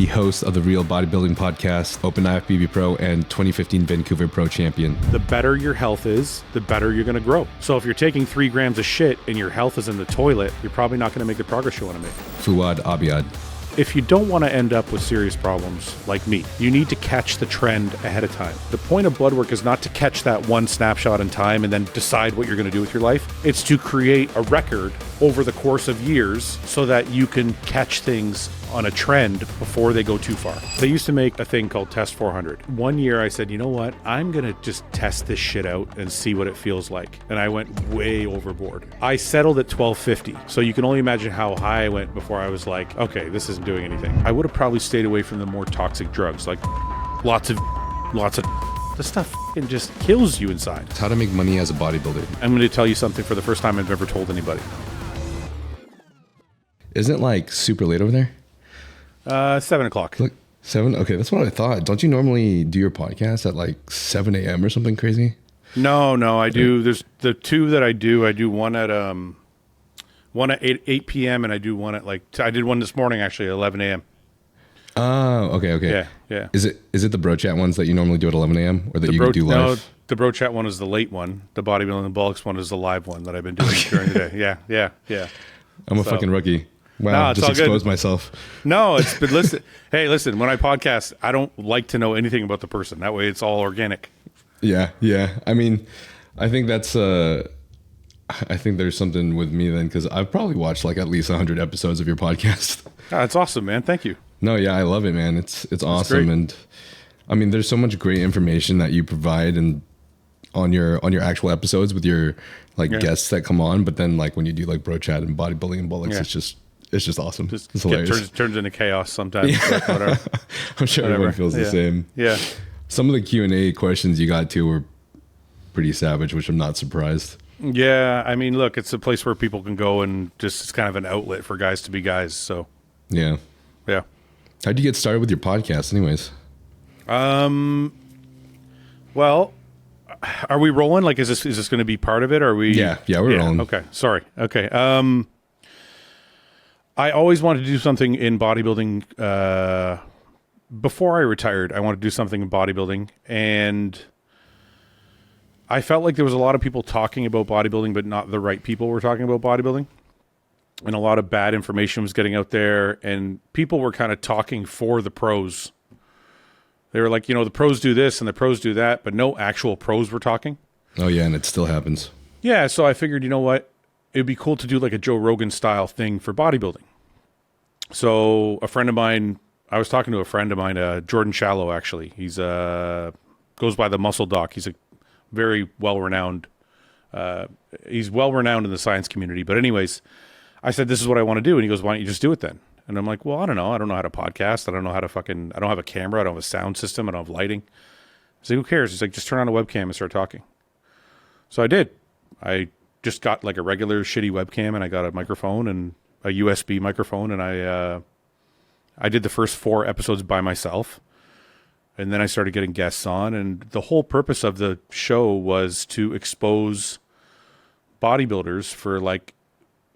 the host of the Real Bodybuilding Podcast, Open IFBB Pro, and 2015 Vancouver Pro Champion. The better your health is, the better you're going to grow. So if you're taking 3 grams of shit and your health is in the toilet, you're probably not going to make the progress you want to make. Fouad, Abiad. If you don't want to end up with serious problems like me, you need to catch the trend ahead of time. The point of blood work is not to catch that one snapshot in time and then decide what you're going to do with your life. It's to create a record over the course of years so that you can catch things on a trend before they go too far. They used to make a thing called Test 400. One year I said, you know what? I'm going to just test this shit out and see what it feels like. And I went way overboard. I settled at 1250. So you can only imagine how high I went before I was like, okay, this isn't doing anything. I would have probably stayed away from the more toxic drugs, like lots of the stuff fucking just kills you inside. It's how to make money as a bodybuilder. I'm going to tell you something for the first time I've ever told anybody. Isn't it like super late over there? 7 o'clock. Look, 7? Okay, that's what I thought. Don't you normally do your podcast at like 7 a.m. or something crazy? No, I do. There's the 2 that I do. I do one at 8 p.m. and I do one at I did one this morning actually at 11 a.m. Oh, okay. Yeah. Is it the bro chat ones that you normally do at 11 a.m. or that you do live? No, the bro chat one is the late one. The bodybuilding and bulks one is the live one that I've been doing during the day. Yeah. I'm a fucking rookie. Wow, no, just exposed myself. No, but listen. Hey, listen, when I podcast, I don't like to know anything about the person. That way it's all organic. Yeah. I mean, I think that's I think there's something with me then, because I've probably watched like at least 100 episodes of your podcast. That's awesome, man. Thank you. No, yeah, I love it, man. It's awesome. And I mean, there's so much great information that you provide and on your actual episodes with your guests that come on, but then like when you do like bro chat and bodybuilding and bullocks, it's just awesome. It's hilarious. Turns into chaos sometimes. But whatever. I'm sure everyone feels the same. Yeah. Some of the Q&A questions you got to were pretty savage, which I'm not surprised. Yeah, I mean, look, it's a place where people can go and just it's kind of an outlet for guys to be guys. So yeah. How'd you get started with your podcast, anyways? Well, are we rolling? Like, is this going to be part of it? Or are we? Yeah, we're rolling. Okay, sorry. Okay. I always wanted to do something in bodybuilding. Before I retired, I wanted to do something in bodybuilding, and I felt like there was a lot of people talking about bodybuilding, but not the right people were talking about bodybuilding. And a lot of bad information was getting out there, and people were kind of talking for the pros. They were like, the pros do this and the pros do that, but no actual pros were talking. Oh, yeah, and it still happens. Yeah, so I figured, you know what? It'd be cool to do like a Joe Rogan style thing for bodybuilding. So a friend of mine, I was talking to a friend of mine, Jordan Shallow, actually. He's goes by the Muscle Doc. He's a very well-renowned, he's well-renowned in the science community. But anyways, I said, this is what I want to do. And he goes, why don't you just do it then? And I'm like, well, I don't know. I don't know how to podcast. I don't know how to I don't have a camera. I don't have a sound system. I don't have lighting. I said, who cares? He's like, just turn on a webcam and start talking. So I did. I just got like a regular shitty webcam and I got a microphone and a USB microphone. And I did the first 4 episodes by myself. And then I started getting guests on. And the whole purpose of the show was to expose bodybuilders for like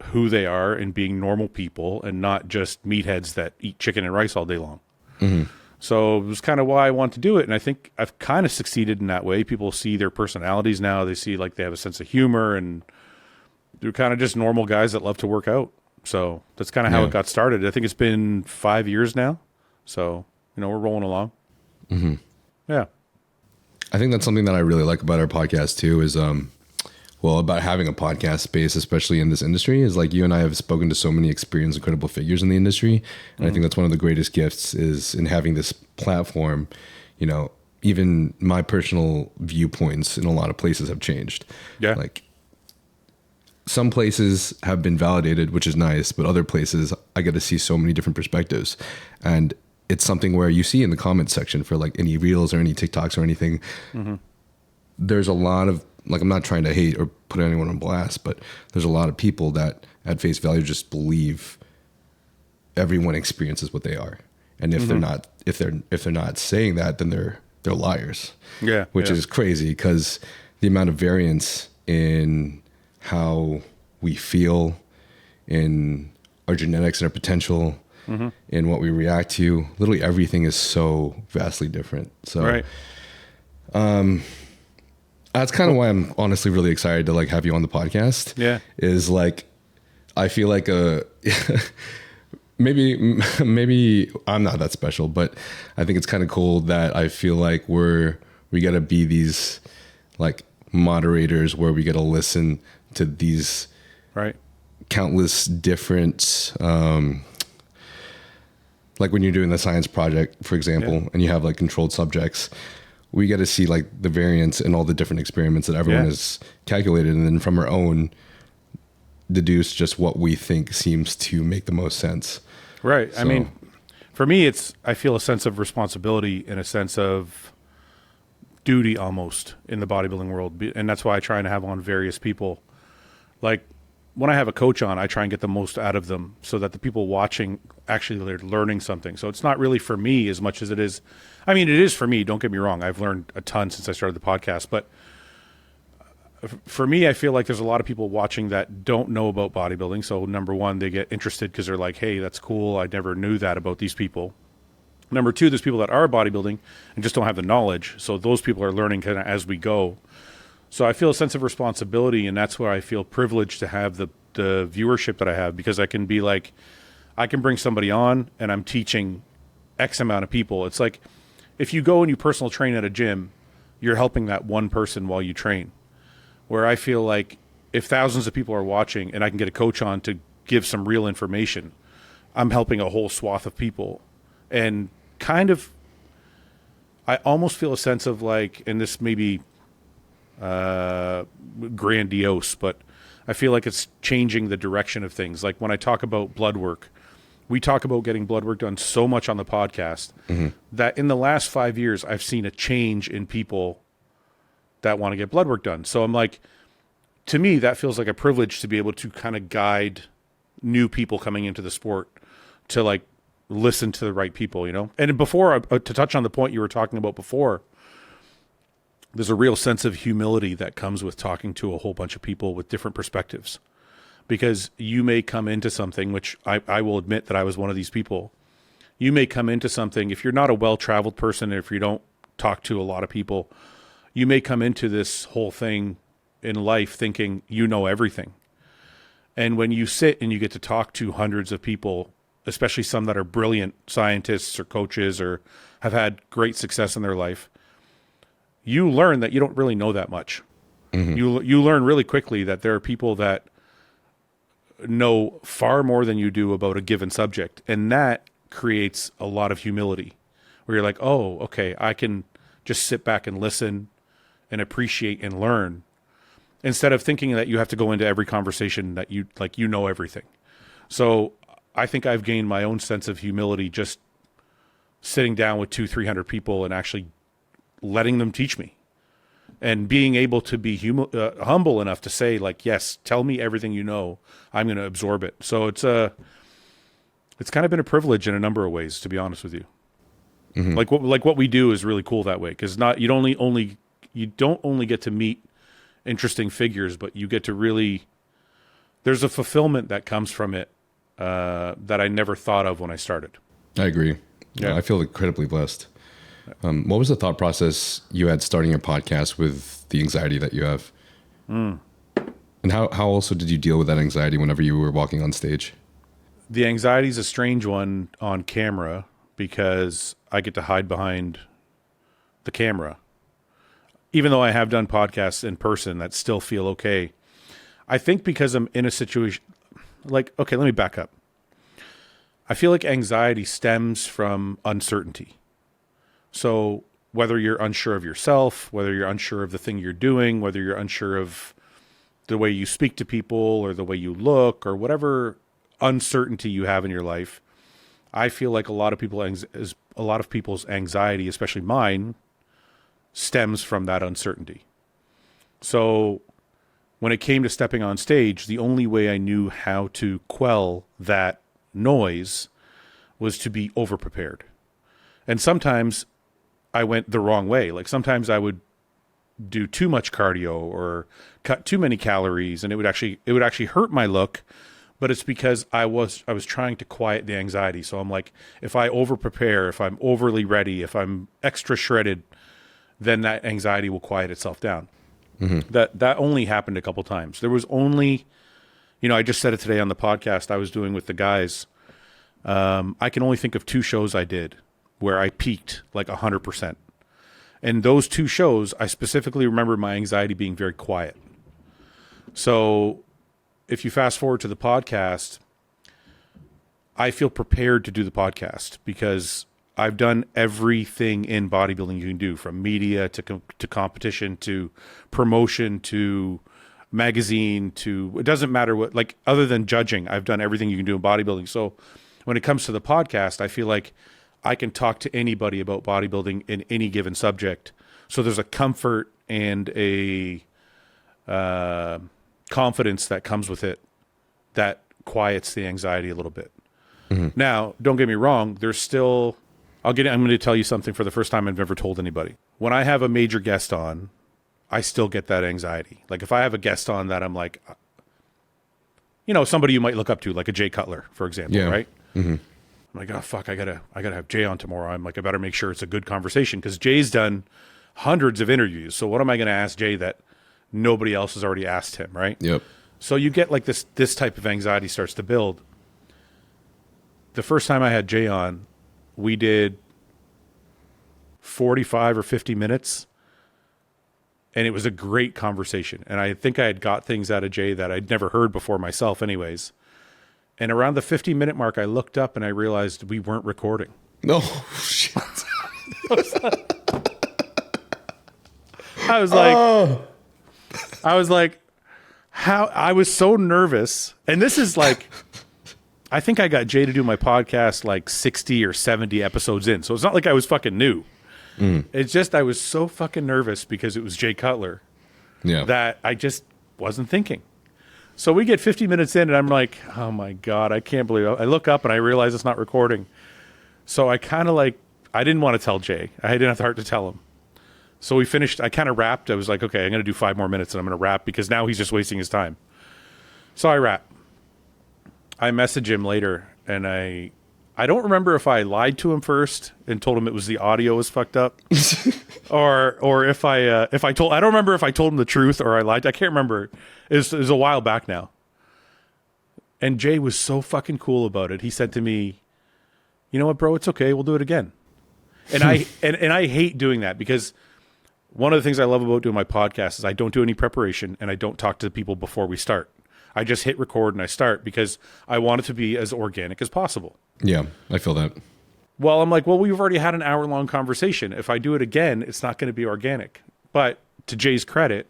who they are and being normal people and not just meatheads that eat chicken and rice all day long. Mm-hmm. So it was kind of why I want to do it. And I think I've kind of succeeded in that way. People see their personalities now. They see like they have a sense of humor and they're kind of just normal guys that love to work out. So that's kind of how it got started. I think it's been 5 years now. So, we're rolling along. Mm-hmm. Yeah. I think that's something that I really like about our podcast too is, about having a podcast space, especially in this industry, is like you and I have spoken to so many experienced, incredible figures in the industry. And I think that's one of the greatest gifts is in having this platform. Even my personal viewpoints in a lot of places have changed. Yeah. Like some places have been validated, which is nice, but other places I get to see so many different perspectives. And it's something where you see in the comments section for like any reels or any TikToks or anything, there's a lot of, like, I'm not trying to hate or put anyone on blast, but there's a lot of people that at face value just believe everyone experiences what they are. And if they're not, if they're not saying that, then they're liars. Yeah. Which is crazy because the amount of variance in how we feel, in our genetics and our potential, in what we react to. Literally everything is so vastly different. So Right. That's kind of why I'm honestly really excited to like have you on the podcast. Yeah. Is like, I feel like maybe I'm not that special, but I think it's kind of cool that I feel like we got to be these like moderators where we get to listen to these Right. countless different, like when you're doing the science project, for example, and you have like controlled subjects, we get to see like the variance in all the different experiments that everyone has calculated, and then from our own deduce just what we think seems to make the most sense. Right. So, I mean, for me, I feel a sense of responsibility and a sense of duty almost in the bodybuilding world. And that's why I try and have on various people. Like when I have a coach on, I try and get the most out of them so that the people watching actually they're learning something. So it's not really for me as much as it is. I mean, it is for me. Don't get me wrong. I've learned a ton since I started the podcast, but for me, I feel like there's a lot of people watching that don't know about bodybuilding. So number one, they get interested because they're like, hey, that's cool. I never knew that about these people. Number two, there's people that are bodybuilding and just don't have the knowledge. So those people are learning kind of as we go. So I feel a sense of responsibility, and that's where I feel privileged to have the viewership that I have, because I can be like, I can bring somebody on and I'm teaching X amount of people. It's like if you go and you personal train at a gym, you're helping that one person while you train. Where I feel like if thousands of people are watching and I can get a coach on to give some real information, I'm helping a whole swath of people. And kind of, I almost feel a sense of like, and this may be grandiose, but I feel like it's changing the direction of things. Like when I talk about blood work, we talk about getting blood work done so much on the podcast that in the last 5 years, I've seen a change in people that want to get blood work done. So I'm like, to me, that feels like a privilege to be able to kind of guide new people coming into the sport to like listen to the right people, you know? And before, to touch on the point you were talking about before, there's a real sense of humility that comes with talking to a whole bunch of people with different perspectives. Because you may come into something, which I will admit that I was one of these people. You may come into something, if you're not a well-traveled person, if you don't talk to a lot of people, you may come into this whole thing in life thinking you know everything. And when you sit and you get to talk to hundreds of people, especially some that are brilliant scientists or coaches or have had great success in their life, you learn that you don't really know that much. You learn really quickly that there are people that know far more than you do about a given subject. And that creates a lot of humility where you're like, oh, okay, I can just sit back and listen and appreciate and learn instead of thinking that you have to go into every conversation that you like, you know everything. So I think I've gained my own sense of humility just sitting down with 200-300 people and actually letting them teach me and being able to be humble enough to say like, yes, tell me everything you know, I'm going to absorb it. So it's kind of been a privilege in a number of ways, to be honest with you. Like what we do is really cool that way. Cause you don't only get to meet interesting figures, but you get to really, there's a fulfillment that comes from it that I never thought of when I started. I agree. Yeah. I feel incredibly blessed. What was the thought process you had starting your podcast with the anxiety that you have? And how also did you deal with that anxiety whenever you were walking on stage? The anxiety is a strange one on camera because I get to hide behind the camera. Even though I have done podcasts in person that still feel okay. I think because I'm in a situation like, okay, let me back up. I feel like anxiety stems from uncertainty. So whether you're unsure of yourself, whether you're unsure of the thing you're doing, whether you're unsure of the way you speak to people or the way you look or whatever uncertainty you have in your life, I feel like a lot of people's anxiety, especially mine, stems from that uncertainty. So when it came to stepping on stage, the only way I knew how to quell that noise was to be over-prepared. And sometimes I went the wrong way. Like sometimes I would do too much cardio or cut too many calories, and it would actually hurt my look, but it's because I was trying to quiet the anxiety. So I'm like, if I over prepare, if I'm overly ready, if I'm extra shredded, then that anxiety will quiet itself down. That only happened a couple times. There was only, I just said it today on the podcast I was doing with the guys. I can only think of 2 shows I did where I peaked like 100%. And those 2 shows, I specifically remember my anxiety being very quiet. So if you fast forward to the podcast, I feel prepared to do the podcast because I've done everything in bodybuilding you can do, from media to competition to promotion to magazine to, it doesn't matter what, like, other than judging, I've done everything you can do in bodybuilding. So when it comes to the podcast, I feel like I can talk to anybody about bodybuilding in any given subject. So there's a comfort and a confidence that comes with it that quiets the anxiety a little bit. Now, don't get me wrong. There's still, I'm going to tell you something for the first time I've ever told anybody. When I have a major guest on, I still get that anxiety. Like if I have a guest on that I'm like, somebody you might look up to, like a Jay Cutler, for example, right? I'm like, oh fuck, I gotta have Jay on tomorrow. I'm like, I better make sure it's a good conversation because Jay's done hundreds of interviews. So what am I going to ask Jay that nobody else has already asked him, right? Yep. So you get like this type of anxiety starts to build. The first time I had Jay on, we did 45 or 50 minutes, and it was a great conversation. And I think I had got things out of Jay that I'd never heard before myself anyways. And around the 50-minute mark, I looked up and I realized we weren't recording. No, shit. I was like, how? I was so nervous. And this is like, I think I got Jay to do my podcast like 60 or 70 episodes in. So it's not like I was fucking new. It's just I was so fucking nervous because it was Jay Cutler that I just wasn't thinking. So we get 50 minutes in and I'm like, oh my God, I can't believe it. I look up and I realize it's not recording. So I kind of like, I didn't want to tell Jay. I didn't have the heart to tell him. So we finished, I kind of wrapped. I was like, okay, I'm going to do 5 more minutes and I'm going to wrap because now he's just wasting his time. So I wrap. I message him later and I don't remember if I lied to him first and told him it was the audio was fucked up or if I don't remember if I told him the truth or I lied. I can't remember. It was a while back now. And Jay was so fucking cool about it. He said to me, you know what, bro, it's okay. We'll do it again. And I hate doing that because one of the things I love about doing my podcast is I don't do any preparation and I don't talk to people before we start. I just hit record and I start because I want it to be as organic as possible. Yeah, I feel that. Well, I'm like, well, we've already had an hour-long conversation. If I do it again, it's not going to be organic. But to Jay's credit,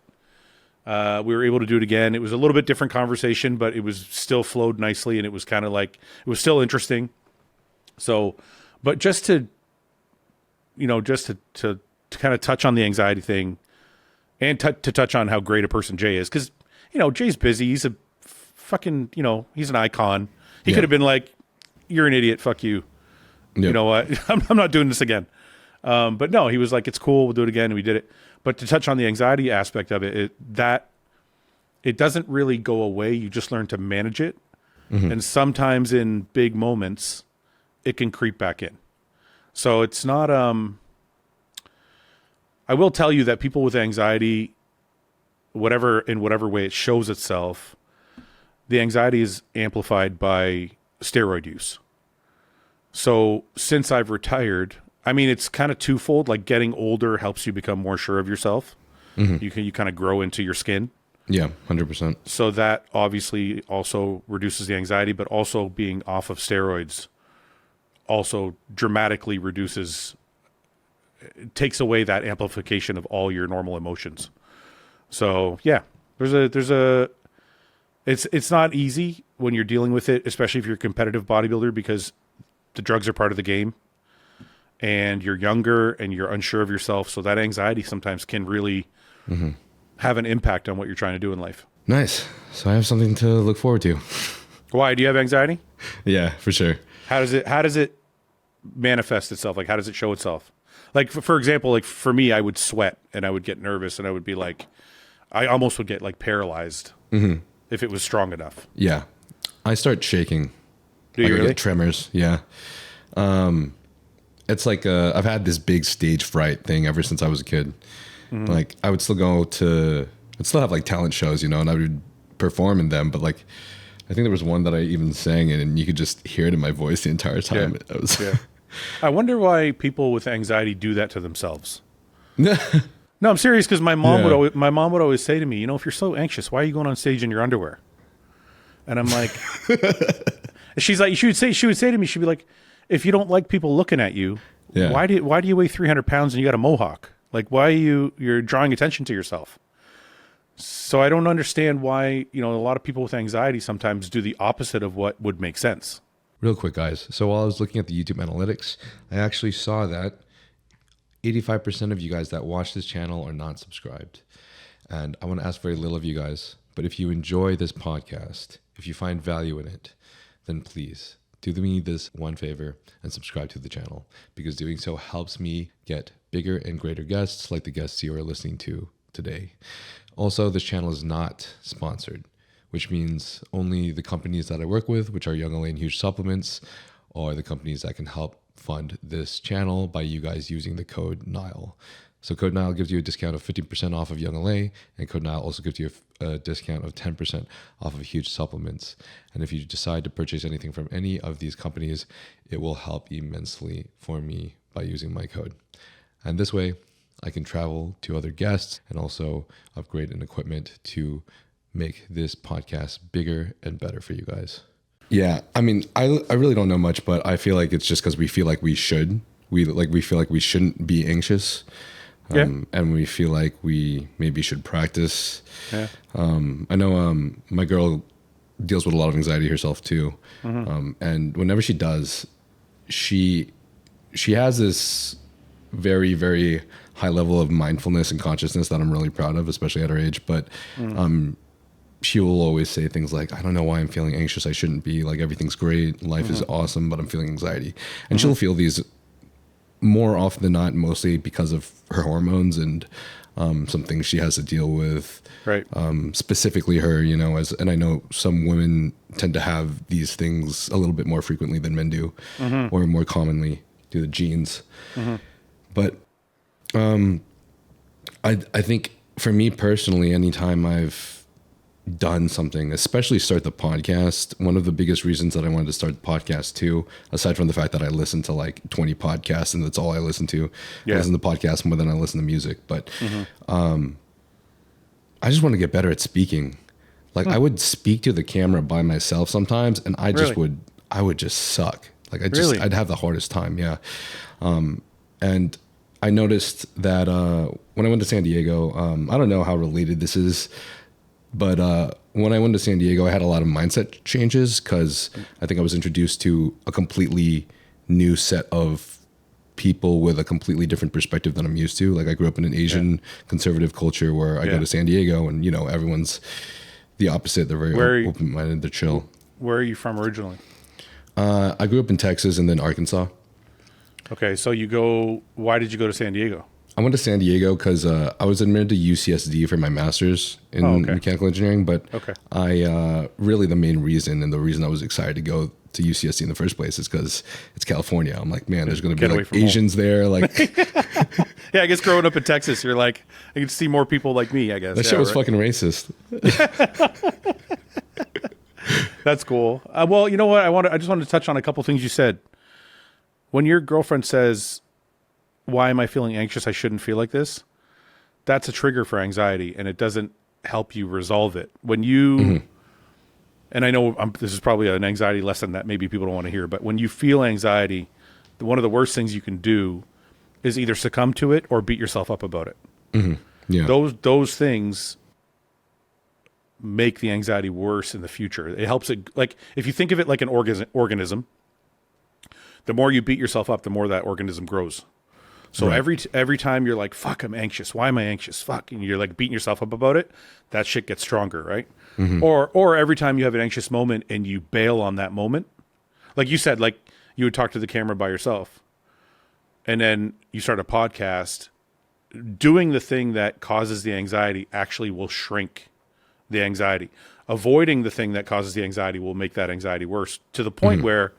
we were able to do it again. It was a little bit different conversation, but it was still flowed nicely, and it was kind of like, it was still interesting. So, but just to kind of touch on the anxiety thing and to touch on how great a person Jay is, because, Jay's busy. He's a fucking, he's an icon. He could have been like, you're an idiot, fuck you. Yep. You know what? I'm not doing this again. But no, he was like, it's cool, we'll do it again, and we did it. But to touch on the anxiety aspect of it, it doesn't really go away. You just learn to manage it. And sometimes in big moments, it can creep back in. So it's not, I will tell you that people with anxiety, in whatever way it shows itself, the anxiety is amplified by steroid use. So since I've retired, I mean, it's kind of twofold. Like getting older helps you become more sure of yourself. You kind of grow into your skin. Yeah, 100%. So that obviously also reduces the anxiety, but also being off of steroids also dramatically takes away that amplification of all your normal emotions. So yeah, it's not easy when you're dealing with it, especially if you're a competitive bodybuilder, because the drugs are part of the game and you're younger and you're unsure of yourself. So that anxiety sometimes can really have an impact on what you're trying to do in life. Nice. So I have something to look forward to. Why? Do you have anxiety? Yeah, for sure. How does it manifest itself? Like, how does it show itself? Like, for example, like for me, I would sweat and I would get nervous and I would be like, I almost would get like paralyzed if it was strong enough. Yeah. I start shaking. Do you I really? get tremors. Yeah. It's like I've had this big stage fright thing ever since I was a kid. Like I would still I'd still have like talent shows, and I would perform in them. But like, I think there was one that I even sang in, and you could just hear it in my voice the entire time. Yeah. It was I wonder why people with anxiety do that to themselves. No, I'm serious, because my mom would always say to me, if you're so anxious, why are you going on stage in your underwear? And I'm like, she's like, she would say to me, she'd be like, if you don't like people looking at you, why do you weigh 300 pounds and you got a mohawk? Like, why are you're drawing attention to yourself? So I don't understand why, a lot of people with anxiety sometimes do the opposite of what would make sense. Real quick, guys. So while I was looking at the YouTube analytics, I actually saw that 85% of you guys that watch this channel are not subscribed. And I want to ask very little of you guys, but if you enjoy this podcast, if you find value in it, then please do me this one favor and subscribe to the channel, because doing so helps me get bigger and greater guests like the guests you are listening to today. Also, this channel is not sponsored, which means only the companies that I work with, which are Young LA and Huge Supplements, are the companies that can help fund this channel by you guys using the code NILE. So code NILE gives you a discount of 15% off of Young LA, and code NILE also gives you a discount of 10% off of Huge Supplements. And if you decide to purchase anything from any of these companies, it will help immensely for me by using my code. And this way, I can travel to other guests and also upgrade an equipment to make this podcast bigger and better for you guys. Yeah, I mean, I really don't know much, but I feel like it's just because we feel like we should. We feel like we shouldn't be anxious. And we feel like we maybe should practice. Yeah. I know my girl deals with a lot of anxiety herself too. And whenever she does, she has this very, very high level of mindfulness and consciousness that I'm really proud of, especially at her age. But she will always say things like, I don't know why I'm feeling anxious. I shouldn't be. Like, everything's great. Life is awesome, but I'm feeling anxiety. And she'll feel these more often than not, mostly because of her hormones and some things she has to deal with. Right. Specifically her, and I know some women tend to have these things a little bit more frequently than men do, or more commonly due to genes. But I think for me personally, anytime I've done something, especially start the podcast, one of the biggest reasons that I wanted to start the podcast too, aside from the fact that I listen to like 20 podcasts and that's all I listen to, I listen to podcasts more than I listen to music, but I just want to get better at speaking. Like I would speak to the camera by myself sometimes, and I would just suck. Like I'd have the hardest time. Yeah. And I noticed that when I went to San Diego, I don't know how related this is, but when I went to San Diego, I had a lot of mindset changes because I think I was introduced to a completely new set of people with a completely different perspective than I'm used to. Like I grew up in an Asian conservative culture where I go to San Diego and, everyone's the opposite. They're very open-minded. They're chill. Where are you from originally? I grew up in Texas and then Arkansas. Okay, so why did you go to San Diego? I went to San Diego because I was admitted to UCSD for my master's in mechanical engineering, but I really the main reason and the reason I was excited to go to UCSD in the first place is because it's California. I'm like, man, there's going to be like Asians there. Like, yeah, I guess growing up in Texas, you're like, I can see more people like me, I guess. That shit was fucking racist. That's cool. Well, you know what? I just wanted to touch on a couple things you said. When your girlfriend says, why am I feeling anxious? I shouldn't feel like this. That's a trigger for anxiety, and it doesn't help you resolve it. When you, and I know this is probably an anxiety lesson that maybe people don't want to hear, but when you feel anxiety, one of the worst things you can do is either succumb to it or beat yourself up about it. Yeah. Those things make the anxiety worse in the future. It helps it, like, if you think of it like an organism, the more you beat yourself up, the more that organism grows. So every time you're like, fuck, I'm anxious. Why am I anxious? Fuck. And you're like beating yourself up about it. That shit gets stronger, right? Or every time you have an anxious moment and you bail on that moment. Like you said, like you would talk to the camera by yourself. And then you start a podcast. Doing the thing that causes the anxiety actually will shrink the anxiety. Avoiding the thing that causes the anxiety will make that anxiety worse, to the point where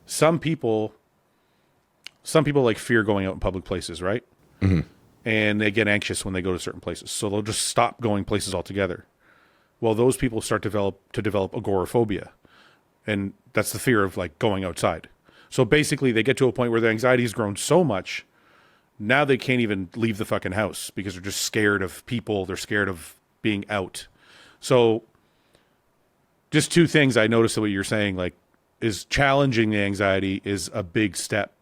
some people like fear going out in public places, right? And they get anxious when they go to certain places. So they'll just stop going places altogether. Well, those people start to develop agoraphobia. And that's the fear of like going outside. So basically they get to a point where their anxiety has grown so much, now they can't even leave the fucking house because they're just scared of people. They're scared of being out. So just two things I noticed that what you're saying, like, is challenging the anxiety is a big step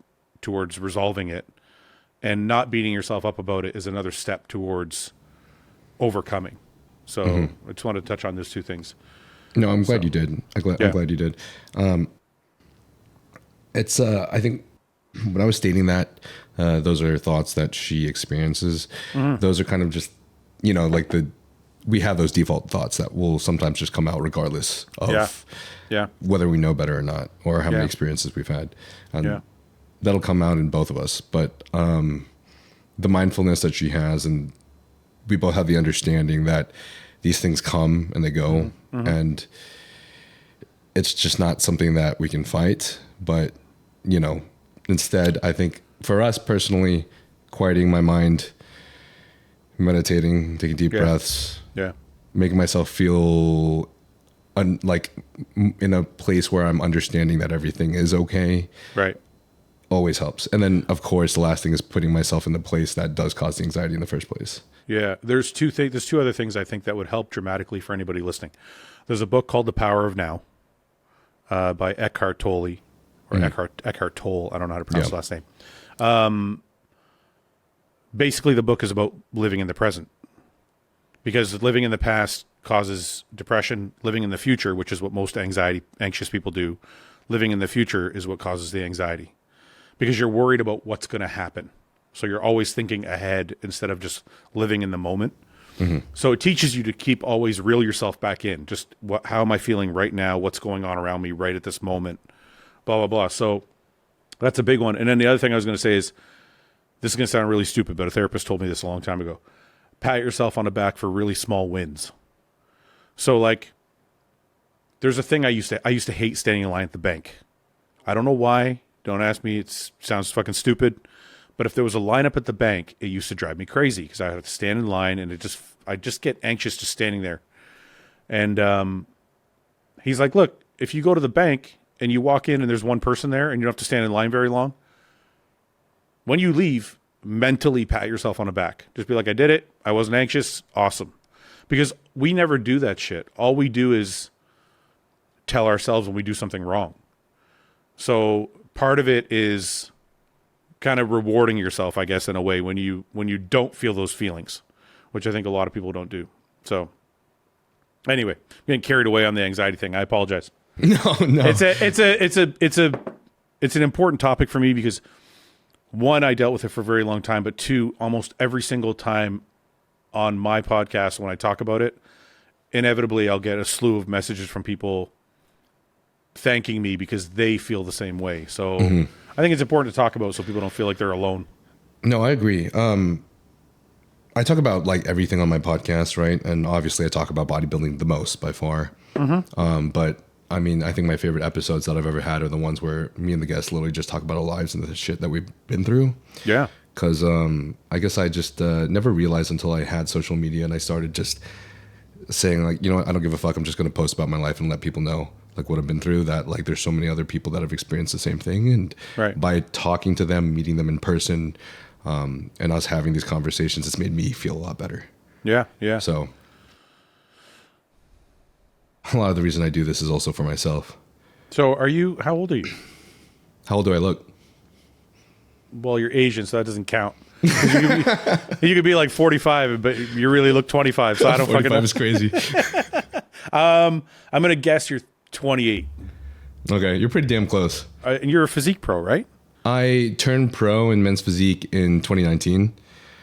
towards resolving it. And not beating yourself up about it is another step towards overcoming. So I just wanted to touch on those two things. No, I'm glad you did. I'm glad you did. It's I think when I was stating that, those are thoughts that she experiences. Those are kind of just, you know, like we have those default thoughts that will sometimes just come out regardless of whether we know better or not, or how many experiences we've had. That'll come out in both of us. But the mindfulness that she has, and we both have the understanding that these things come and they go, and it's just not something that we can fight. But, you know, instead, I think for us personally, quieting my mind, meditating, taking deep breaths, making myself feel like in a place where I'm understanding that everything is okay. Right. Always helps. And then, of course, the last thing is putting myself in the place that does cause the anxiety in the first place. Yeah. There's two other things I think that would help dramatically for anybody listening. There's a book called The Power of Now by Eckhart Tolle, or Eckhart Tolle. I don't know how to pronounce his last name. Basically, the book is about living in the present, because living in the past causes depression. Living in the future, which is what most anxious people do, living in the future is what causes the anxiety. Because you're worried about what's going to happen. So you're always thinking ahead instead of just living in the moment. So it teaches you to keep always reel yourself back in. Just how am I feeling right now? What's going on around me right at this moment? Blah, blah, blah. So that's a big one. And then the other thing I was going to say is, this is going to sound really stupid, but a therapist told me this a long time ago. Pat yourself on the back for really small wins. So like, there's a thing I used to hate standing in line at the bank. I don't know why. Don't ask me. It sounds fucking stupid. But if there was a lineup at the bank, it used to drive me crazy because I had to stand in line, and I just get anxious just standing there. And he's like, look, if you go to the bank and you walk in and there's one person there and you don't have to stand in line very long, when you leave, mentally pat yourself on the back. Just be like, I did it. I wasn't anxious. Awesome. Because we never do that shit. All we do is tell ourselves when we do something wrong. So part of it is kind of rewarding yourself, I guess, in a way when you don't feel those feelings, which I think a lot of people don't do. So anyway, I'm getting carried away on the anxiety thing. I apologize. No. It's an important topic for me because, one, I dealt with it for a very long time, but two, almost every single time on my podcast when I talk about it, inevitably I'll get a slew of messages from people thanking me because they feel the same way. So I think it's important to talk about so people don't feel like they're alone. No, I agree. I talk about like everything on my podcast, right? And obviously I talk about bodybuilding the most by far. But I mean, I think my favorite episodes that I've ever had are the ones where me and the guests literally just talk about our lives and the shit that we've been through. Yeah. Because I guess I just never realized until I had social media and I started just saying like, you know what, I don't give a fuck. I'm just going to post about my life and let people know like what I've been through, that like there's so many other people that have experienced the same thing. And by talking to them, meeting them in person, and us having these conversations, it's made me feel a lot better. Yeah. Yeah. So a lot of the reason I do this is also for myself. So how old are you? How old do I look? Well, you're Asian, so that doesn't count. You could be like 45, but you really look 25. So I don't fucking know. 45 is crazy. I'm going to guess you're 28. Okay, you're pretty damn close. And you're a physique pro, right? I turned pro in men's physique in 2019.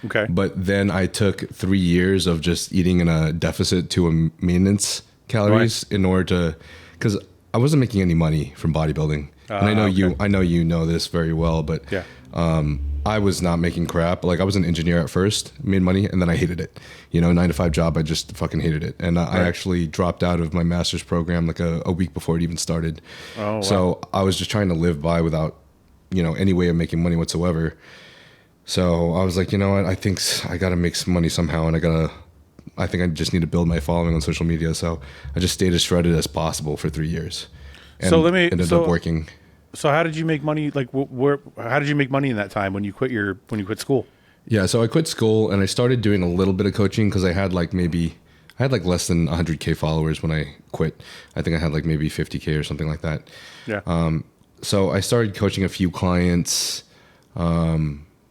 Okay. But then I took 3 years of just eating in a deficit to a maintenance calories in order to, because I wasn't making any money from bodybuilding. And I know you know this very well, but I was not making crap. Like I was an engineer at first, made money, and then I hated it. 9-to-5 job, I just fucking hated it. And I actually dropped out of my master's program like a week before it even started. Oh, wow. So I was just trying to live by without, any way of making money whatsoever. So I was like, you know what? I think I got to make some money somehow, and I think I just need to build my following on social media. So I just stayed as shredded as possible for 3 years. And ended up working. So how did you make money? Like, how did you make money in that time when you quit school? Yeah, so I quit school and I started doing a little bit of coaching because I had like less than 100K followers when I quit. I think I had like maybe 50K or something like that. Yeah. So I started coaching a few clients,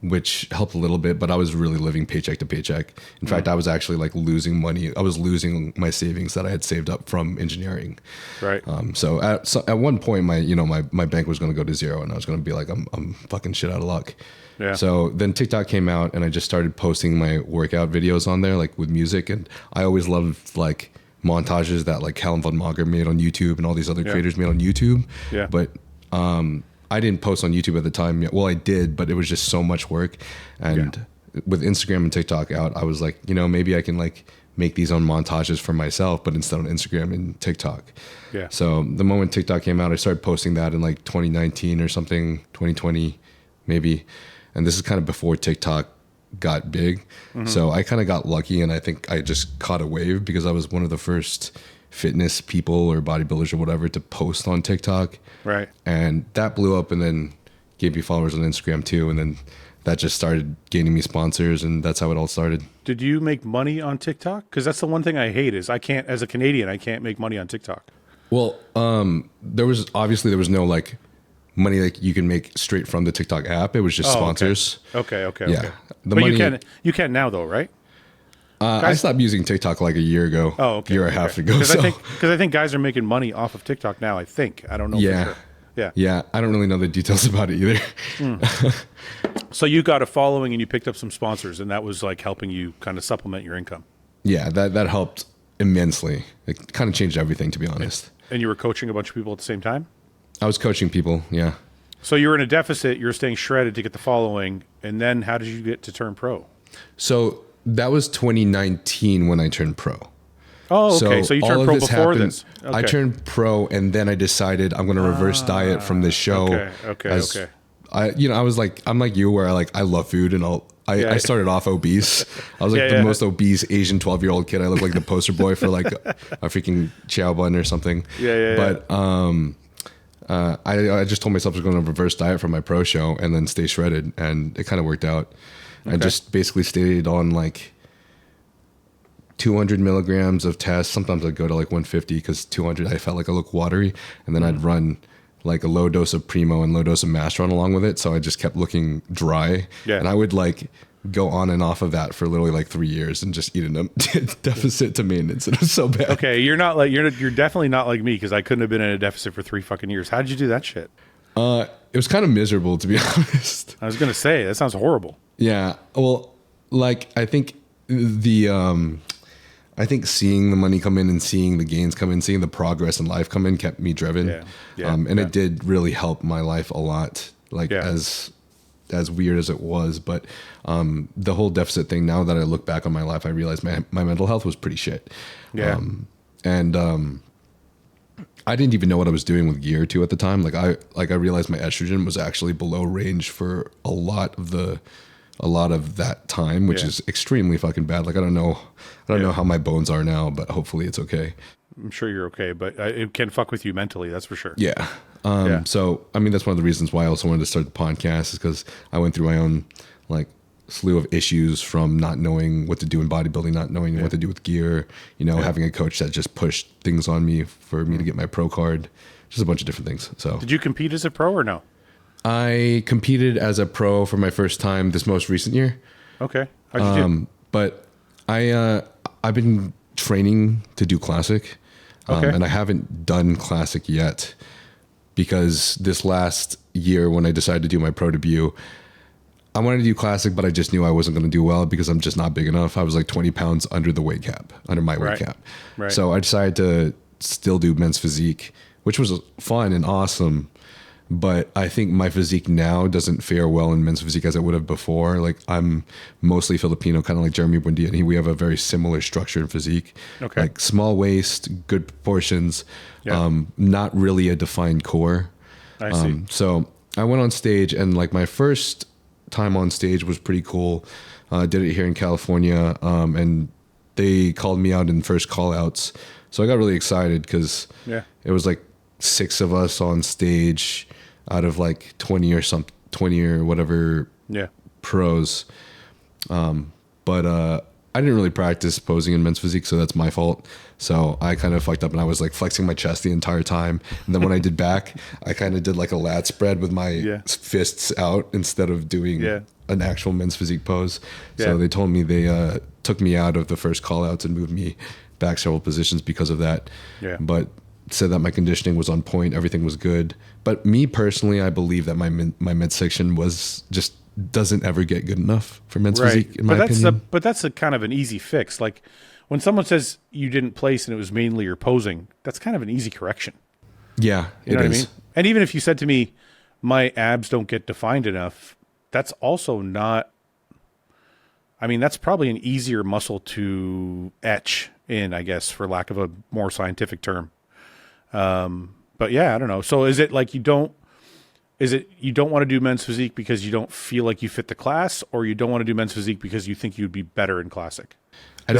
which helped a little bit, but I was really living paycheck to paycheck. In fact, I was actually like losing money. I was losing my savings that I had saved up from engineering. Right. So at one point, my bank was going to go to zero, and I was going to be like, I'm fucking shit out of luck. Yeah. So then TikTok came out, and I just started posting my workout videos on there, like with music. And I always loved like montages that like Callum Von Mager made on YouTube and all these other creators made on YouTube. Yeah. But I didn't post on YouTube at the time yet. Well, I did, but it was just so much work. And with Instagram and TikTok out, I was like, maybe I can like make these own montages for myself, but instead on Instagram and TikTok. Yeah. So the moment TikTok came out, I started posting that in like 2019 or something, 2020 maybe. And this is kind of before TikTok got big. Mm-hmm. So I kind of got lucky, and I think I just caught a wave because I was one of the first fitness people or bodybuilders or whatever to post on TikTok. Right. And that blew up and then gave me followers on Instagram too. And then that just started gaining me sponsors, and that's how it all started. Did you make money on TikTok? Because that's the one thing I hate is as a Canadian, I can't make money on TikTok. Well, there was no like money like you can make straight from the TikTok app. It was just sponsors. Okay. Yeah. But money, you can now though, right? I stopped using TikTok like a year ago. Oh, okay. Year and a half ago. Because I think guys are making money off of TikTok now. I think. I don't know. Yeah. For sure. Yeah. Yeah. I don't really know the details about it either. So you got a following and you picked up some sponsors, and that was like helping you kind of supplement your income. Yeah, that helped immensely. It kind of changed everything, to be honest. And you were coaching a bunch of people at the same time? I was coaching people, yeah. So you were in a deficit, you were staying shredded to get the following, and then how did you get to turn pro? So that was 2019 when I turned pro. Oh, okay. So you turned pro before this. Okay. I turned pro, and then I decided I'm going to reverse diet from this show. Okay. I'm like you, where I love food, and I started off obese. I was like the most obese Asian 12-year-old kid. I looked like the poster boy for like a freaking chow bun or something. But I just told myself I was going to reverse diet from my pro show and then stay shredded, and it kind of worked out. Okay. I just basically stayed on like 200 milligrams of test. Sometimes I'd go to like 150 because 200 I felt like I looked watery, and then I'd run like a low dose of Primo and low dose of Masteron along with it. So I just kept looking dry, and I would like go on and off of that for literally like 3 years and just eat in a deficit to maintenance. It was so bad. Okay, you're definitely not like me, because I couldn't have been in a deficit for 3 fucking years. How did you do that shit? It was kind of miserable, to be honest. I was gonna say that sounds horrible. Yeah. Well, like I think seeing the money come in and seeing the gains come in, seeing the progress in life come in kept me driven. It did really help my life a lot. Like as weird as it was, but the whole deficit thing, now that I look back on my life, I realized my mental health was pretty shit. Yeah. I didn't even know what I was doing with gear too at the time. Like I realized my estrogen was actually below range for a lot of that time, which is extremely fucking bad. Like I don't know how my bones are now, but hopefully it's okay. I'm sure you're okay, but it can fuck with you mentally, that's for sure. Yeah. So, I mean, that's one of the reasons why I also wanted to start the podcast, is because I went through my own like slew of issues from not knowing what to do in bodybuilding, not knowing what to do with gear, having a coach that just pushed things on me for me to get my pro card, just a bunch of different things. So did you compete as a pro or no? I competed as a pro for my first time this most recent year. Okay. How'd you do? But I've been training to do classic, and I haven't done classic yet, because this last year when I decided to do my pro debut, I wanted to do classic, but I just knew I wasn't going to do well because I'm just not big enough. I was like 20 pounds under my weight cap. Right. So I decided to still do men's physique, which was fun and awesome. but I think my physique now doesn't fare well in men's physique as it would have before. Like I'm mostly Filipino, kind of like Jeremy Buendia, and we have a very similar structure and physique. Okay. Like small waist, good proportions, Yeah. not really a defined core. I see. So I went on stage, and like my first time on stage was pretty cool. I did it here in California, and they called me out in first call outs. So I got really excited because it was like 6 of us on stage out of like 20 or whatever pros. But I didn't really practice posing in men's physique, so that's my fault. So I kind of fucked up, and I was like flexing my chest the entire time. And then when I did back, I kind of did like a lat spread with my fists out instead of doing an actual men's physique pose. So they told me they took me out of the first call outs and moved me back several positions because of that. But said that my conditioning was on point, everything was good. But me personally, I believe that my midsection was just doesn't ever get good enough for men's physique, in my opinion. But that's a kind of an easy fix. Like when someone says you didn't place and it was mainly your posing, that's kind of an easy correction. Yeah, you know what I mean? And even if you said to me, my abs don't get defined enough, that's also not, I mean, that's probably an easier muscle to etch in, I guess, for lack of a more scientific term. But yeah, I don't know. So is it like you don't want to do men's physique because you don't feel like you fit the class, or you don't want to do men's physique because you think you'd be better in classic? I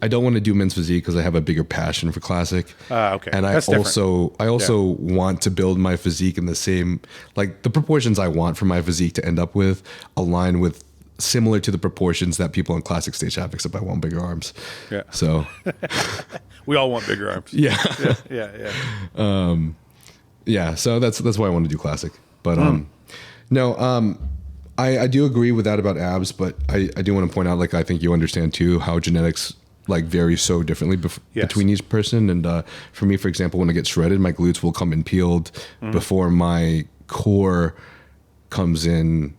don't want to do men's physique because I have a bigger passion for classic. Okay. And I also want to build my physique in the same, like the proportions I want for my physique to end up with align with similar to the proportions that people on classic stage have, except I want bigger arms. Yeah. So we all want bigger arms. Yeah. Yeah. So that's why I want to do classic. But I do agree with that about abs, but I do want to point out, like, I think you understand too how genetics like vary so differently between each person. And for me, for example, when I get shredded, my glutes will come in peeled before my core comes in.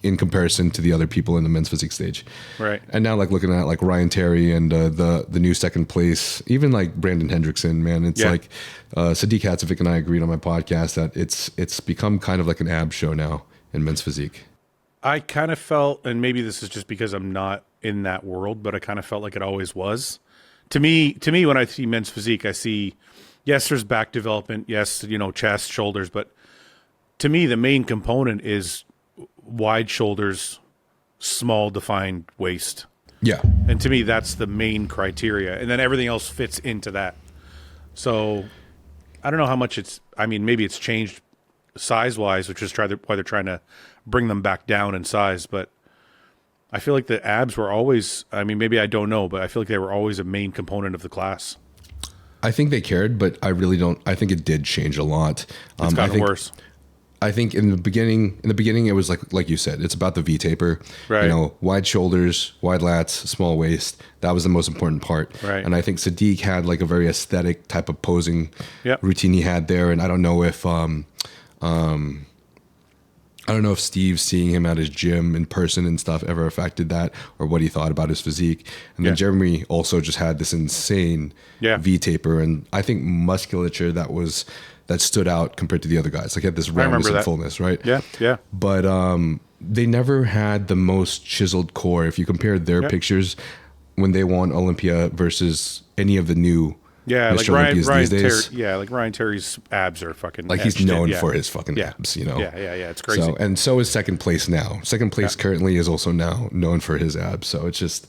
In comparison to the other people in the men's physique stage. Right. And now, like, looking at like Ryan Terry and the new second place, even like Brandon Hendrickson, man, it's like Sadiq Hatzovic and I agreed on my podcast that it's become kind of like an ab show now in men's physique. I kind of felt, and maybe this is just because I'm not in that world, but I kind of felt like it always was. To me, when I see men's physique, I see, yes, there's back development, yes, chest, shoulders, but to me, the main component is wide shoulders, small defined waist. Yeah. And to me, that's the main criteria. And then everything else fits into that. So I don't know how much maybe it's changed size-wise, which is why they're trying to bring them back down in size. But I feel like the abs were always, maybe I don't know, but I feel like they were always a main component of the class. I think they cared, but I really don't. I think it did change a lot. It's gotten worse. I think in the beginning it was like you said, it's about the V taper, right? Wide shoulders, wide lats, small waist. That was the most important part. Right. And I think Sadiq had like a very aesthetic type of posing routine he had there. And I don't know if Steve seeing him at his gym in person and stuff ever affected that, or what he thought about his physique. And then Jeremy also just had this insane V taper, and I think musculature that stood out compared to the other guys. Like, had this roundness and fullness, right? Yeah. But they never had the most chiseled core. If you compare their pictures when they won Olympia versus any of the new like Olympias these days. Like Ryan Terry's abs are fucking like he's known for his fucking abs, Yeah, it's crazy. So is second place now. Second place currently is also now known for his abs. So it's just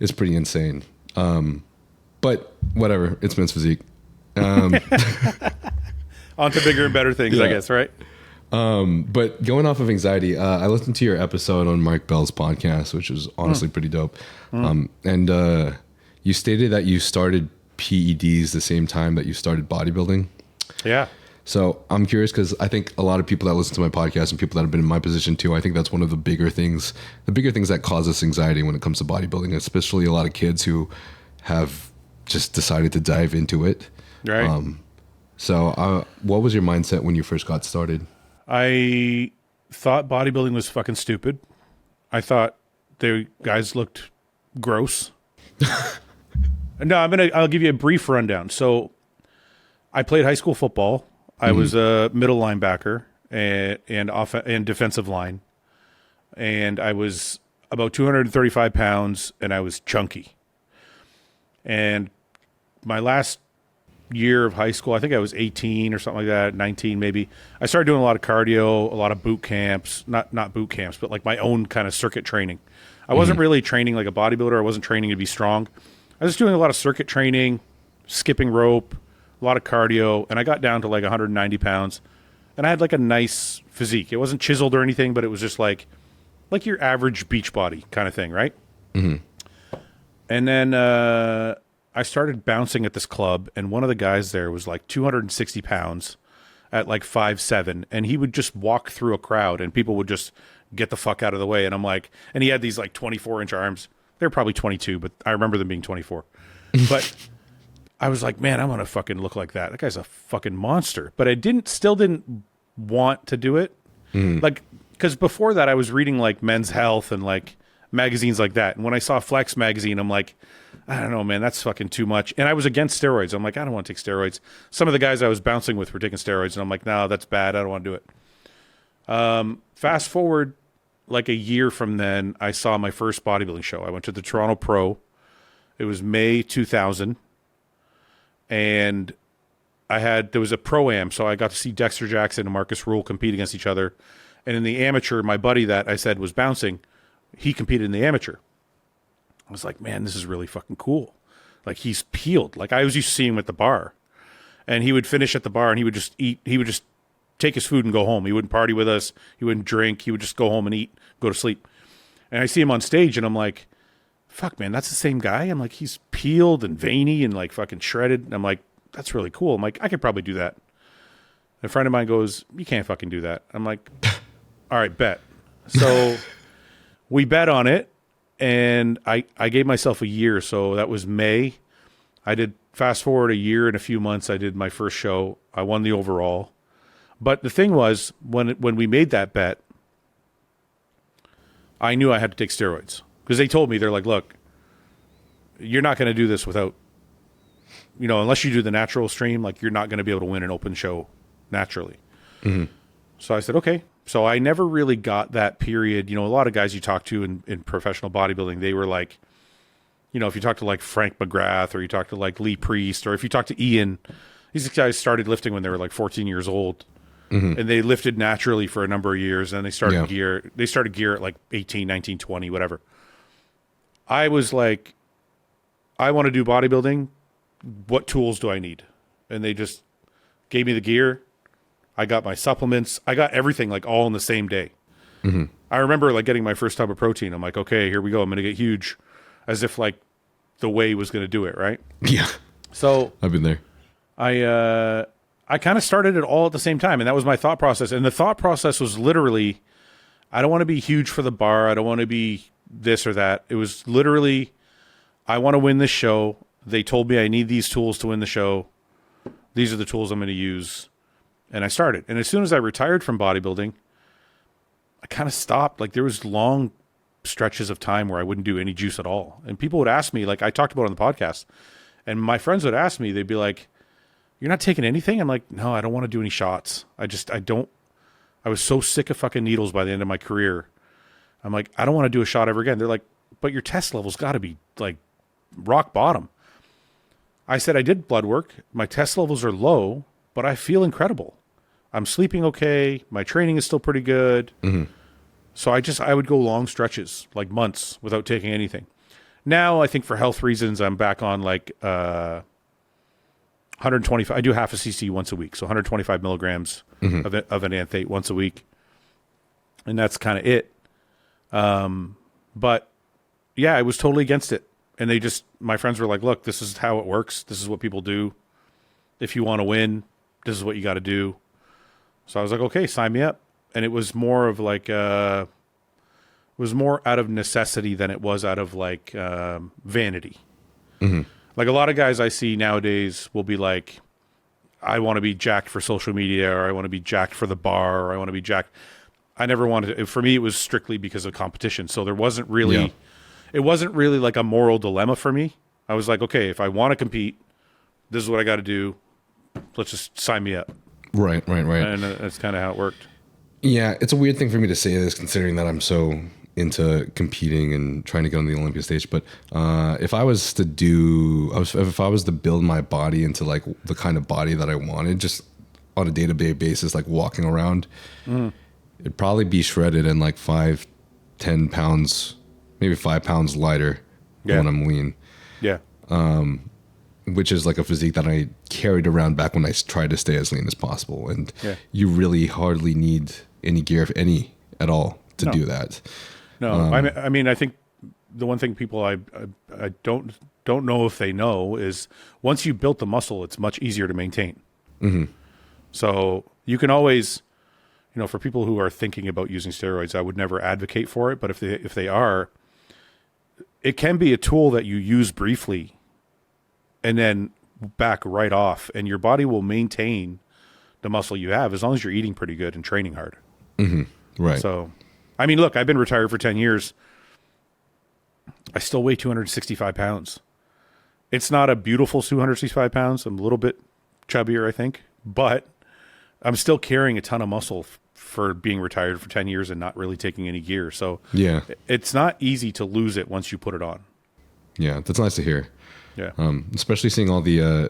it's pretty insane. But whatever, it's men's physique. On to bigger and better things, I guess, right? But going off of anxiety, I listened to your episode on Mark Bell's podcast, which was honestly pretty dope. And you stated that you started PEDs the same time that you started bodybuilding. Yeah. So I'm curious, because I think a lot of people that listen to my podcast and people that have been in my position too, I think that's one of the bigger things that cause us anxiety when it comes to bodybuilding, especially a lot of kids who have just decided to dive into it. Right. So what was your mindset when you first got started? I thought bodybuilding was fucking stupid. I thought the guys looked gross. No, I'll give you a brief rundown. So I played high school football. I was a middle linebacker and defensive line. And I was about 235 pounds, and I was chunky. And my last year of high school, I think I was 18 or something like that, 19 maybe. I started doing a lot of cardio, a lot of boot camps, not boot camps, but like my own kind of circuit training. I wasn't really training like a bodybuilder. I wasn't training to be strong. I was doing a lot of circuit training, skipping rope, a lot of cardio, and I got down to like 190 pounds. And I had like a nice physique. It wasn't chiseled or anything, but it was just like your average beach body kind of thing, right? Mm-hmm. And then I started bouncing at this club, and one of the guys there was like 260 pounds at like 5'7", and he would just walk through a crowd, and people would just get the fuck out of the way. And I'm like, and he had these like 24-inch arms. They're probably 22, but I remember them being 24. But I was like, man, I want to fucking look like that. That guy's a fucking monster. But I still didn't want to do it. Like, because before that, I was reading like Men's Health and like magazines like that. And when I saw Flex magazine, I'm like, I don't know, man, that's fucking too much. And I was against steroids. I'm like, I don't want to take steroids. Some of the guys I was bouncing with were taking steroids, and I'm like, no, that's bad. I don't want to do it. Fast forward like a year from then, I saw my first bodybuilding show. I went to the Toronto Pro. It was May 2000. And there was a pro-am, so I got to see Dexter Jackson and Marcus Rule compete against each other. And in the amateur, my buddy that I said was bouncing, he competed in the amateur. I was like, man, this is really fucking cool. Like, he's peeled. Like, I was used to seeing him at the bar. And he would finish at the bar, and he would just eat. He would just take his food and go home. He wouldn't party with us. He wouldn't drink. He would just go home and eat, go to sleep. And I see him on stage, and I'm like, fuck, man, that's the same guy? I'm like, he's peeled and veiny and, like, fucking shredded. And I'm like, that's really cool. I'm like, I could probably do that. And a friend of mine goes, you can't fucking do that. I'm like, all right, bet. So we bet on it, and I gave myself a year. So that was May. I did, fast forward a year and a few months, I did my first show. I won the overall. But the thing was, when we made that bet, I knew I had to take steroids. Because they told me, they're like, look, you're not going to do this without, unless you do the natural stream, like, you're not going to be able to win an open show naturally. Mm-hmm. So I said, okay. So I never really got that period. A lot of guys you talk to in professional bodybuilding, they were like, if you talk to like Frank McGrath, or you talk to like Lee Priest, or if you talk to Ian, these guys started lifting when they were like 14 years old. Mm-hmm. And they lifted naturally for a number of years. And they started gear. They started gear at like 18, 19, 20, whatever. I was like, I want to do bodybuilding. What tools do I need? And they just gave me the gear. I got my supplements. I got everything like all in the same day. Mm-hmm. I remember like getting my first tub of protein. I'm like, okay, here we go. I'm going to get huge, as if like the whey was going to do it, right? Yeah. So I've been there. I kind of started it all at the same time, and that was my thought process. And the thought process was literally, I don't want to be huge for the bar. I don't want to be this or that. It was literally, I want to win this show. They told me I need these tools to win the show. These are the tools I'm going to use. And I started. And as soon as I retired from bodybuilding, I kind of stopped. Like, there was long stretches of time where I wouldn't do any juice at all. And people would ask me, like I talked about on the podcast, and my friends would ask me, they'd be like, you're not taking anything? I'm like, no, I don't want to do any shots. I was so sick of fucking needles by the end of my career. I'm like, I don't want to do a shot ever again. They're like, but your test level's got to be like rock bottom. I said, I did blood work. My test levels are low, but I feel incredible. I'm sleeping okay. My training is still pretty good. Mm-hmm. So I would go long stretches, like months, without taking anything. Now, I think for health reasons, I'm back on like 125. I do half a cc once a week, so 125 milligrams of an anthate once a week, and that's kind of it. But yeah, I was totally against it, and my friends were like, "Look, this is how it works. This is what people do. If you want to win, this is what you got to do." So I was like, "Okay, sign me up." And it was more of like was more out of necessity than it was out of like vanity. Mm-hmm. Like a lot of guys I see nowadays will be like, I want to be jacked for social media, or I want to be jacked for the bar, or I want to be jacked. I never wanted to. For me, it was strictly because of competition. So there wasn't really, it wasn't really like a moral dilemma for me. I was like, okay, if I want to compete, this is what I got to do. Let's just sign me up. Right. And that's kind of how it worked. Yeah, it's a weird thing for me to say this, considering that I'm so into competing and trying to get on the Olympia stage. But if I was to build my body into like the kind of body that I wanted, just on a day-to-day basis, like walking around, it'd probably be shredded and like 5-10 pounds, maybe 5 pounds lighter when I'm lean. Yeah. Which is like a physique that I carried around back when I tried to stay as lean as possible. And you really hardly need any gear, if any, at all to do that. No, I mean, I think the one thing people I don't know if they know is once you built the muscle, it's much easier to maintain. So you can always, for people who are thinking about using steroids, I would never advocate for it. But if they are, it can be a tool that you use briefly and then back right off, and your body will maintain the muscle you have as long as you're eating pretty good and training hard. Right. So, I mean, look, I've been retired for 10 years. I still weigh 265 pounds. It's not a beautiful 265 pounds. I'm a little bit chubbier, I think, but I'm still carrying a ton of muscle for being retired for 10 years and not really taking any gear. So it's not easy to lose it once you put it on. Yeah, that's nice to hear. Yeah. Especially seeing all the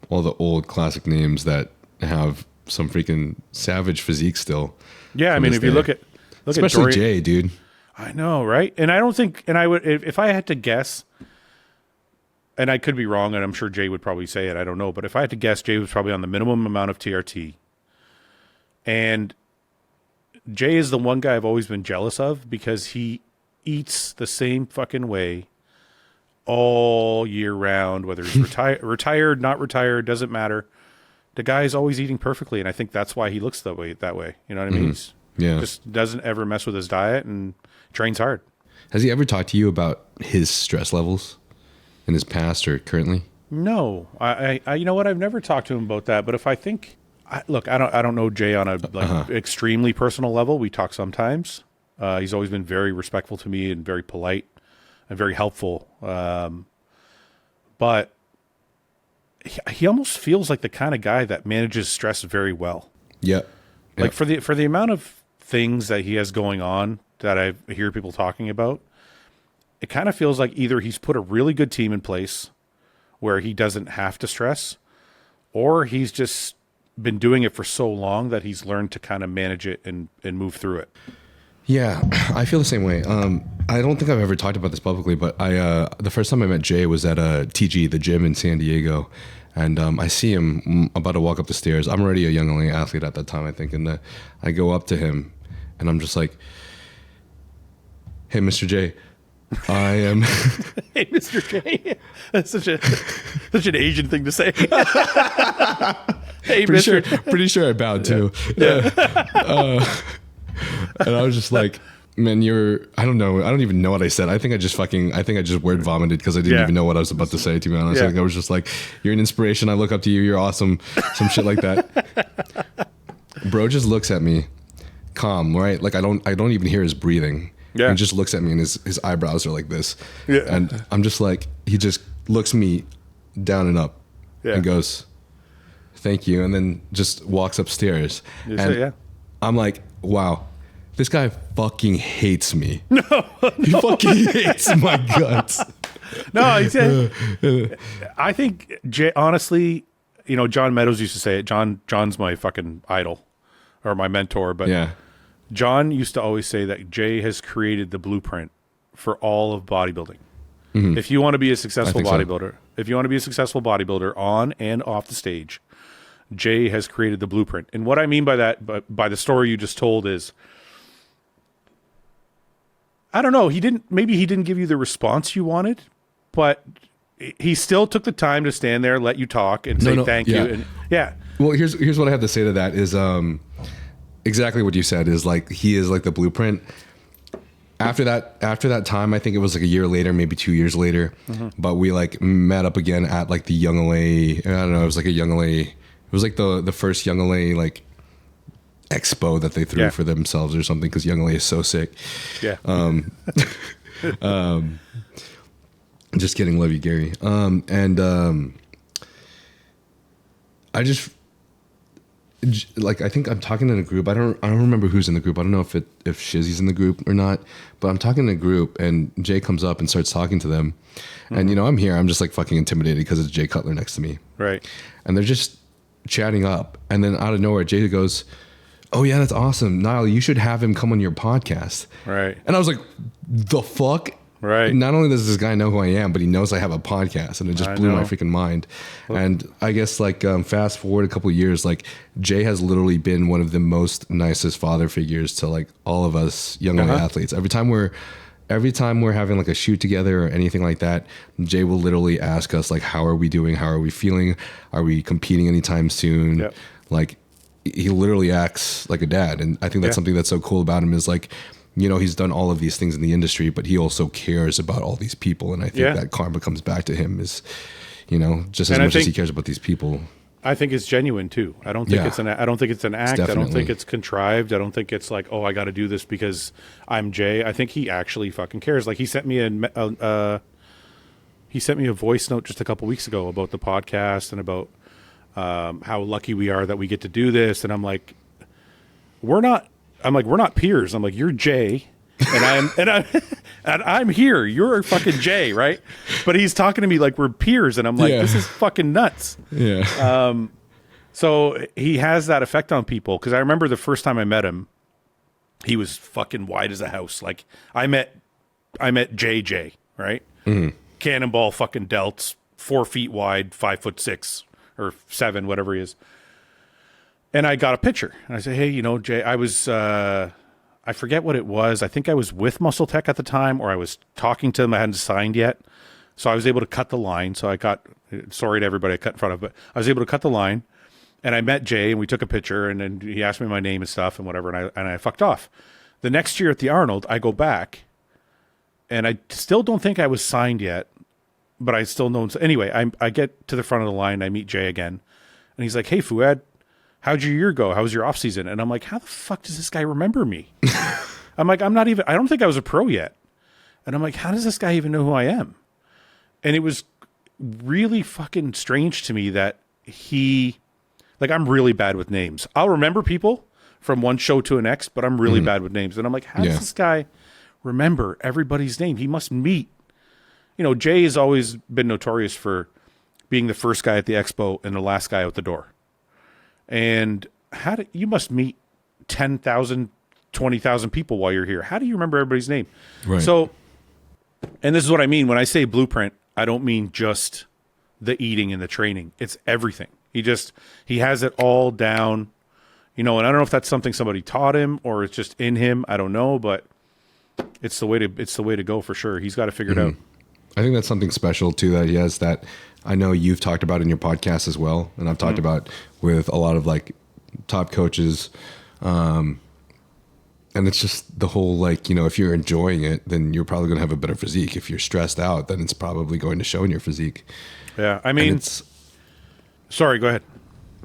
old classic names that have some freaking savage physique still. Yeah, I mean, if you look at especially Jay, dude. I know, right? And I don't think, and I would, if I had to guess, and I could be wrong, and I'm sure Jay would probably say it, I don't know, but if I had to guess, Jay was probably on the minimum amount of TRT. And Jay is the one guy I've always been jealous of because he eats the same fucking way all year round, whether he's retired, not retired, doesn't matter. The guy is always eating perfectly, and I think that's why he looks that way. You know what I mean? He's just doesn't ever mess with his diet and trains hard. Has he ever talked to you about his stress levels in his past or currently? No, I you know what? I've never talked to him about that. But if I think, I don't know Jay on a extremely personal level. We talk sometimes. He's always been very respectful to me and very polite and very helpful. But he almost feels like the kind of guy that manages stress very well. Yeah. Like for the amount of things that he has going on that I hear people talking about, it kind of feels like either he's put a really good team in place where he doesn't have to stress, or he's just been doing it for so long that he's learned to kind of manage it and move through it. Yeah, I feel the same way. I don't think I've ever talked about this publicly, but the first time I met Jay was at TG, the gym in San Diego. And I see him about to walk up the stairs. I'm already a young Olympic athlete at that time, I think. And I go up to him, and I'm just like, "Hey, Mr. J, I am." Hey, Mr. J. That's such an Asian thing to say. Hey, pretty sure I bowed too. Yeah. And I was just like, "Man, I don't know. I don't even know what I said. I think I just word vomited because I didn't even know what I was about to say, to be honest. Like, I was just like, you're an inspiration. I look up to you. You're awesome." Some shit like that. Bro just looks at me calm, right? Like I don't even hear his breathing. Yeah. He just looks at me and his eyebrows are like this. Yeah. And I'm just like, he just looks me down and up and goes, "Thank you." And then just walks upstairs. I'm like, wow, this guy fucking hates me. No, he fucking hates my guts. No, he said, I think, honestly, John Meadows used to say it. John's my fucking idol or my mentor. But John used to always say that Jay has created the blueprint for all of bodybuilding. Mm-hmm. If you want to be a successful bodybuilder on and off the stage, Jay has created the blueprint. And what I mean by that, by the story you just told, is, I don't know, maybe he didn't give you the response you wanted, but he still took the time to stand there, let you talk, and say thank you. And well, here's what I have to say to that is exactly what you said is like, he is like the blueprint. After that time, I think it was like a year later, maybe 2 years later, but we like met up again at like the Young LA. I don't know, it was like a Young LA. It was like the first Young LA like expo that they threw for themselves or something, because Young LA is so sick. Yeah. Just kidding, love you, Gary. I like I think I'm talking in a group. I don't remember who's in the group. I don't know if Shizzy's in the group or not, but I'm talking in a group and Jay comes up and starts talking to them. And I'm here, I'm just like fucking intimidated because it's Jay Cutler next to me. Right. And they're just chatting up, and then out of nowhere Jay goes, "Oh yeah, that's awesome. Niall, you should have him come on your podcast." Right. And I was like, "The fuck?" Right. Not only does this guy know who I am, but he knows I have a podcast, and it just blew my freaking mind. Well, and I guess like fast forward a couple of years, like Jay has literally been one of the most nicest father figures to like all of us young athletes. Every time we're having like a shoot together or anything like that, Jay will literally ask us like, "How are we doing? How are we feeling? Are we competing anytime soon?" Yep. Like he literally acts like a dad, and I think that's something that's so cool about him is like, he's done all of these things in the industry, but he also cares about all these people. And I think that karma comes back to him is, just as much as he cares about these people. I think it's genuine too. I don't think I don't think it's an act. I don't think it's contrived. I don't think it's like, oh, I got to do this because I'm Jay. I think he actually fucking cares. Like he sent me a voice note just a couple weeks ago about the podcast and about how lucky we are that we get to do this. And I'm like, we're not peers. I'm like, you're Jay, and I'm here. You're fucking Jay, right? But he's talking to me like we're peers, and I'm like, this is fucking nuts. Yeah. So he has that effect on people, because I remember the first time I met him, he was fucking wide as a house. Like I met JJ, right? Mm-hmm. Cannonball fucking delts, 4 feet wide, 5'6" or 7, whatever he is. And I got a picture. And I said, "Hey, Jay, I was, I forget what it was. I think I was with Muscle Tech at the time, or I was talking to them. I hadn't signed yet. So I was able to cut the line. So I got, sorry to everybody I cut in front of, but I was able to cut the line. And I met Jay, and we took a picture, and then he asked me my name and stuff and whatever, and I fucked off. The next year at the Arnold, I go back, and I still don't think I was signed yet, but I still know. Anyway, I get to the front of the line. I meet Jay again, and he's like, "Hey, Fouad, how'd your year go? How was your off season?" And I'm like, how the fuck does this guy remember me? I'm like, I don't think I was a pro yet. And I'm like, how does this guy even know who I am? And it was really fucking strange to me that I'm really bad with names. I'll remember people from one show to the next, but I'm really bad with names. And I'm like, how does this guy remember everybody's name? He must meet, Jay has always been notorious for being the first guy at the expo and the last guy out the door. And you must meet 10,000, 20,000 people while you're here. How do you remember everybody's name? Right. So, and this is what I mean when I say blueprint. I don't mean just the eating and the training. It's everything. He has it all down, and I don't know if that's something somebody taught him or it's just in him. I don't know, but it's the way to go for sure. He's got to figure it out. I think that's something special too that he has, that I know you've talked about in your podcast as well, and I've talked about with a lot of like top coaches, and it's just the whole like, if you're enjoying it, then you're probably going to have a better physique. If you're stressed out, then it's probably going to show in your physique. Yeah, I mean, sorry, go ahead.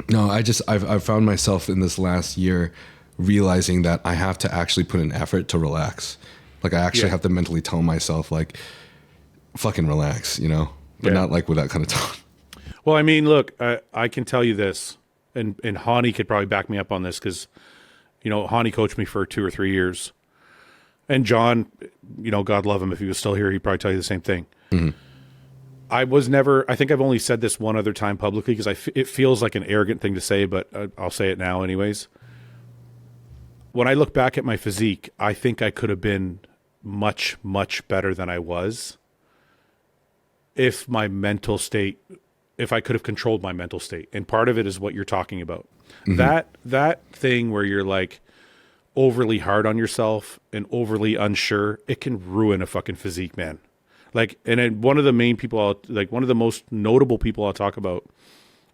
No, I've found myself in this last year realizing that I have to actually put an effort to relax. Like I actually have to mentally tell myself like, fucking relax, but not like with that kind of tone. Well, I mean, look, I can tell you this, and Hani could probably back me up on this, because, Hani coached me for 2 or 3 years, and John, God love him, if he was still here, he'd probably tell you the same thing. Mm-hmm. I think I've only said this one other time publicly, because it feels like an arrogant thing to say, but I'll say it now anyways. When I look back at my physique, I think I could have been much, much better than I was if I could have controlled my mental state. And part of it is what you're talking about. Mm-hmm. That thing where you're like overly hard on yourself and overly unsure, it can ruin a fucking physique, man. Like, and then one of the most notable people I'll talk about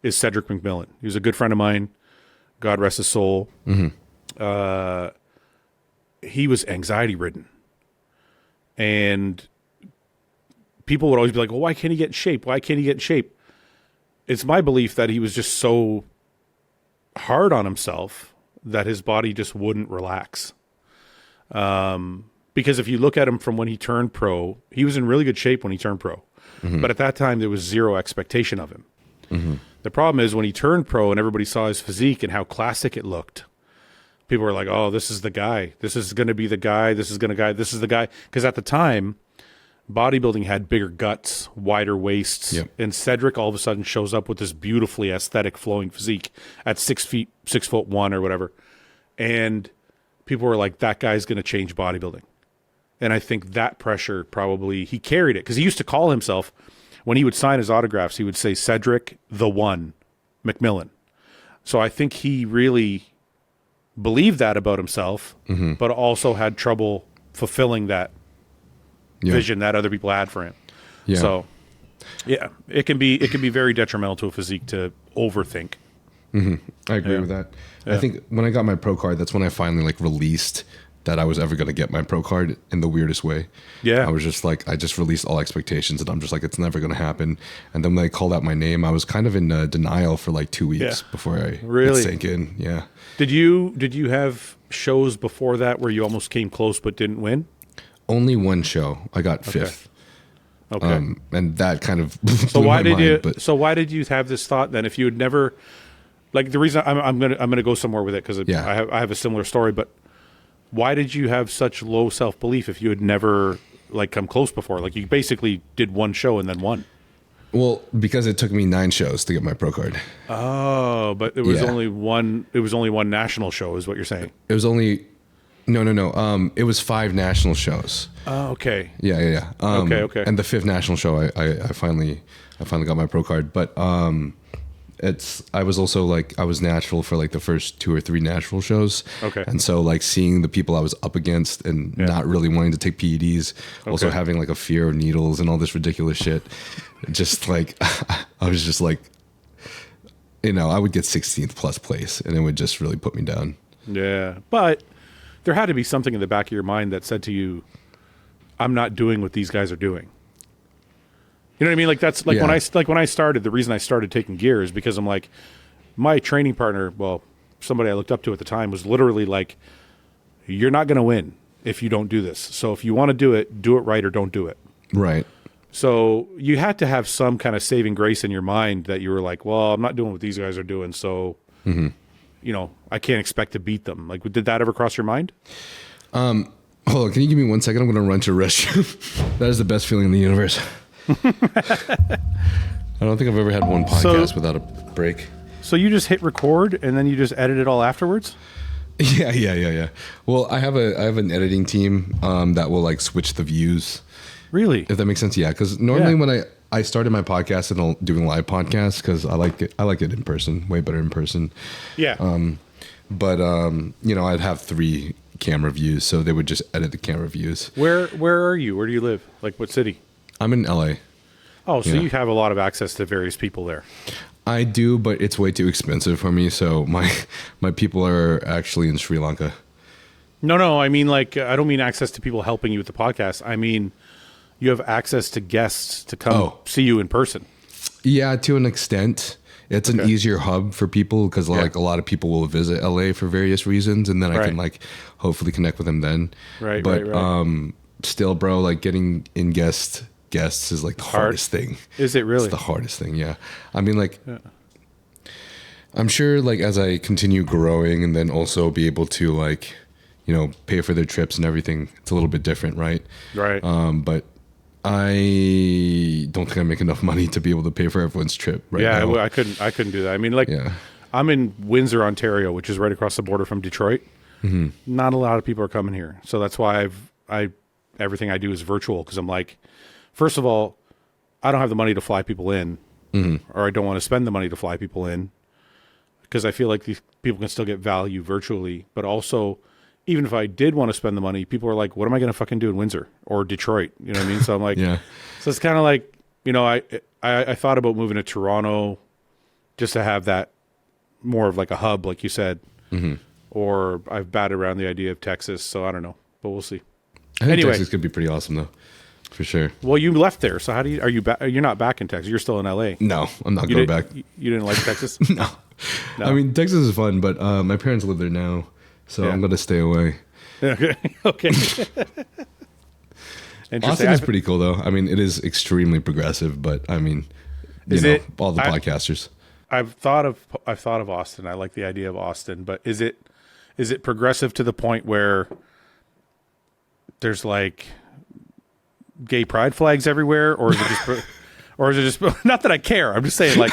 is Cedric McMillan. He was a good friend of mine. God rest his soul. Mm-hmm. He was anxiety ridden. And people would always be like, well, why can't he get in shape? Why can't he get in shape? It's my belief that he was just so hard on himself that his body just wouldn't relax. Because if you look at him from when he turned pro, he was in really good shape when he turned pro. Mm-hmm. But at that time, there was zero expectation of him. Mm-hmm. The problem is when he turned pro and everybody saw his physique and how classic it looked, people were like, oh, this is the guy. This is going to be the guy. This is the guy. Because at the time, bodybuilding had bigger guts, wider waists. Yep. And Cedric all of a sudden shows up with this beautifully aesthetic flowing physique at 6'1" or whatever. And people were like, that guy's going to change bodybuilding. And I think that pressure probably, he carried it. Because he used to call himself, when he would sign his autographs, he would say, Cedric the One McMillan. So I think he really believed that about himself, but also had trouble fulfilling that vision that other people had for him. Yeah. So, yeah, it can be very detrimental to a physique to overthink. I agree with that. I think when I got my pro card, that's when I finally like released that I was ever going to get my pro card in the weirdest way. Yeah. I was just like, I just released all expectations and I'm just like, it's never going to happen. And then when they called out my name, I was kind of in denial for like 2 weeks before I it sank in. Yeah. Did you have shows before that where you almost came close but didn't win? Only one show. I got fifth. Okay. And that kind of so why did mind, so why did you have this thought then? If you had never, like the reason I'm gonna go somewhere with it because I have a similar story, but why did you have such low self-belief if you had never like come close before? Like you basically did one show and then won. Well, because it took me 9 shows to get my pro card. Oh, but it was only one. It was only one national show, is what you're saying. It was only no. It was 5 national shows. Oh, okay. Yeah. Okay. And the 5th national show, I finally got my pro card, but I was also like, I was natural for like the first 2 or 3 natural shows. Okay. And so like seeing the people I was up against and not really wanting to take PEDs, also having like a fear of needles and all this ridiculous shit, just like, I was just like, I would get 16th plus place and it would just really put me down. Yeah. But there had to be something in the back of your mind that said to you, I'm not doing what these guys are doing. You know what I mean? Like that's like when I started, the reason I started taking gear is because I'm like, my training partner, well, somebody I looked up to at the time was literally like, you're not going to win if you don't do this. So if you want to do it right or don't do it. Right. So you had to have some kind of saving grace in your mind that you were like, well, I'm not doing what these guys are doing. So, I can't expect to beat them. Like, did that ever cross your mind? Hold on. Can you give me 1 second? I'm going to run to a restroom. That is the best feeling in the universe. I don't think I've ever had one podcast without a break. So you just hit record and then you just edit it all afterwards? Yeah. Well, I have an editing team that will like switch the views. Really? If that makes sense, yeah. Because normally when I started my podcast and doing live podcasts because I like it in person, way better in person. Yeah. But I'd have 3 camera views, so they would just edit the camera views. Where are you? Where do you live? Like what city? I'm in LA. Oh, so you have a lot of access to various people there. I do, but it's way too expensive for me. So my people are actually in Sri Lanka. No. I mean, like, I don't mean access to people helping you with the podcast. I mean, you have access to guests to come see you in person. Yeah, to an extent. It's an easier hub for people because like a lot of people will visit LA for various reasons, and then I can like hopefully connect with them then. Right. But still, bro, like getting in guests is like the hardest thing. Is it really? It's the hardest thing, yeah. I mean, like, I'm sure, like, as I continue growing and then also be able to, like, pay for their trips and everything, it's a little bit different, right? Right. But I don't think I make enough money to be able to pay for everyone's trip right now. Yeah, I couldn't do that. I mean, like, I'm in Windsor, Ontario, which is right across the border from Detroit. Mm-hmm. Not a lot of people are coming here. So that's why everything I do is virtual because I'm like, first of all, I don't have the money to fly people in, or I don't want to spend the money to fly people in because I feel like these people can still get value virtually. But also, even if I did want to spend the money, people are like, what am I going to fucking do in Windsor or Detroit? You know what I mean? So I'm like, So it's kind of like, I thought about moving to Toronto just to have that more of like a hub, like you said, or I've batted around the idea of Texas. So I don't know, but we'll see. I think Texas could be pretty awesome though. For sure. Well, you left there, so are you back? You're not back in Texas. You're still in LA. No, I'm not going back. You didn't like Texas? No. I mean, Texas is fun, but my parents live there now, so I'm going to stay away. Okay. Austin is pretty cool, though. I mean, it is extremely progressive, but I mean, all the podcasters. I've thought of Austin. I like the idea of Austin, but is it progressive to the point where there's like gay pride flags everywhere, or is it just not that I care. I'm just saying, like,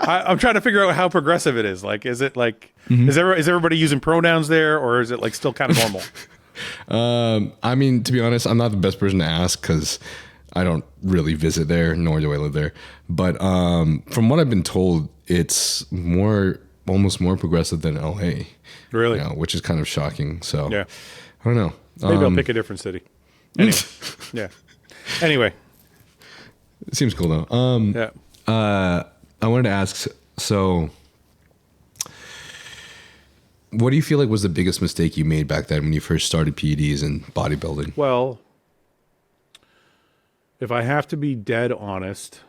I'm trying to figure out how progressive it is. Like, is it like, is everybody using pronouns there, or is it like still kind of normal? I mean, to be honest, I'm not the best person to ask because I don't really visit there, nor do I live there. But from what I've been told, it's almost more progressive than LA. Really? Which is kind of shocking. So yeah, I don't know. Maybe I'll pick a different city. Anyway, yeah. Anyway, it seems cool though. Yeah. I wanted to ask, so what do you feel like was the biggest mistake you made back then when you first started PEDs and bodybuilding? Well, if I have to be dead honest,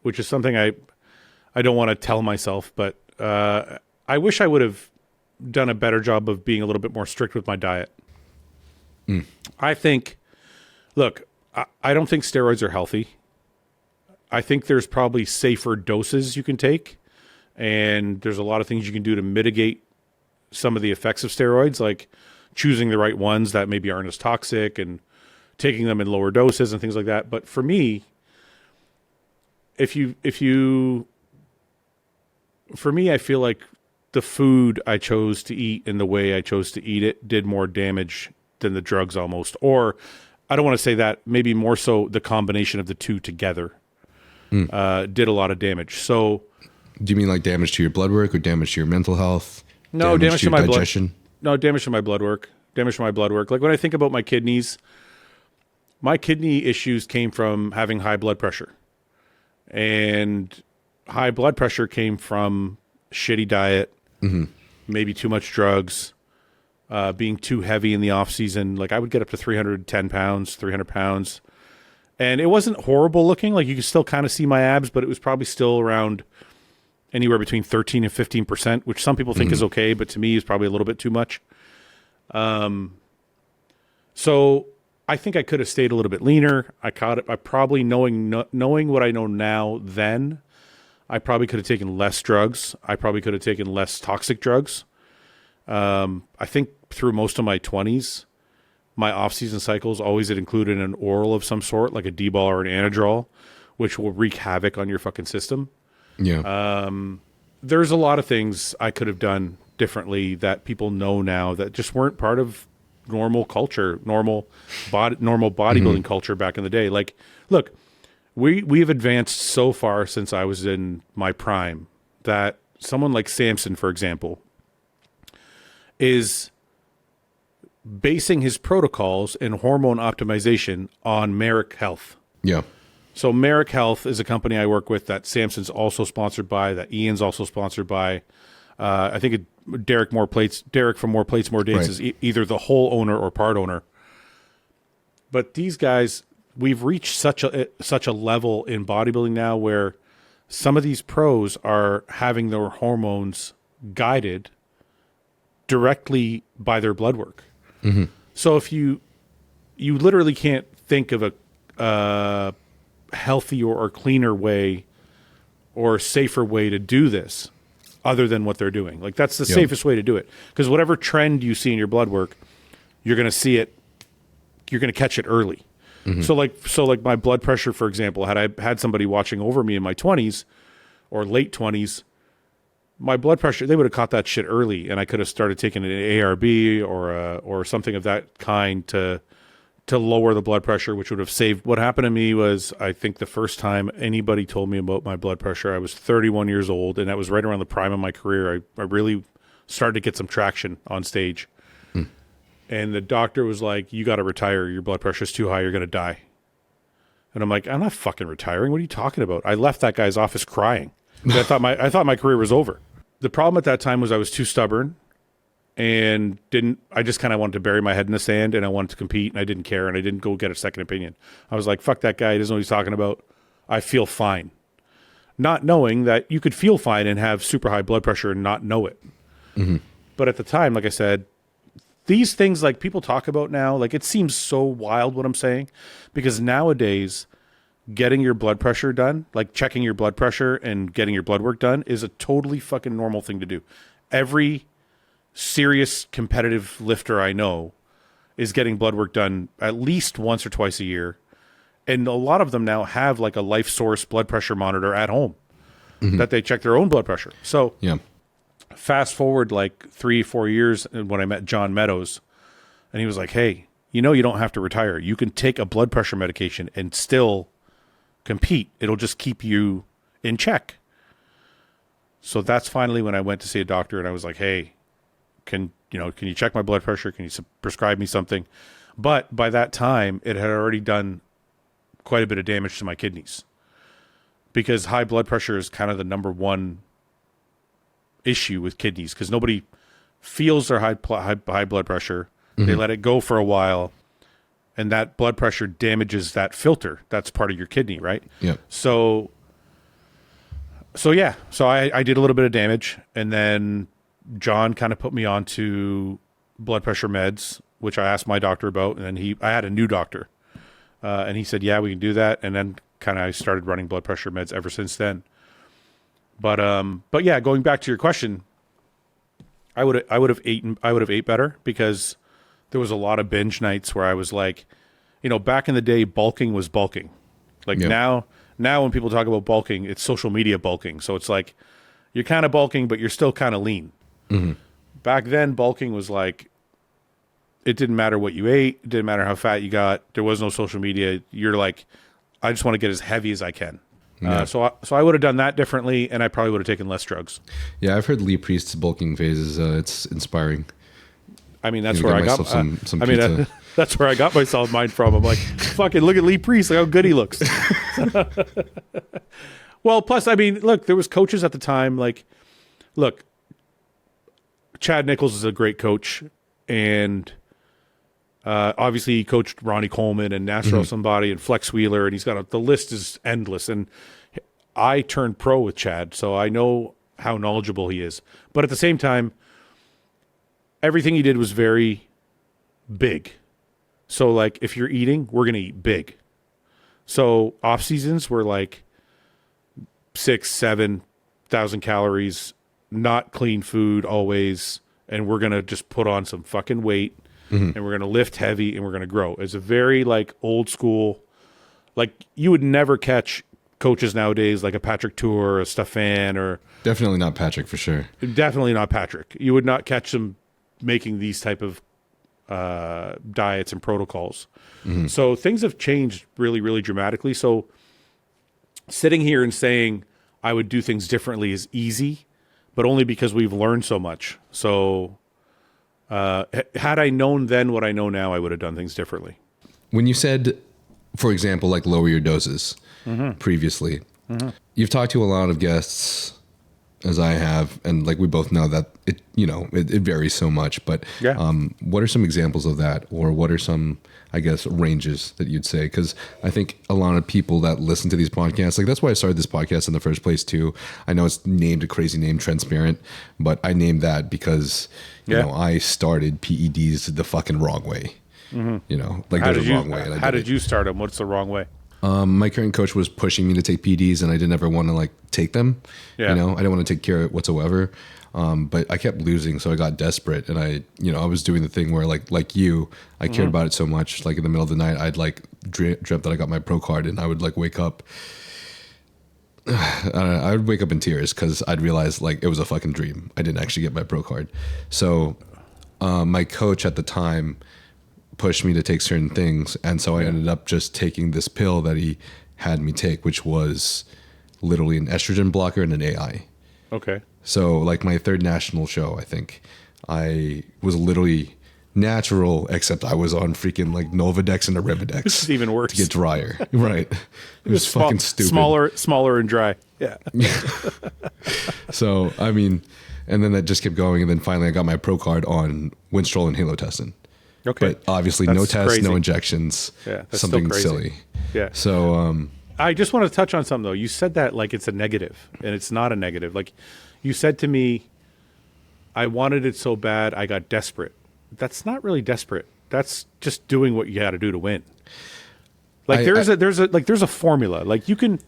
which is something I don't want to tell myself, but I wish I would have done a better job of being a little bit more strict with my diet. I think, look, I don't think steroids are healthy. I think there's probably safer doses you can take, and there's a lot of things you can do to mitigate some of the effects of steroids, like choosing the right ones that maybe aren't as toxic and taking them in lower doses and things like that. But for me, for me, I feel like the food I chose to eat and the way I chose to eat it did more damage than the drugs almost. Or I don't want to say that, maybe more so the combination of the two together did a lot of damage. So do you mean like damage to your blood work or damage to your mental health? No, damage to my digestion? No, damage to my blood work. Damage to my blood work. Like when I think about my kidney issues came from having high blood pressure. And high blood pressure came from shitty diet, maybe too much drugs, being too heavy in the off season. Like I would get up to 310 pounds, 300 pounds. And it wasn't horrible looking. Like you could still kind of see my abs, but it was probably still around anywhere between 13 and 15%, which some people think is okay, but to me is probably a little bit too much. So I think I could have stayed a little bit leaner. I probably knowing what I know now then, I probably could have taken less drugs. I probably could have taken less toxic drugs. I think through most of my 20s, my off-season cycles always had included an oral of some sort, like a D-bol or an Anadrol, which will wreak havoc on your fucking system. Yeah. There's a lot of things I could have done differently that people know now that just weren't part of normal culture, normal bodybuilding culture back in the day. Like, look, we've advanced so far since I was in my prime that someone like Samson, for example, is basing his protocols and hormone optimization on Merrick Health. Yeah. So Merrick Health is a company I work with that Samson's also sponsored by, that Ian's also sponsored by. I think Derek from More Plates, More Dates is either the whole owner or part owner. But these guys, we've reached such a level in bodybuilding now where some of these pros are having their hormones guided directly by their blood work. So if you literally can't think of a healthier or cleaner way or safer way to do this other than what they're doing. Like that's the safest way to do it. Because whatever trend you see in your blood work, you're going to see it, you're going to catch it early. So like my blood pressure, for example, had I had somebody watching over me in my 20s or late 20s, my blood pressure, they would have caught that shit early, and I could have started taking an ARB or something of that kind to lower the blood pressure, which would have saved. What happened to me was, I think the first time anybody told me about my blood pressure, I was 31 years old, and that was right around the prime of my career. I really started to get some traction on stage. And the doctor was like, you got to retire. Your blood pressure is too high. You're going to die. And I'm like, I'm not fucking retiring. What are you talking about? I left that guy's office crying. I thought my career was over. The problem at that time was I was too stubborn and I just kind of wanted to bury my head in the sand, and I wanted to compete, and I didn't care, and I didn't go get a second opinion. I was like, fuck that guy. He doesn't know what he's talking about. I feel fine. Not knowing that you could feel fine and have super high blood pressure and not know it. But at the time, like I said, these things like people talk about now, like it seems so wild what I'm saying, because nowadays getting your blood pressure done, like checking your blood pressure and getting your blood work done, is a totally fucking normal thing to do. Every serious competitive lifter I know is getting blood work done at least once or twice a year. And a lot of them now have like a life source blood pressure monitor at home that they check their own blood pressure. So fast forward like 3-4 years when I met John Meadows, and he was like, hey, you know, you don't have to retire. You can take a blood pressure medication and still compete. It'll just keep you in check. So that's finally when I went to see a doctor, and I was like, hey, can you check my blood pressure? Can you prescribe me something? But by that time, it had already done quite a bit of damage to my kidneys, because high blood pressure is kind of the number one issue with kidneys, because nobody feels their high blood pressure. They let it go for a while, and that blood pressure damages that filter. That's part of your kidney, right? Yeah. So I did a little bit of damage, and then John kind of put me onto blood pressure meds, which I asked my doctor about, and then I had a new doctor, and he said, yeah, we can do that. And then kind of I started running blood pressure meds ever since then. But yeah, going back to your question, I would have ate better, because there was a lot of binge nights where I was like, back in the day, bulking was bulking. Like now when people talk about bulking, it's social media bulking. So it's like you're kind of bulking, but you're still kind of lean. Back then, bulking was like, it didn't matter what you ate. It didn't matter how fat you got. There was no social media. You're like, I just want to get as heavy as I can. So I would have done that differently, and I probably would have taken less drugs. Yeah, I've heard Lee Priest's bulking phases. It's inspiring. I mean, that's where I got some that's where I got myself mine from. I'm like, fucking look at Lee Priest, like how good he looks. Well, plus, I mean, look, there was coaches at the time. Like, look, Chad Nichols is a great coach, and obviously he coached Ronnie Coleman and Nasser somebody and Flex Wheeler, and he's got the list is endless. And I turned pro with Chad, so I know how knowledgeable he is. But at the same time, everything he did was very big. So like, if you're eating, we're gonna eat big. So off seasons were like 6,000-7,000 calories, not clean food always, and we're gonna just put on some fucking weight, and we're gonna lift heavy, and we're gonna grow. It's a very like old school. Like, you would never catch coaches nowadays like a Patrick Tour or a Stefan, or definitely not Patrick, for sure. Definitely not Patrick. You would not catch them making these type of diets and protocols. So things have changed really, really dramatically. So sitting here and saying I would do things differently is easy, but only because we've learned so much. So had I known then what I know now, I would have done things differently. When you said, for example, like lower your doses previously, you've talked to a lot of guests, as I have, and like we both know that it varies so much. But what are some examples of that, or what are some, I guess, ranges that you'd say? Because I think a lot of people that listen to these podcasts, like that's why I started this podcast in the first place too. I know it's named a crazy name, Trensparent, but I named that because you know I started PEDs the fucking wrong way. Like there's a wrong way. How did you start them? What's the wrong way? My current coach was pushing me to take PEDs, and I didn't ever want to like take them. I didn't want to take care of it whatsoever. But I kept losing, so I got desperate, and I was doing the thing where like you, I cared about it so much. Like in the middle of the night, I'd like dreamt that I got my pro card, and I would like wake up. I would wake up in tears because I'd realize like it was a fucking dream. I didn't actually get my pro card. So my coach at the time pushed me to take certain things, and so I ended up just taking this pill that he had me take, which was literally an estrogen blocker and an AI. Okay. So like my third national show, I think I was literally natural, except I was on freaking like Novadex and Aribidex. This is even worse. To get drier. Right. It was fucking stupid. Smaller and dry. Yeah. So, I mean, and then that just kept going. And then finally I got my pro card on Winstrol and Halotestin. Okay. But obviously that's no tests, crazy. No injections, something silly. Yeah. So, I just want to touch on something though. You said that like it's a negative, and it's not a negative. Like you said to me, I wanted it so bad, I got desperate. That's not really desperate. That's just doing what you got to do to win. Like there's a formula. Like you can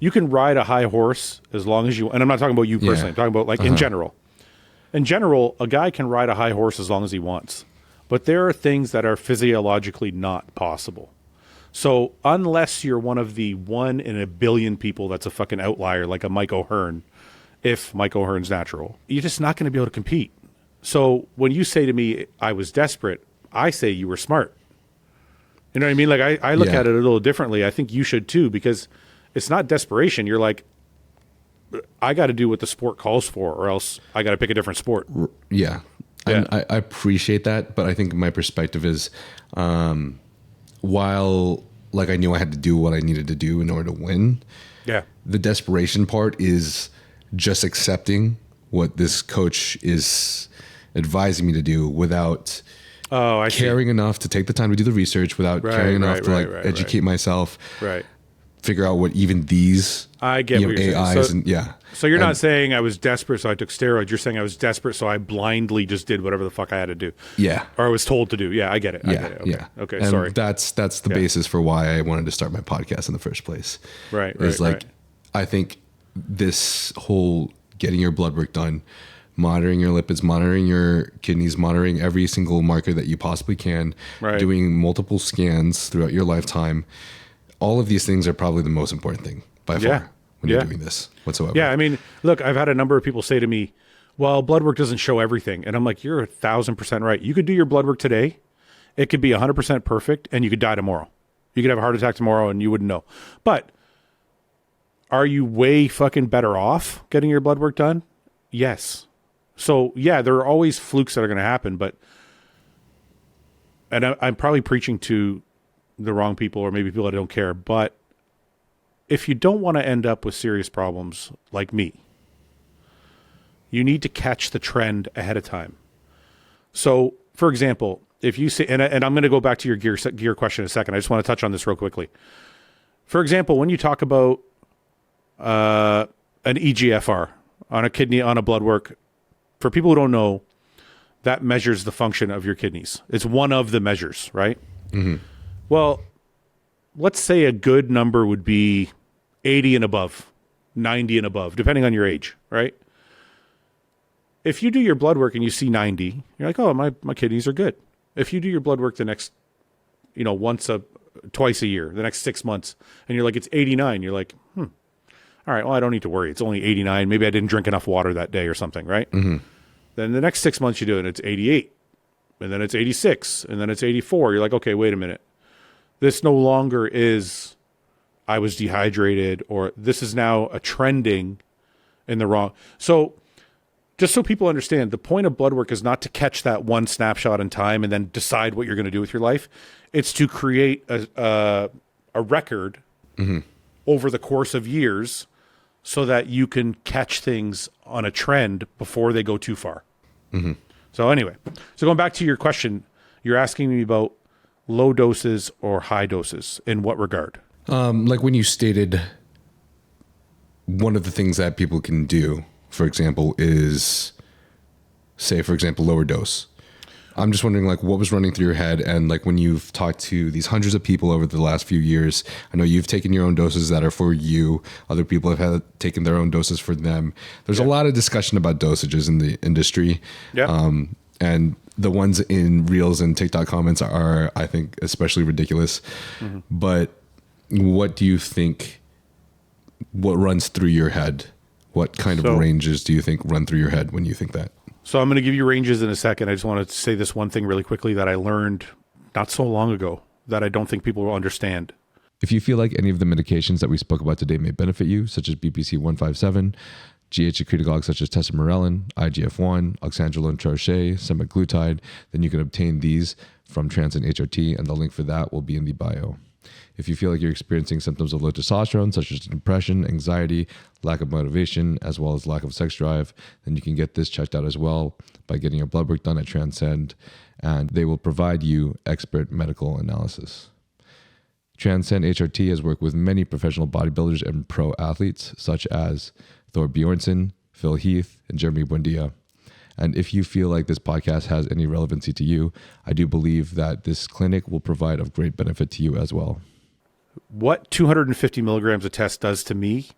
ride a high horse as long as you, and I'm not talking about you personally. I'm talking about like in general. In general, a guy can ride a high horse as long as he wants, but there are things that are physiologically not possible. So unless you're one of the 1 in a billion people that's a fucking outlier, like a Mike O'Hearn, if Mike O'Hearn's natural, you're just not going to be able to compete. So when you say to me, I was desperate, I say you were smart. You know what I mean? Like I look at it a little differently. I think you should too, because it's not desperation. You're like, I got to do what the sport calls for, or else I got to pick a different sport. Yeah. I appreciate that. But I think my perspective is, while like I knew I had to do what I needed to do in order to win. Yeah. The desperation part is just accepting what this coach is advising me to do without caring enough to take the time to do the research, without caring enough to educate myself. Right. Figure out what even these I get what you're AIs saying. So you're not saying I was desperate, so I took steroids. You're saying I was desperate, so I blindly just did whatever the fuck I had to do. Yeah. Or I was told to do. Yeah, I get it. I get it. Okay. Okay, and sorry. That's the basis for why I wanted to start my podcast in the first place. Right. It's like I think this whole getting your blood work done, monitoring your lipids, monitoring your kidneys, monitoring every single marker that you possibly can, doing multiple scans throughout your lifetime. All of these things are probably the most important thing by far when you're doing this whatsoever. Yeah, I mean, look, I've had a number of people say to me, well, blood work doesn't show everything. And I'm like, you're 1,000% right. You could do your blood work today. It could be 100% perfect, and you could die tomorrow. You could have a heart attack tomorrow, and you wouldn't know. But are you way fucking better off getting your blood work done? Yes. So, yeah, there are always flukes that are going to happen, but and I'm probably preaching to the wrong people, or maybe people that don't care, but if you don't want to end up with serious problems like me, you need to catch the trend ahead of time. So, for example, if you say, and I'm going to go back to your gear question in a second. I just want to touch on this real quickly. For example, when you talk about an EGFR on a kidney, on a blood work, for people who don't know, that measures the function of your kidneys. It's one of the measures, right? Mm-hmm. Well, let's say a good number would be 80 and above, 90 and above, depending on your age, right? If you do your blood work and you see 90, you're like, oh, my kidneys are good. If you do your blood work the next, twice a year, the next 6 months, and you're like, it's 89, you're like, all right, well, I don't need to worry. It's only 89. Maybe I didn't drink enough water that day or something, right? Mm-hmm. Then the next 6 months you do it, and it's 88, and then it's 86, and then it's 84. You're like, okay, wait a minute. This no longer is I was dehydrated, or this is now a trending in the wrong. So just so people understand, the point of blood work is not to catch that one snapshot in time and then decide what you're going to do with your life. It's to create a record over the course of years so that you can catch things on a trend before they go too far. Mm-hmm. So anyway, so going back to your question, you're asking me about low doses or high doses. In what regard? Like when you stated one of the things that people can do, for example, is say, for example, lower dose. I'm just wondering, like, what was running through your head? And like when you've talked to these hundreds of people over the last few years, I know you've taken your own doses that are for you. Other people have taken their own doses for them. There's a lot of discussion about dosages in the industry. Yeah. And the ones in Reels and TikTok comments are, I think, especially ridiculous. Mm-hmm. But what do you think, what runs through your head? What kind of ranges do you think run through your head when you think that? So I'm going to give you ranges in a second. I just want to say this one thing really quickly that I learned not so long ago that I don't think people will understand. If you feel like any of the medications that we spoke about today may benefit you, such as BPC 157, GH secretagogues such as Tesamorelin, IGF-1, oxandrolone troche, Semaglutide, then you can obtain these from Trensparent HRT, and the link for that will be in the bio. If you feel like you're experiencing symptoms of low testosterone, such as depression, anxiety, lack of motivation, as well as lack of sex drive, then you can get this checked out as well by getting your blood work done at Transcend, and they will provide you expert medical analysis. Transcend HRT has worked with many professional bodybuilders and pro athletes, such as Thor Bjornsson, Phil Heath, and Jeremy Buendia. And if you feel like this podcast has any relevancy to you, I do believe that this clinic will provide of great benefit to you as well. what 250 milligrams of test does to me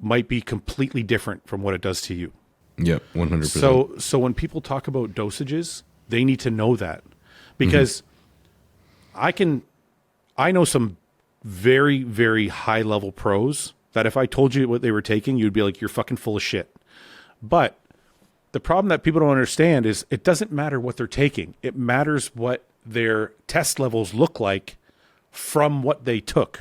might be completely different from what it does to you. Yep, 100%. So when people talk about dosages, they need to know that, because I know some very, very high level pros that if I told you what they were taking, you'd be like, you're fucking full of shit. But the problem that people don't understand is it doesn't matter what they're taking. It matters what their test levels look like from what they took.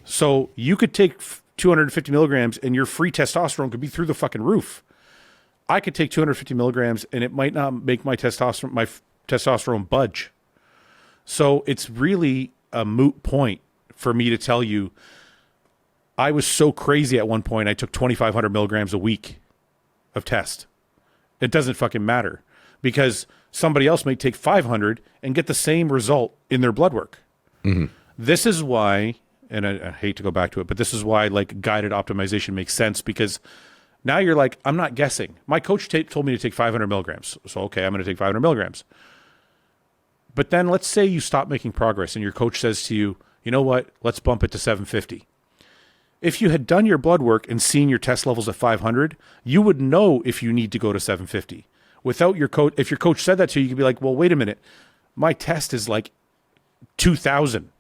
So you could take 250 milligrams and your free testosterone could be through the fucking roof. I could take 250 milligrams and it might not make my testosterone budge. So it's really a moot point for me to tell you. I was so crazy at one point, I took 2,500 milligrams a week of test. It doesn't fucking matter, because somebody else may take 500 and get the same result in their blood work. This is why, and I hate to go back to it, but this is why like guided optimization makes sense, because now you're like, I'm not guessing. My coach told me to take 500 milligrams. So, okay, I'm going to take 500 milligrams. But then let's say you stop making progress and your coach says to you, you know what, let's bump it to 750. If you had done your blood work and seen your test levels at 500, you would know if you need to go to 750. Without your coach, if your coach said that to you, you could be like, well, wait a minute. My test is like 2,000.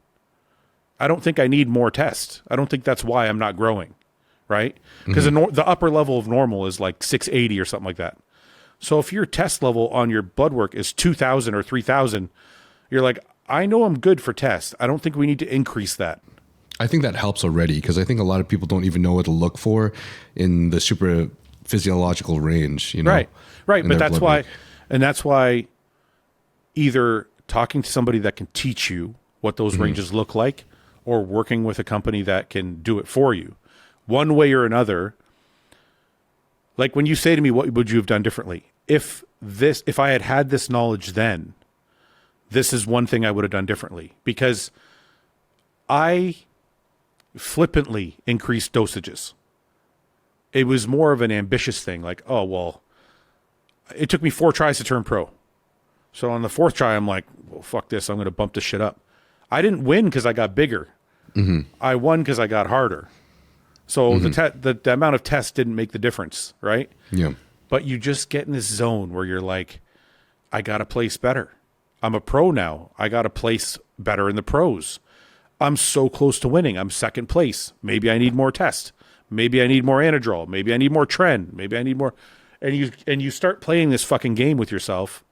I don't think I need more tests. I don't think that's why I'm not growing, right? Because the upper level of normal is like 680 or something like that. So if your test level on your blood work is 2,000 or 3,000, you're like, I know I'm good for tests. I don't think we need to increase that. I think that helps already, because I think a lot of people don't even know what to look for in the super physiological range, you know? Right. But that's why either talking to somebody that can teach you what those ranges look like, or working with a company that can do it for you, one way or another. Like when you say to me, what would you have done differently? If I had had this knowledge then, this is one thing I would have done differently, because I flippantly increased dosages. It was more of an ambitious thing. Like, oh, well, it took me 4 tries to turn pro. So on the 4th try, I'm like, well, fuck this. I'm going to bump this shit up. I didn't win because I got bigger. I won because I got harder. So the amount of tests didn't make the difference, right? Yeah. But you just get in this zone where you're like, I got to place better. I'm a pro now. I got to place better in the pros. I'm so close to winning. I'm 2nd place. Maybe I need more tests. Maybe I need more anadrol. Maybe I need more tren. Maybe I need more. And you start playing this fucking game with yourself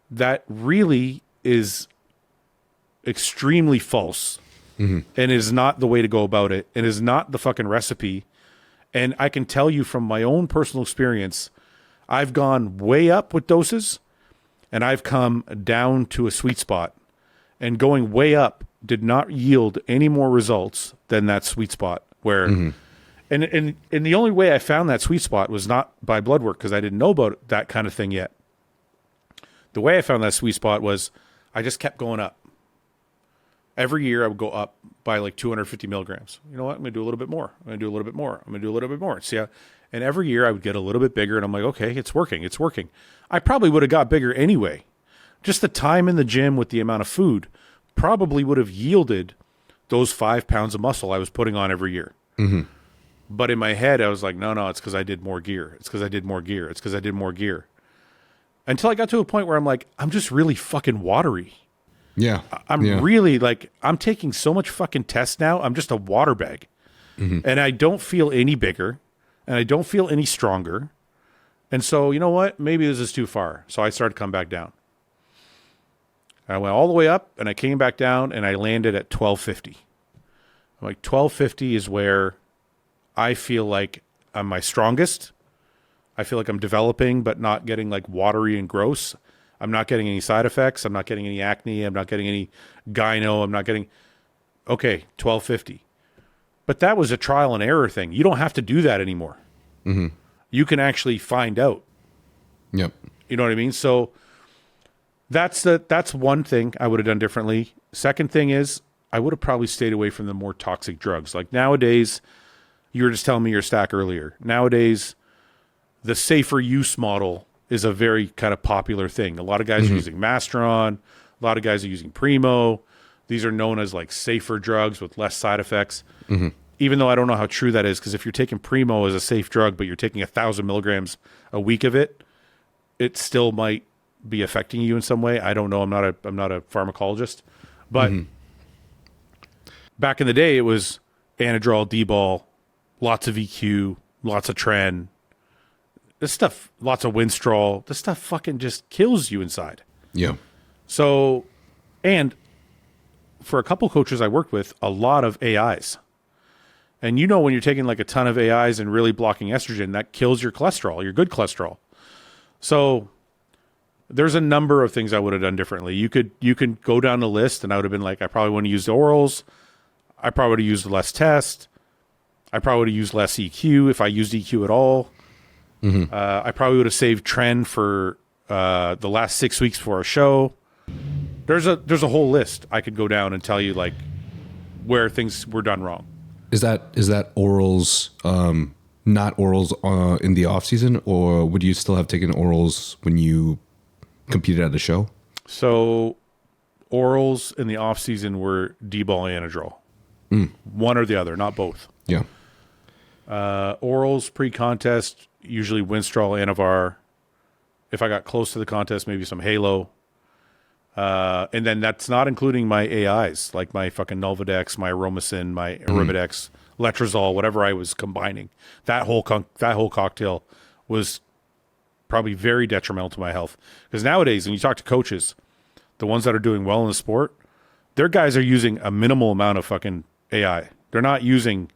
that really is extremely false and is not the way to go about it, and is not the fucking recipe. And I can tell you from my own personal experience, I've gone way up with doses and I've come down to a sweet spot, and going way up did not yield any more results than that sweet spot where, and the only way I found that sweet spot was not by blood work, because I didn't know about that kind of thing yet. The way I found that sweet spot was I just kept going up. Every year I would go up by like 250 milligrams. You know what? I'm going to do a little bit more. I'm going to do a little bit more. I'm going to do a little bit more. See how, and every year I would get a little bit bigger, and I'm like, okay, it's working. It's working. I probably would have got bigger anyway. Just the time in the gym with the amount of food probably would have yielded those 5 pounds of muscle I was putting on every year. But in my head, I was like, no, it's because I did more gear. It's because I did more gear. It's because I did more gear. Until I got to a point where I'm like, I'm just really fucking watery. Yeah. I'm really like, I'm taking so much fucking test now. I'm just a water bag. And I don't feel any bigger, and I don't feel any stronger. And so, you know what? Maybe this is too far. So I started to come back down. I went all the way up, and I came back down, and I landed at 1250. I'm like, 1250 is where I feel like I'm my strongest. I feel like I'm developing, but not getting like watery and gross. I'm not getting any side effects. I'm not getting any acne. I'm not getting any gyno. I'm not getting, okay, 1250. But that was a trial and error thing. You don't have to do that anymore. You can actually find out. Yep. You know what I mean? So that's one thing I would have done differently. Second thing is I would have probably stayed away from the more toxic drugs. Like nowadays, you were just telling me your stack earlier. Nowadays, the safer use model is a very kind of popular thing. A lot of guys are using Masteron. A lot of guys are using Primo. These are known as like safer drugs with less side effects. Even though I don't know how true that is, because if you're taking Primo as a safe drug, but you're taking 1,000 milligrams a week of it, it still might be affecting you in some way. I don't know. I'm not a pharmacologist, but back in the day, it was Anadrol, D-bol, lots of EQ, lots of Tren. This stuff, lots of Winstrol. This stuff fucking just kills you inside. Yeah. So, and for a couple coaches I worked with, a lot of AIs. And you know, when you're taking like a ton of AIs and really blocking estrogen, that kills your cholesterol, your good cholesterol. So there's a number of things I would have done differently. You can go down the list, and I would have been like, I probably wouldn't use the orals. I probably would have used less test. I probably would have used less EQ if I used EQ at all. I probably would have saved Tren for the last 6 weeks before a show. There's a whole list I could go down and tell you like where things were done wrong. Is that orals, not orals in the off season, or would you still have taken orals when you competed at a show? So orals in the off season were D-bol and Anadrol. One or the other, not both. Yeah. Orals pre-contest, usually Winstrol, Anavar. If I got close to the contest, maybe some Halo. And then that's not including my AIs, like my fucking Nolvadex, my Aromacin, my Arimidex, Letrozole, whatever I was combining. That whole cocktail was probably very detrimental to my health. Because nowadays, when you talk to coaches, the ones that are doing well in the sport, their guys are using a minimal amount of fucking AI. They're not using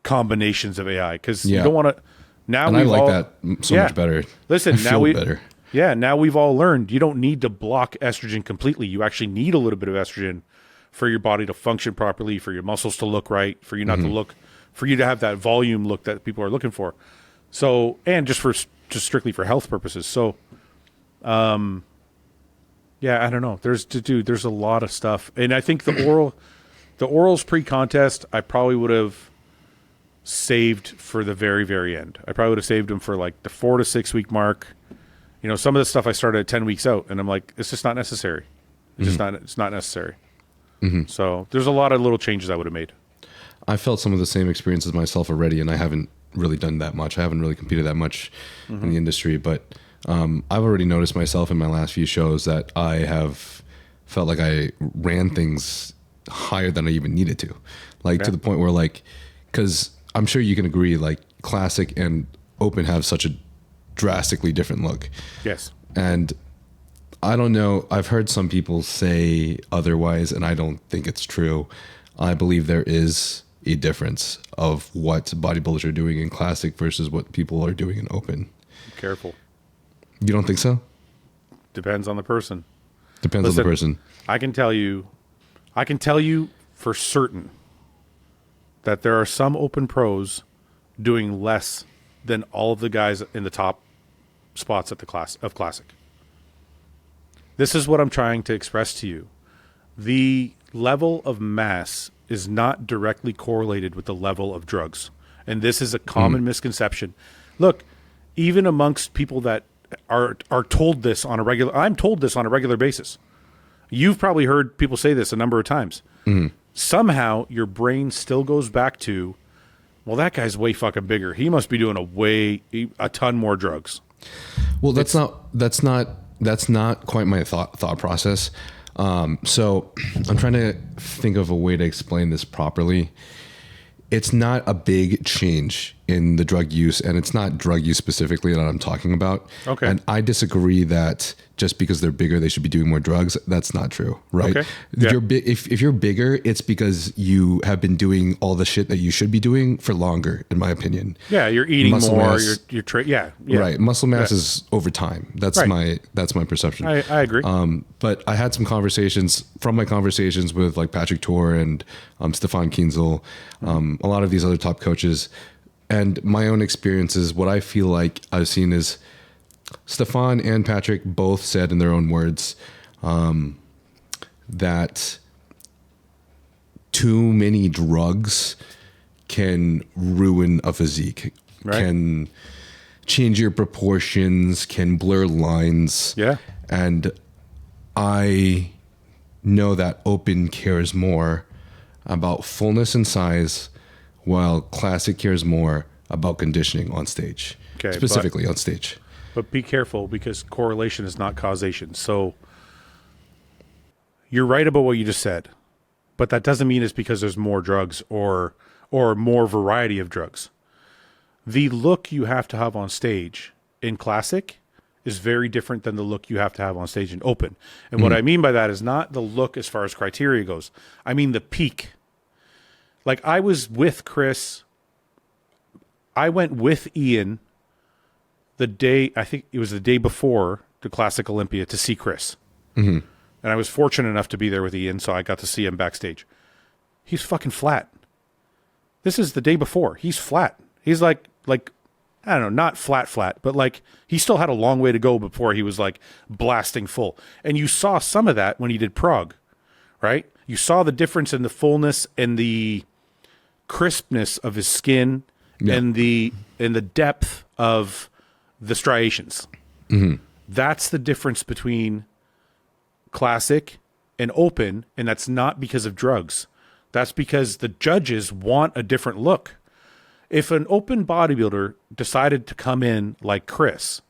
combinations of AI because you don't want to. Now and I like that so much better. Listen, I feel better. Yeah, now we've all learned you don't need to block estrogen completely. You actually need a little bit of estrogen for your body to function properly, for your muscles to look right, for you not to look, for you to have that volume look that people are looking for. So, and just strictly for health purposes. So, yeah, I don't know. There's a lot of stuff, and I think the orals pre-contest, I probably would have saved for the very, very end. I probably would have saved them for like the 4 to 6 week mark. You know, some of the stuff I started at 10 weeks out, and I'm like, it's just not necessary. It's not necessary. So there's a lot of little changes I would have made. I felt some of the same experiences myself already, and I haven't really done that much. I haven't really competed that much in the industry, but I've already noticed myself in my last few shows that I have felt like I ran things higher than I even needed to. Like to the point where like, because I'm sure you can agree, like classic and open have such a drastically different look. Yes. And I don't know, I've heard some people say otherwise, and I don't think it's true. I believe there is a difference of what bodybuilders are doing in classic versus what people are doing in open. Careful. You don't think so? Depends on the person. Depends on the person. I can tell you for certain that there are some open pros doing less than all of the guys in the top spots at the classic. This is what I'm trying to express to you. The level of mass is not directly correlated with the level of drugs. And this is a common misconception. Look, even amongst people that are told this on a regular, I'm told this on a regular basis. You've probably heard people say this a number of times. Somehow your brain still goes back to, well, that guy's way fucking bigger. He must be doing a ton more drugs. Well, that's not quite my thought process. So I'm trying to think of a way to explain this properly. It's not a big change in the drug use, and it's not drug use specifically that I'm talking about. Okay. And I disagree that just because they're bigger, they should be doing more drugs. That's not true, right? Okay. Yeah. If you're bigger, it's because you have been doing all the shit that you should be doing for longer, in my opinion. Yeah, you're eating Muscle more. mass, Yeah. Right. Muscle mass is over time. That's my perception. I agree. But I had some conversations with like Patrick Tor and Stefan Kienzel, a lot of these other top coaches. And my own experiences, what I feel like I've seen is Stefan and Patrick both said in their own words that too many drugs can ruin a physique, can change your proportions, can blur lines. Yeah. And I know that open cares more about fullness and size, while classic cares more about conditioning on stage, specifically on stage. But be careful, because correlation is not causation. So you're right about what you just said, but that doesn't mean it's because there's more drugs or more variety of drugs. The look you have to have on stage in classic is very different than the look you have to have on stage in open. And what I mean by that is not the look as far as criteria goes. I mean the peak. Like, I was with Chris. I went with Ian the day, I think it was the day before the Classic Olympia, to see Chris. And I was fortunate enough to be there with Ian, so I got to see him backstage. He's fucking flat. This is the day before. He's flat. He's like I don't know, not flat, but like he still had a long way to go before he was like blasting full. And you saw some of that when he did Prague, right? You saw the difference in the fullness and the crispness of his skin and the depth of the striations. That's the difference between classic and open, and that's not because of drugs. That's because the judges want a different look. If an open bodybuilder decided to come in like Chris,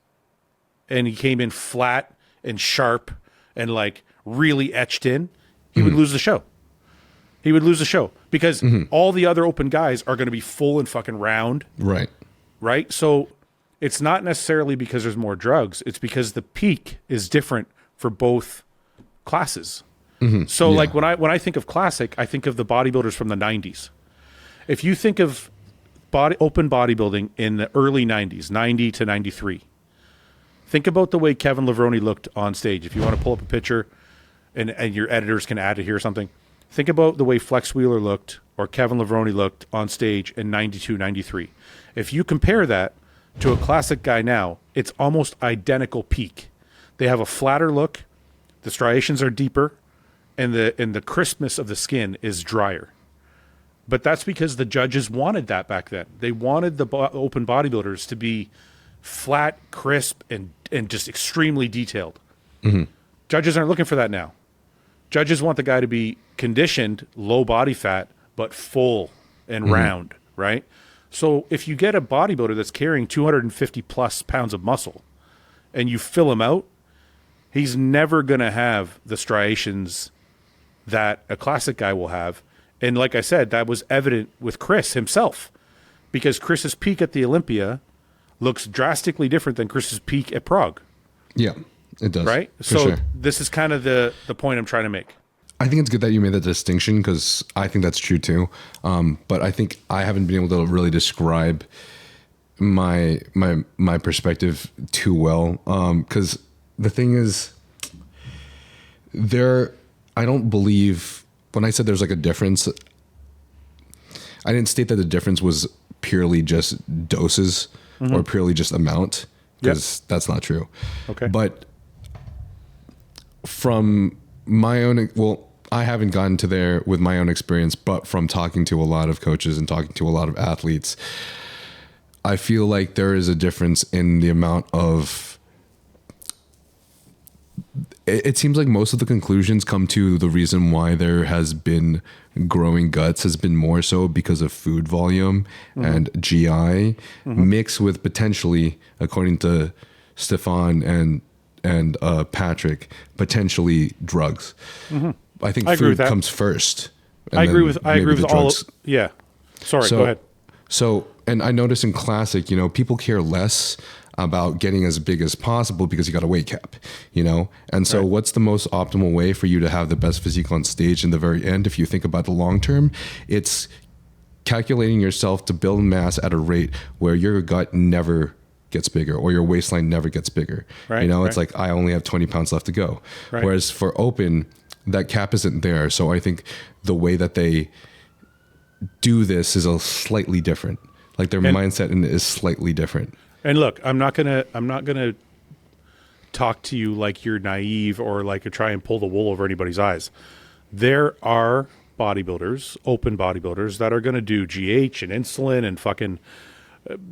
and he came in flat and sharp and like really etched in, he would lose the show. He would lose the show because all the other open guys are going to be full and fucking round. Right. So it's not necessarily because there's more drugs. It's because the peak is different for both classes. So like when I think of classic, I think of the bodybuilders from the 90s. If you think of open bodybuilding in the early 90s, 90 to 93, think about the way Kevin Levrone looked on stage. If you want to pull up a picture and your editors can add it here or something, think about the way Flex Wheeler looked or Kevin Levrone looked on stage in 92, 93. If you compare that to a classic guy now, it's almost identical peak. They have a flatter look, the striations are deeper, and the crispness of the skin is drier. But that's because the judges wanted that back then. They wanted the open bodybuilders to be flat, crisp, and just extremely detailed. Judges aren't looking for that now. Judges want the guy to be conditioned, low body fat, but full and round, right? So if you get a bodybuilder that's carrying 250 plus pounds of muscle and you fill him out, he's never going to have the striations that a classic guy will have. And like I said, that was evident with Chris himself, because Chris's peak at the Olympia looks drastically different than Chris's peak at Prague. Yeah, it does. Right? So this is kind of the point I'm trying to make. I think it's good that you made that distinction, because I think that's true too. But I think I haven't been able to really describe my perspective too well. Because the thing is, I don't believe, when I said there's like a difference, I didn't state that the difference was purely just doses or purely just amount, because that's not true. Okay. But from my own, I haven't gotten to there with my own experience, but from talking to a lot of coaches and talking to a lot of athletes, I feel like there is a difference in the amount of, it seems like most of the conclusions come to the reason why there has been growing guts has been more so because of food volume and GI mixed with potentially, according to Stefan and Patrick, potentially drugs. I think food comes first. I agree with all. Yeah. Sorry, go ahead. So, and I notice in classic, people care less about getting as big as possible because you got a weight cap, And so what's the most optimal way for you to have the best physique on stage in the very end? If you think about the long term, it's calculating yourself to build mass at a rate where your gut never gets bigger or your waistline never gets bigger. It's like, I only have 20 pounds left to go. Whereas for open, that cap isn't there. So I think the way that they do this is a slightly different. Like their mindset is slightly different. And look, I'm not gonna talk to you like you're naive or like you try and pull the wool over anybody's eyes. There are bodybuilders, open bodybuilders, that are gonna do GH and insulin and fucking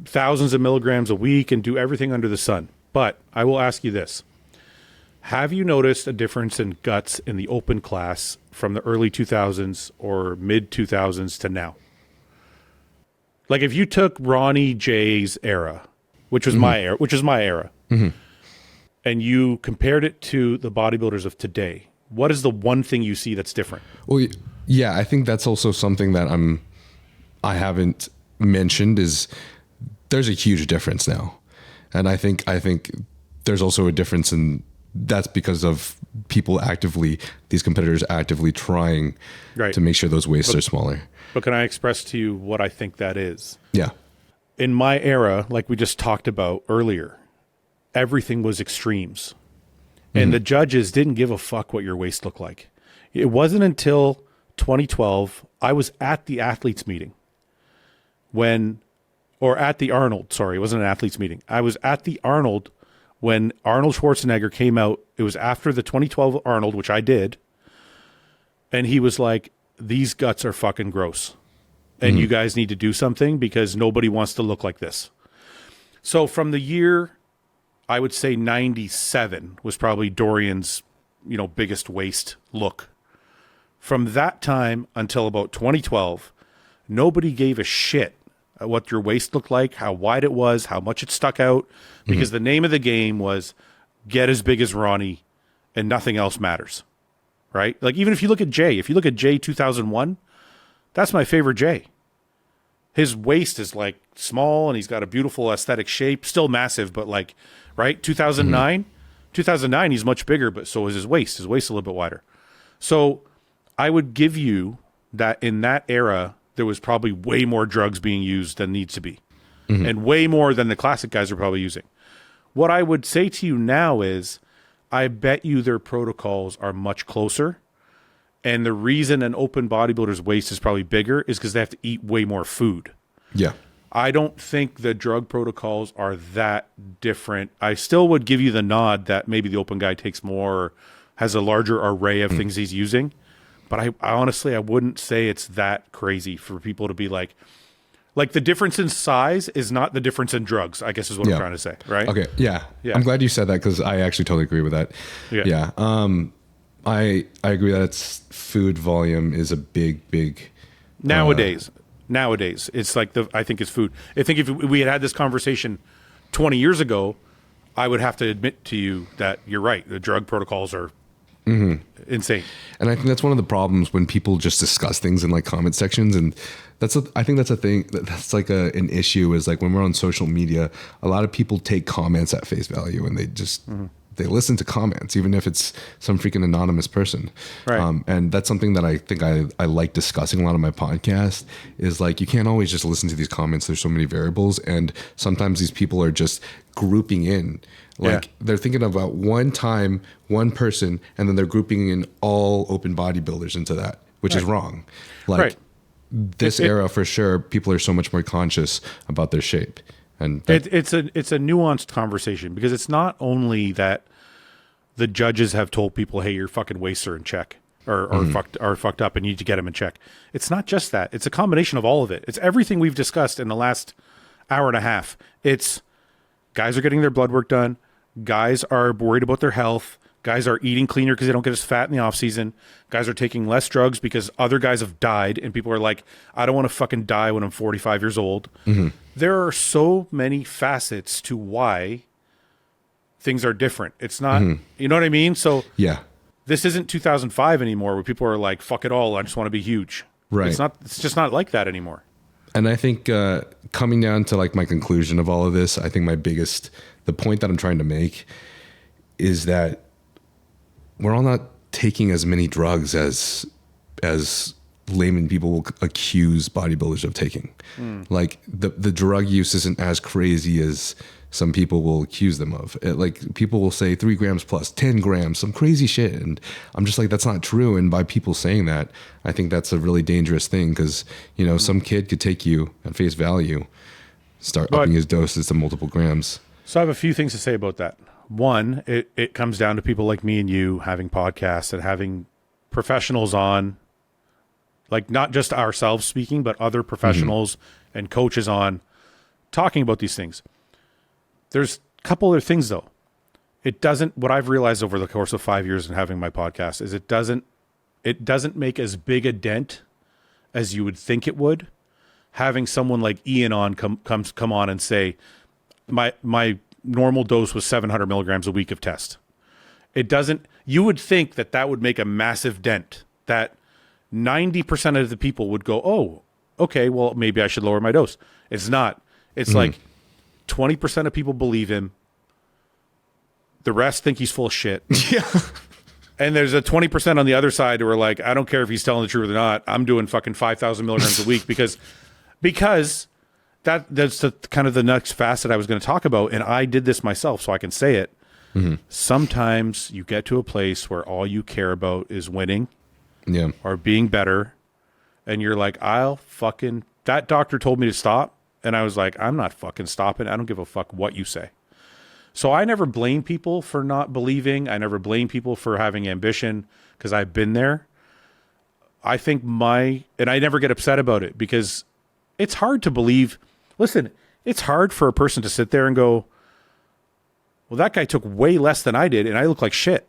thousands of milligrams a week and do everything under the sun. But I will ask you this: Have you noticed a difference in guts in the open class from the early 2000s or mid 2000s to now? Like if you took Ronnie J's era, which was my era, and you compared it to the bodybuilders of today, what is the one thing you see that's different? Well, yeah, I think that's also something that I haven't mentioned is there's a huge difference now. And I think there's also a difference in that's because of these competitors actively trying to make sure those waists are smaller. But can I express to you what I think that is? Yeah. In my era, like we just talked about earlier, everything was extremes. And the judges didn't give a fuck what your waist looked like. It wasn't until 2012, I was at the athletes meeting at the Arnold, sorry, it wasn't an athletes meeting. I was at the Arnold when Arnold Schwarzenegger came out. It was after the 2012 Arnold, which I did. And he was like, these guts are fucking gross. And you guys need to do something because nobody wants to look like this. So from the year, I would say 97 was probably Dorian's, biggest waist look. From that time until about 2012, nobody gave a shit what your waist looked like, how wide it was, how much it stuck out, because the name of the game was get as big as Ronnie and nothing else matters, right? Like even if you look at Jay 2001, that's my favorite Jay. His waist is like small and he's got a beautiful aesthetic shape, still massive, but like, right? 2009, he's much bigger, but so is his waist. His waist is a little bit wider. So I would give you that in that era, there was probably way more drugs being used than needs to be, and way more than the classic guys are probably using. What I would say to you now is, I bet you their protocols are much closer. And the reason an open bodybuilder's waist is probably bigger is because they have to eat way more food. Yeah. I don't think the drug protocols are that different. I still would give you the nod that maybe the open guy takes more, has a larger array of things he's using. But I honestly, I wouldn't say it's that crazy for people to be like the difference in size is not the difference in drugs, I guess is what I'm trying to say, right? Okay, yeah. I'm glad you said that because I actually totally agree with that. Yeah. I agree that it's food volume is a big nowadays it's like I think it's food. I think if we had this conversation 20 years ago, I would have to admit to you that you're right. The drug protocols are insane. And I think that's one of the problems when people just discuss things in like comment sections. And I think that's a thing that's like an issue is like when we're on social media, a lot of people take comments at face value and they just, they listen to comments, even if it's some freaking anonymous person. Right. And that's something that I think I like discussing a lot of my podcast is like, you can't always just listen to these comments. There's so many variables. And sometimes these people are just grouping in. Like they're thinking about one time, one person, and then they're grouping in all open bodybuilders into that, which is wrong. Like this era for sure, people are so much more conscious about their shape. And it's a nuanced conversation because it's not only that the judges have told people, hey, your fucking waists are in check or fucked up and you need to get them in check. It's not just that. It's a combination of all of it. It's everything we've discussed in the last hour and a half. It's guys are getting their blood work done. Guys are worried about their health. Guys are eating cleaner because they don't get as fat in the off season. Guys are taking less drugs because other guys have died. And people are like, I don't want to fucking die when I'm 45 years old. There are so many facets to why things are different. It's not, you know what I mean? So this isn't 2005 anymore where people are like, fuck it all. I just want to be huge. Right. It's just not like that anymore. And I think coming down to like my conclusion of all of this, I think the point that I'm trying to make is that we're all not taking as many drugs as layman people will accuse bodybuilders of taking. Like the drug use isn't as crazy as some people will accuse them of. Like people will say 3 grams plus 10 grams, some crazy shit. And I'm just like, that's not true. And by people saying that, I think that's a really dangerous thing because, some kid could take you at face value, start upping his doses to multiple grams. So I have a few things to say about that. One, it comes down to people like me and you having podcasts and having professionals on, like not just ourselves speaking, but other professionals and coaches on talking about these things. There's a couple other things though. it doesn't, what I've realized over the course of 5 years and having my podcast is it doesn't make as big a dent as you would think it would. Having someone like Ian come on and say, my normal dose was 700 milligrams a week of test. It doesn't, you would think that would make a massive dent, that 90% of the people would go, oh, okay, well, maybe I should lower my dose. It's not. It's like 20% of people believe him. The rest think he's full of shit. Yeah. And there's a 20% on the other side who are like, I don't care if he's telling the truth or not. I'm doing fucking 5,000 milligrams a week because that's the kind of the next facet I was going to talk about. And I did this myself, so I can say it. Sometimes you get to a place where all you care about is winning or being better. And you're like, that doctor told me to stop. And I was like, I'm not fucking stopping. I don't give a fuck what you say. So I never blame people for not believing. I never blame people for having ambition because I've been there. I think and I never get upset about it because it's hard to believe. Listen, it's hard for a person to sit there and go, well, that guy took way less than I did and I look like shit.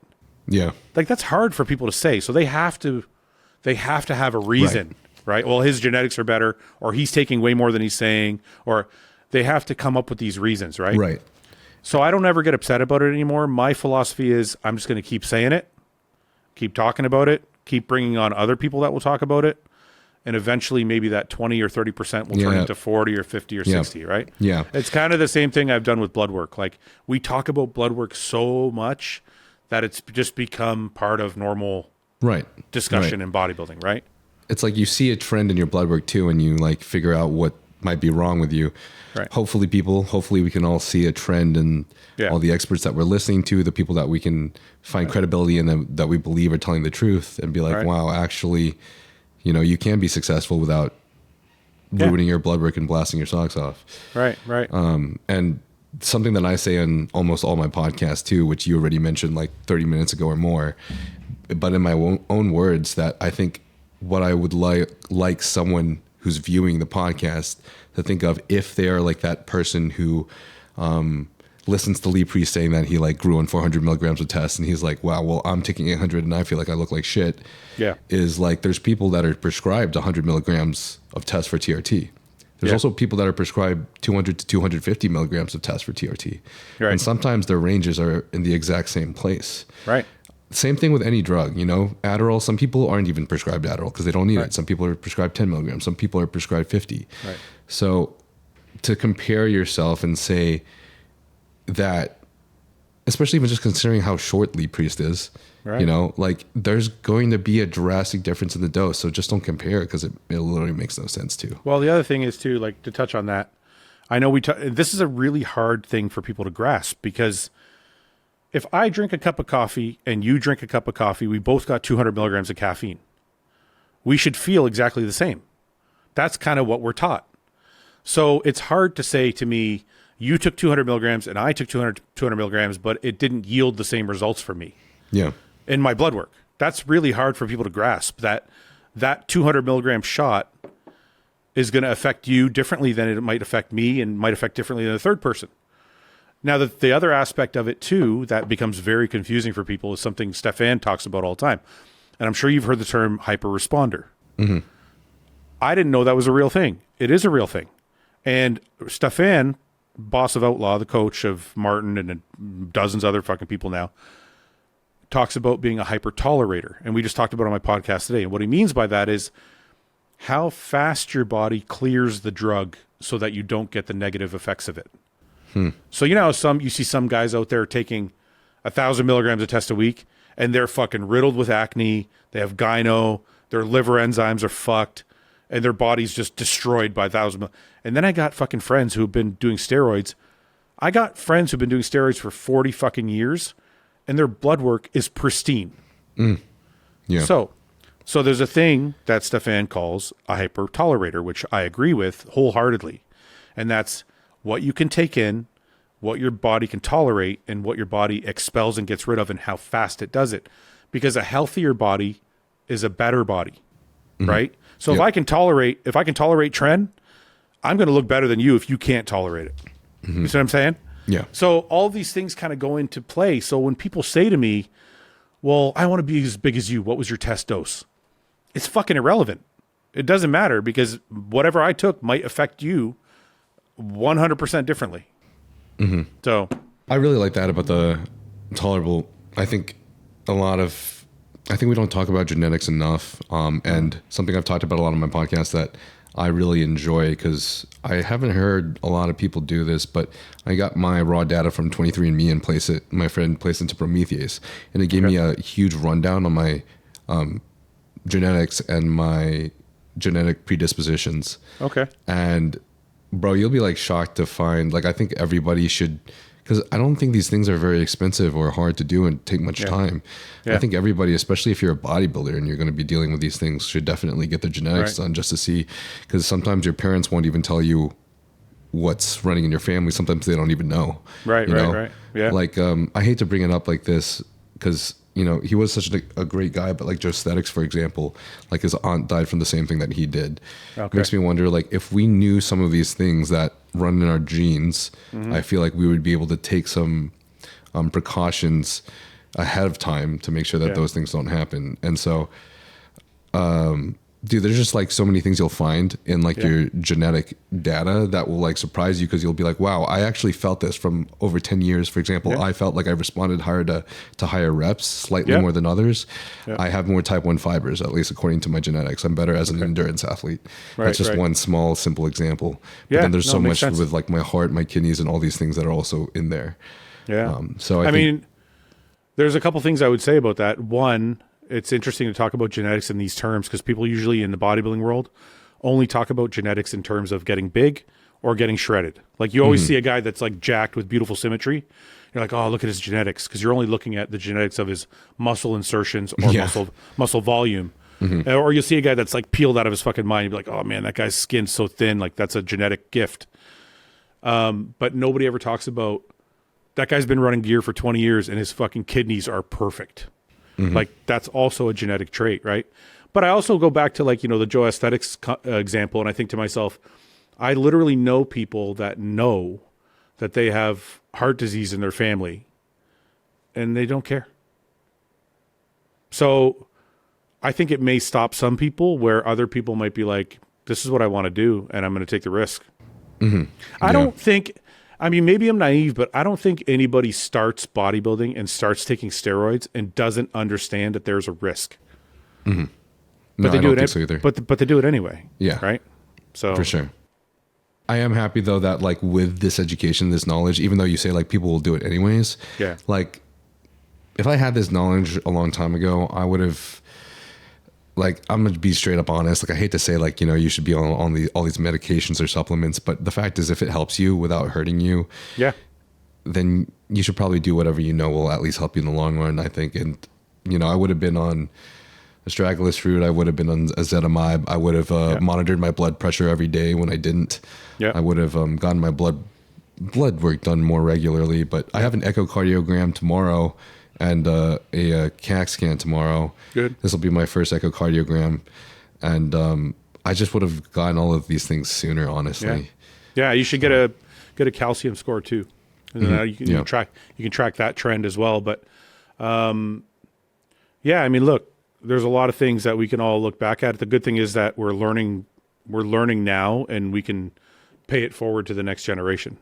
Yeah. Like that's hard for people to say. So they have to have a reason, right? Well, his genetics are better, or he's taking way more than he's saying, or they have to come up with these reasons, right? Right. So I don't ever get upset about it anymore. My philosophy is I'm just going to keep saying it, keep talking about it, keep bringing on other people that will talk about it. And eventually maybe that 20 or 30% will turn into 40 or 50 or 60, right? Yeah. It's kind of the same thing I've done with blood work. Like we talk about blood work so much that it's just become part of normal discussion in bodybuilding, right? It's like you see a trend in your blood work too, and you like figure out what might be wrong with you. Right. Hopefully we can all see a trend in all the experts that we're listening to, the people that we can find credibility in, that we believe are telling the truth, and be like, wow, actually, you can be successful without ruining your blood work and blasting your socks off. Right. And something that I say in almost all my podcasts too, which you already mentioned like 30 minutes ago or more, but in my own words, that I think what I would like someone who's viewing the podcast to think of, if they are like that person who listens to Lee Priest saying that he like grew on 400 milligrams of test, and he's like, wow, well, I'm taking 800 and I feel like I look like shit. Yeah. Is like, there's people that are prescribed 100 milligrams of test for TRT. There's also people that are prescribed 200 to 250 milligrams of test for TRT. Right. And sometimes their ranges are in the exact same place. Right. Same thing with any drug, Adderall. Some people aren't even prescribed Adderall because they don't need it. Some people are prescribed 10 milligrams. Some people are prescribed 50. Right. So to compare yourself and say that, especially even just considering how short Lee Priest is, like there's going to be a drastic difference in the dose. So just don't compare it because it literally makes no sense too. Well, the other thing is too, like to touch on that, I know this is a really hard thing for people to grasp, because if I drink a cup of coffee and you drink a cup of coffee, we both got 200 milligrams of caffeine. We should feel exactly the same. That's kind of what we're taught. So it's hard to say to me, you took 200 milligrams and I took 200 milligrams, but it didn't yield the same results for me. Yeah. In my blood work. That's really hard for people to grasp, that 200 milligram shot is going to affect you differently than it might affect me, and might affect differently than a third person. Now, the other aspect of it too that becomes very confusing for people is something Stefan talks about all the time. And I'm sure you've heard the term hyper-responder. Mm-hmm. I didn't know that was a real thing. It is a real thing. And Stefan, boss of Outlaw, the coach of Martin and dozens of other fucking people now, talks about being a hyper-tolerator. And we just talked about it on my podcast today. And what he means by that is how fast your body clears the drug so that you don't get the negative effects of it. So you see some guys out there taking 1,000 milligrams of test a week, and they're fucking riddled with acne. They have gyno. Their liver enzymes are fucked, and their body's just destroyed by 1,000. And then I got fucking friends who've been doing steroids. I got friends who've been doing steroids for 40 fucking years, and their blood work is pristine. Yeah. So there's a thing that Stefan calls a hyper-tolerator, which I agree with wholeheartedly, and that's what you can take in, what your body can tolerate, and what your body expels and gets rid of, and how fast it does it. Because a healthier body is a better body, right? So if I can tolerate Tren, I'm going to look better than you if you can't tolerate it. You see what I'm saying? Yeah. So all these things kind of go into play. So when people say to me, well, I want to be as big as you, what was your test dose? It's fucking irrelevant. It doesn't matter because whatever I took might affect you 100% differently. Mm-hmm. So I really like that about the tolerable. I think we don't talk about genetics enough. And something I've talked about a lot on my podcast that I really enjoy, because I haven't heard a lot of people do this, but I got my raw data from 23andMe and my friend placed into Prometheus, and it gave me a huge rundown on my genetics and my genetic predispositions. Okay. And bro, you'll be like shocked to find, like, I think everybody should, because I don't think these things are very expensive or hard to do and take much time. Yeah. I think everybody, especially if you're a bodybuilder and you're going to be dealing with these things, should definitely get their genetics done just to see, because sometimes your parents won't even tell you what's running in your family. Sometimes they don't even know. Right. Yeah. Like, I hate to bring it up like this because, you know, he was such a great guy, but like Joesthetics, for example, like his aunt died from the same thing that he did. Okay. Makes me wonder, like, if we knew some of these things that run in our genes, I feel like we would be able to take some precautions ahead of time to make sure that those things don't happen. And so, dude, there's just like so many things you'll find in like your genetic data that will like surprise you, because you'll be like, wow, I actually felt this from over 10 years. For example, I felt like I responded higher to higher reps, slightly more than others. I have more type 1 fibers, at least according to my genetics. I'm better as an endurance athlete. That's just one small, simple example. But then there's so much with like my heart, my kidneys, and all these things that are also in there. Yeah. So I mean, there's a couple things I would say about that. One, it's interesting to talk about genetics in these terms, because people usually in the bodybuilding world only talk about genetics in terms of getting big or getting shredded. Like you always see a guy that's like jacked with beautiful symmetry. You're like, oh, look at his genetics, because you're only looking at the genetics of his muscle insertions or muscle volume. Or you'll see a guy that's like peeled out of his fucking mind. You'll be like, oh man, that guy's skin's so thin. Like that's a genetic gift. But nobody ever talks about that guy's been running gear for 20 years and his fucking kidneys are perfect. Like that's also a genetic trait, right? But I also go back to like, you know, the Joesthetics example, and I think to myself, I literally know people that know that they have heart disease in their family and they don't care. So I think it may stop some people where other people might be like, this is what I want to do and I'm going to take the risk. I don't think... I mean, maybe I'm naive, but I don't think anybody starts bodybuilding and starts taking steroids and doesn't understand that there's a risk. But they do it. So either. But they do it anyway. Yeah. Right. So for sure. I am happy though that like with this education, this knowledge, even though you say like people will do it anyways. Yeah. Like if I had this knowledge a long time ago, I would have. Like, I'm going to be straight up honest. Like, I hate to say, like, you know, you should be on all these medications or supplements. But the fact is, if it helps you without hurting you, then you should probably do whatever you know will at least help you in the long run, I think. And, you know, I would have been on astragalus route. I would have been on ezetimibe. I would have monitored my blood pressure every day when I didn't. I would have gotten my blood work done more regularly. But I have an echocardiogram tomorrow and a CAC scan tomorrow. Good. This will be my first echocardiogram, and I just would have gotten all of these things sooner, honestly. Yeah, you should get a calcium score too. And you can track that trend as well. But I mean, look, there's a lot of things that we can all look back at. The good thing is that we're learning now, and we can pay it forward to the next generation.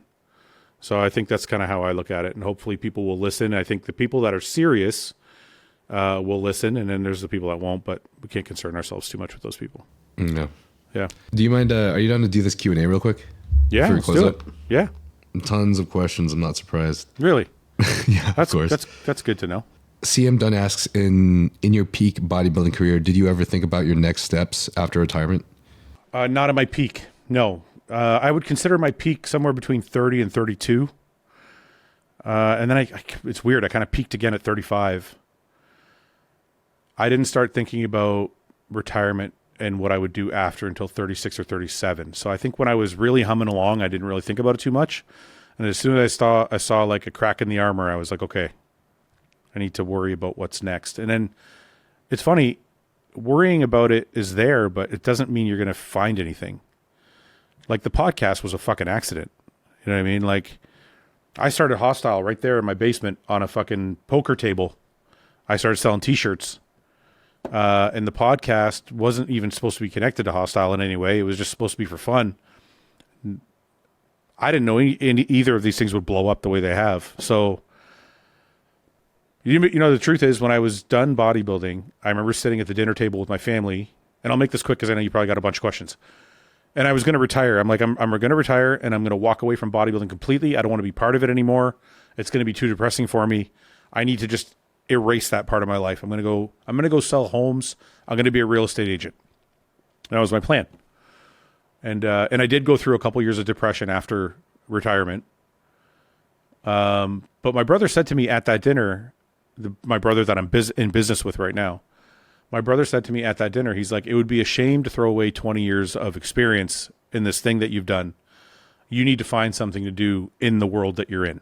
So I think that's kind of how I look at it, and hopefully people will listen. I think the people that are serious will listen, and then there's the people that won't, but we can't concern ourselves too much with those people. No. Yeah. Do you mind, are you down to do this Q&A real quick? Yeah, let's do it. Yeah. Tons of questions, I'm not surprised. Really? Yeah, of course. That's good to know. CM Dunn asks, in your peak bodybuilding career, did you ever think about your next steps after retirement? Not at my peak, no. I would consider my peak somewhere between 30 and 32. And then it's weird. I kind of peaked again at 35. I didn't start thinking about retirement and what I would do after until 36 or 37. So I think when I was really humming along, I didn't really think about it too much. And as soon as I saw like a crack in the armor, I was like, okay, I need to worry about what's next. And then it's funny, worrying about it is there, but it doesn't mean you're going to find anything. Like the podcast was a fucking accident. You know what I mean? Like I started Hostile right there in my basement on a fucking poker table. I started selling t-shirts. And the podcast wasn't even supposed to be connected to Hostile in any way. It was just supposed to be for fun. I didn't know either of these things would blow up the way they have. So, you know, the truth is when I was done bodybuilding, I remember sitting at the dinner table with my family, and I'll make this quick because I know you probably got a bunch of questions. And I was going to retire. I'm like, I'm going to retire and I'm going to walk away from bodybuilding completely. I don't want to be part of it anymore. It's going to be too depressing for me. I need to just erase that part of my life. I'm going to go sell homes. I'm going to be a real estate agent. That was my plan. And I did go through a couple years of depression after retirement. But my brother said to me at that dinner, my brother that I'm in business with right now, my brother said to me at that dinner, he's like, it would be a shame to throw away 20 years of experience in this thing that you've done. You need to find something to do in the world that you're in.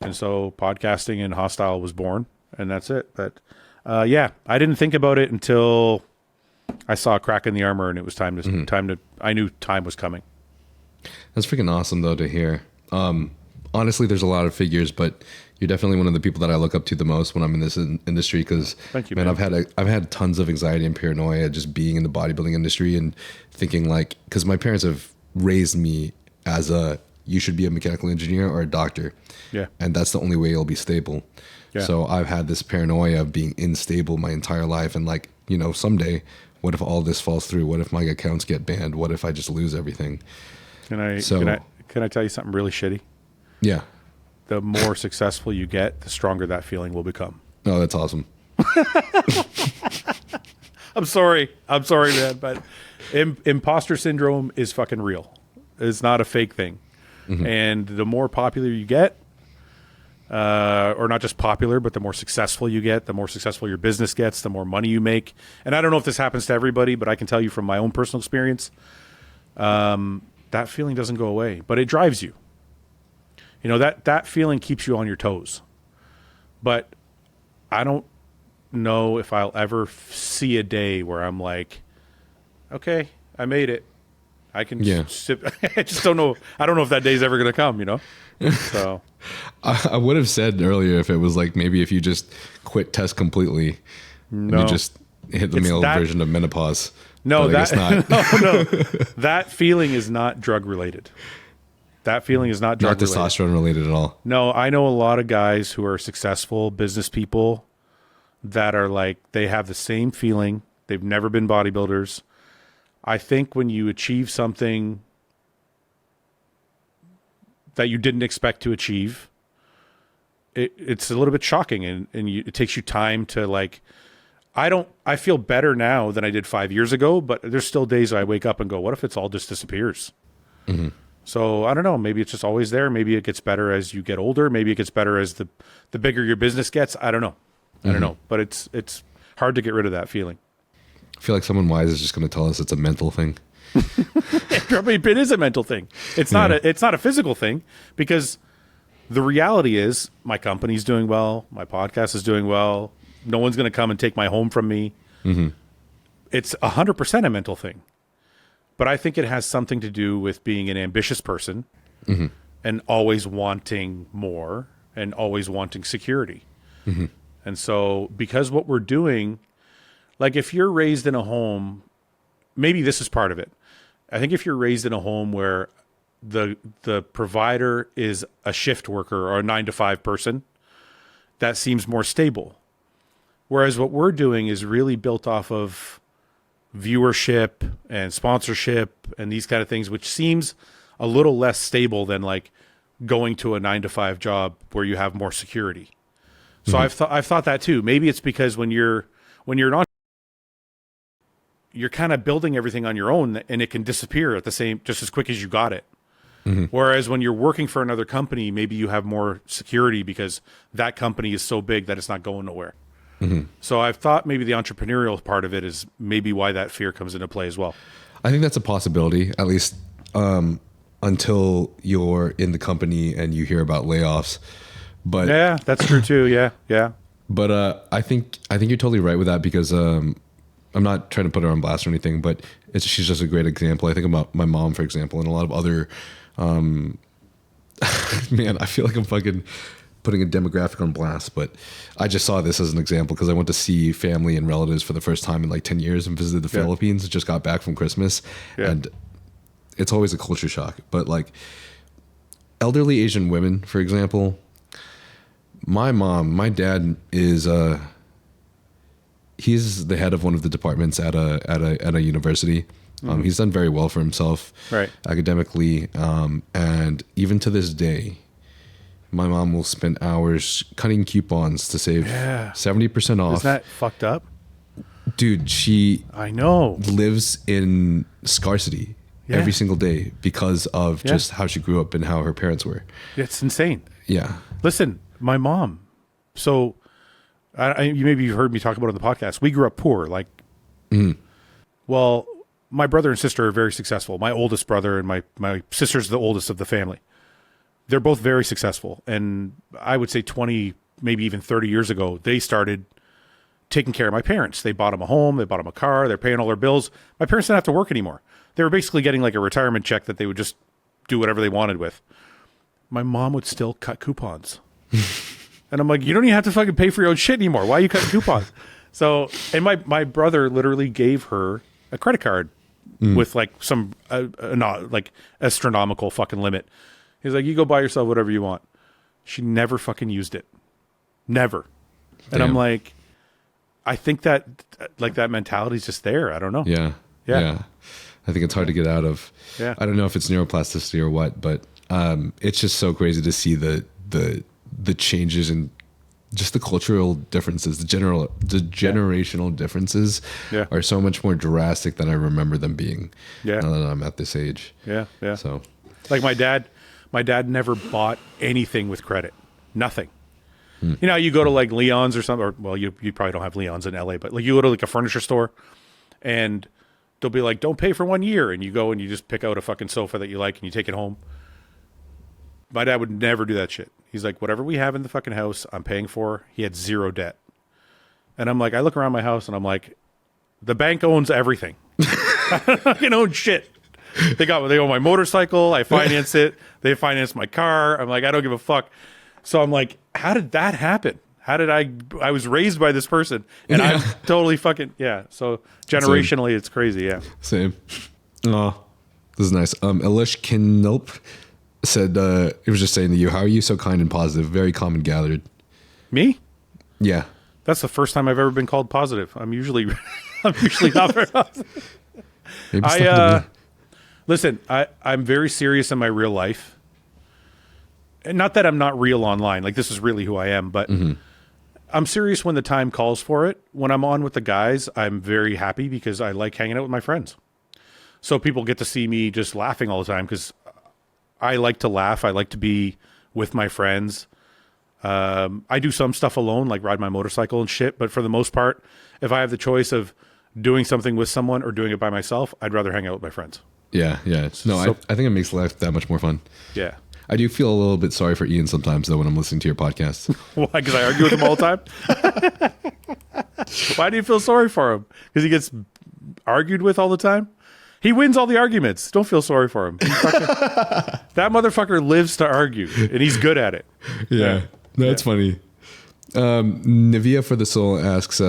And so podcasting and Hostile was born, and that's it. But yeah, I didn't think about it until I saw a crack in the armor, and it was time to. I knew time was coming. That's freaking awesome, though, to hear. Honestly, there's a lot of figures, but you're definitely one of the people that I look up to the most when I'm in this industry. Because, man, I've had tons of anxiety and paranoia just being in the bodybuilding industry and thinking like, because my parents have raised me as you should be a mechanical engineer or a doctor. Yeah. And that's the only way you'll be stable. Yeah. So I've had this paranoia of being unstable my entire life. And like, you know, someday, what if all this falls through? What if my accounts get banned? What if I just lose everything? Can I tell you something really shitty? Yeah. The more successful you get, the stronger that feeling will become. Oh, that's awesome. I'm sorry, man, but imposter syndrome is fucking real. It's not a fake thing. Mm-hmm. And the more popular you get, or not just popular, but the more successful you get, the more successful your business gets, the more money you make. And I don't know if this happens to everybody, but I can tell you from my own personal experience, that feeling doesn't go away, but it drives you. You know, that feeling keeps you on your toes. But I don't know if I'll ever see a day where I'm like, okay, I made it. I can sip. I just don't know. I don't know if that day's ever going to come, you know? So I would have said earlier if it was like maybe if you just quit test completely and you just hit the male version of menopause. No, that's not. No. That feeling is not drug related. That feeling is not drug related. Not testosterone related at all. No, I know a lot of guys who are successful business people that are like, they have the same feeling. They've never been bodybuilders. I think when you achieve something that you didn't expect to achieve, it's a little bit shocking, and it takes you time to like, I feel better now than I did 5 years ago, but there's still days I wake up and go, what if it's all just disappears? Mm-hmm. So I don't know. Maybe it's just always there. Maybe it gets better as you get older. Maybe it gets better as the bigger your business gets. I don't know. I don't know. But it's hard to get rid of that feeling. I feel like someone wise is just going to tell us it's a mental thing. It is a mental thing. It's not a physical thing, because the reality is my company's doing well. My podcast is doing well. No one's going to come and take my home from me. Mm-hmm. It's 100% a mental thing. But I think it has something to do with being an ambitious person and always wanting more and always wanting security. Mm-hmm. And so because what we're doing, like if you're raised in a home, maybe this is part of it. I think if you're raised in a home where the provider is a shift worker or a 9-to-5 person, that seems more stable. Whereas what we're doing is really built off of viewership and sponsorship and these kind of things, which seems a little less stable than like going to a 9-to-5 job where you have more security. So I've thought that too. Maybe it's because when you're an entrepreneur, you're kind of building everything on your own, and it can disappear at the same, just as quick as you got it. Mm-hmm. Whereas when you're working for another company, maybe you have more security because that company is so big that it's not going nowhere. Mm-hmm. So I've thought maybe the entrepreneurial part of it is maybe why that fear comes into play as well. I think that's a possibility, at least until you're in the company and you hear about layoffs. But yeah, that's true too. Yeah. But I think you're totally right with that, because I'm not trying to put her on blast or anything, but she's just a great example. I think about my mom, for example, and a lot of other Man, I feel like I'm fucking putting a demographic on blast, but I just saw this as an example because I went to see family and relatives for the first time in like 10 years and visited the Philippines. Just got back from Christmas, and it's always a culture shock. But like elderly Asian women, for example, my dad is he's the head of one of the departments at a university. He's done very well for himself, academically, and even to this day, my mom will spend hours cutting coupons to save 70% off. Isn't that fucked up? Dude, I know, lives in scarcity every single day because of just how she grew up and how her parents were. It's insane. Yeah. Listen, my mom. So, maybe you've heard me talk about it on the podcast. We grew up poor. Like, well, my brother and sister are very successful. My oldest brother and my sister's the oldest of the family. They're both very successful. And I would say 20, maybe even 30 years ago, they started taking care of my parents. They bought them a home. They bought them a car. They're paying all their bills. My parents didn't have to work anymore. They were basically getting like a retirement check that they would just do whatever they wanted with. My mom would still cut coupons. And I'm like, you don't even have to fucking pay for your own shit anymore. Why are you cutting coupons? So, and my brother literally gave her a credit card with like some, not like astronomical fucking limit. He's like, you go buy yourself whatever you want. She never fucking used it. Never. And Damn. I'm like, I think that like that mentality is just there. I don't know. Yeah. I think it's hard to get out of. Yeah. I don't know if it's neuroplasticity or what, but it's just so crazy to see the changes in just the cultural differences, the generational differences are so much more drastic than I remember them being. Now that I'm at this age. Yeah. So, like my dad never bought anything with credit. Nothing. You know, you go to like Leon's or something, or well, you probably don't have Leon's in LA, but like you go to like a furniture store and they'll be like, don't pay for 1 year. And you go and you just pick out a fucking sofa that you like and you take it home. My dad would never do that shit. He's like, whatever we have in the fucking house, I'm paying for. He had zero debt. And I'm like, I look around my house and I'm like, the bank owns everything. I fucking own shit. They own my motorcycle. I finance it. They finance my car. I'm like, I don't give a fuck. So I'm like, how did that happen? How did I was raised by this person and I'm totally fucking, So generationally, it's crazy. Yeah. Same. Oh, this is nice. Elish Kinelp said, it was just saying to you, how are you so kind and positive? Very calm and gathered. Me? Yeah. That's the first time I've ever been called positive. I'm usually not very positive. Maybe listen, I'm very serious in my real life. And not that I'm not real online. Like, this is really who I am. But I'm serious when the time calls for it. When I'm on with the guys, I'm very happy because I like hanging out with my friends. So people get to see me just laughing all the time because I like to laugh. I like to be with my friends. I do some stuff alone, like ride my motorcycle and shit. But for the most part, if I have the choice of doing something with someone or doing it by myself, I'd rather hang out with my friends. Yeah. No, I think it makes life that much more fun. Yeah. I do feel a little bit sorry for Ian sometimes, though, when I'm listening to your podcast. Why? Because I argue with him all the time? Why do you feel sorry for him? Because he gets argued with all the time? He wins all the arguments. Don't feel sorry for him. That motherfucker lives to argue, and he's good at it. Yeah. That's funny. Nivea for the Soul asks,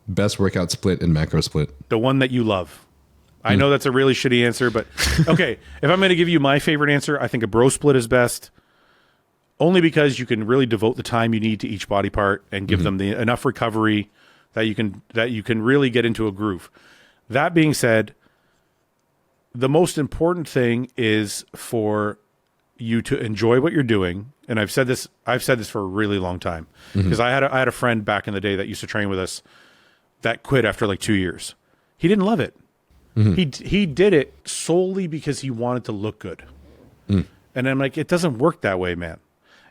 best workout split and macro split. The one that you love. I know that's a really shitty answer, but okay. If I'm going to give you my favorite answer, I think a bro split is best. Only because you can really devote the time you need to each body part and give them enough recovery that you can really get into a groove. That being said, the most important thing is for you to enjoy what you're doing. And I've said this for a really long time because I had a friend back in the day that used to train with us that quit after like 2 years. He didn't love it. He did it solely because he wanted to look good. And I'm like, it doesn't work that way, man.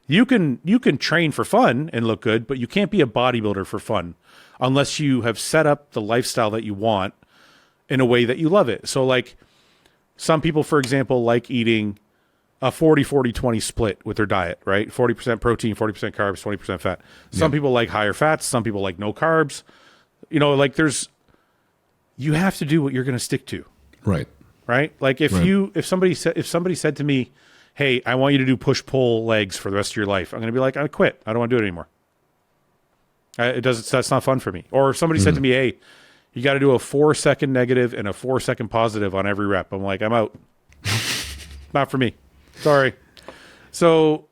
You can train for fun and look good, but you can't be a bodybuilder for fun unless you have set up the lifestyle that you want in a way that you love it. So like some people, for example, like eating a 40-40-20 split with their diet, right? 40% protein, 40% carbs, 20% fat. Some people like higher fats. Some people like no carbs. You know, like you have to do what you're going to stick to. Right. Right. Like if somebody said to me, hey, I want you to do push-pull legs for the rest of your life, I'm going to be like, I quit. I don't want to do it anymore. That's not fun for me. Or if somebody said to me, hey, you got to do a 4-second negative and a 4-second positive on every rep. I'm like, I'm out. Not for me. Sorry. So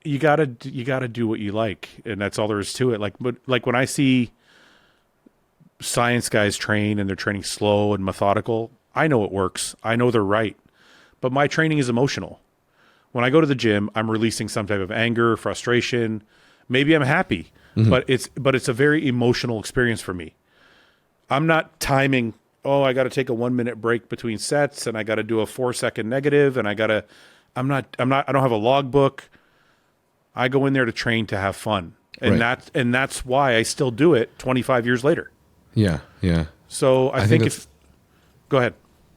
you gotta do what you like, and that's all there is to it. Like when I see science guys train and they're training slow and methodical, I know it works. I know they're right. But my training is emotional. When I go to the gym, I'm releasing some type of anger, frustration. Maybe I'm happy, but it's a very emotional experience for me. I'm not timing, I got to take a 1-minute break between sets and I got to do a 4-second negative and I don't have a logbook. I go in there to train to have fun. And that's why I still do it 25 years later. Yeah. Yeah. So I think go ahead.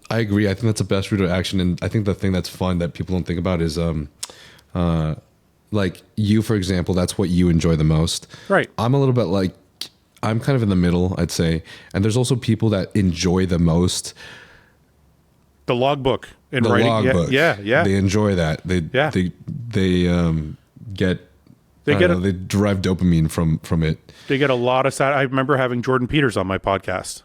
I agree. I think that's the best route of action. And I think the thing that's fun that people don't think about is, like you, for example, that's what you enjoy the most. Right. I'm a little bit like, I'm kind of in the middle, I'd say. And there's also people that enjoy the most the logbook and the writing. Logbook. Yeah. They enjoy that. They derive dopamine from it. They get a lot of I remember having Jordan Peters on my podcast,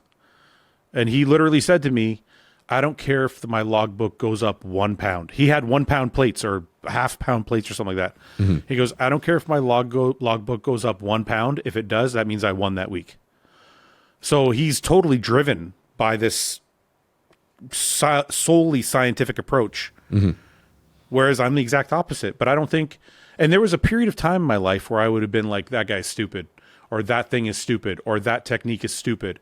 and he literally said to me, I don't care if my logbook goes up 1 pound. He had 1 pound plates or half-pound plates or something like that. He goes, I don't care if my logbook goes up 1 pound. If it does, that means I won that week. So he's totally driven by this solely scientific approach, whereas I'm the exact opposite. But I don't think, and there was a period of time in my life where I would have been like, that guy's stupid, or that thing is stupid, or that technique is stupid.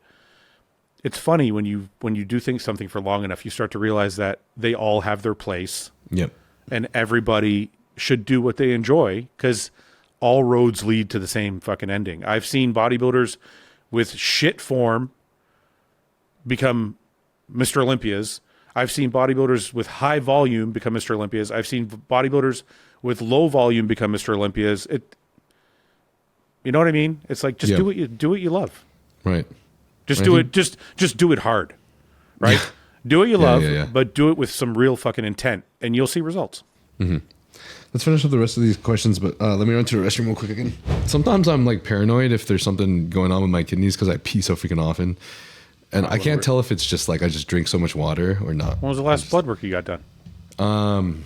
It's funny when you do something for long enough, you start to realize that they all have their place. Yep. And everybody should do what they enjoy, because all roads lead to the same fucking ending. I've seen bodybuilders with shit form become Mr. Olympias. I've seen bodybuilders with high volume become Mr. Olympias. I've seen bodybuilders with low volume become Mr. Olympias. You know what I mean? It's like, just do what you love. Right. Just do it. Just do it hard, right? Do what you love, but do it with some real fucking intent, and you'll see results. Let's finish up the rest of these questions, but let me run to the restroom real quick again. Sometimes I'm like paranoid if there's something going on with my kidneys because I pee so freaking often, and I can't tell if it's just like I just drink so much water or not. When was the last blood work you got done?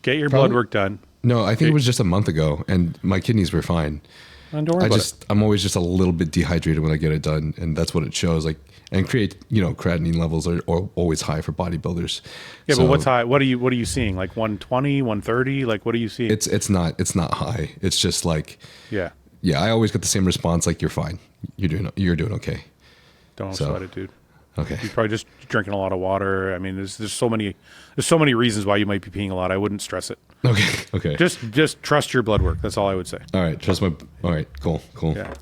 Get your blood work done. No, I think it was just a month ago, and my kidneys were fine. And don't worry about it. I'm always just a little bit dehydrated when I get it done, and that's what it shows. Like, and creatinine levels are always high for bodybuilders. Yeah, but what's high? What are you seeing? Like 120, 130? Like, what are you seeing? It's not high. It's just like yeah. I always get the same response. Like, you're fine. You're doing okay. Don't sweat it, dude. Okay. You're probably just drinking a lot of water. I mean, there's so many reasons why you might be peeing a lot. I wouldn't stress it. Okay. Just trust your blood work. That's all I would say. All right. All right. Cool. Yeah.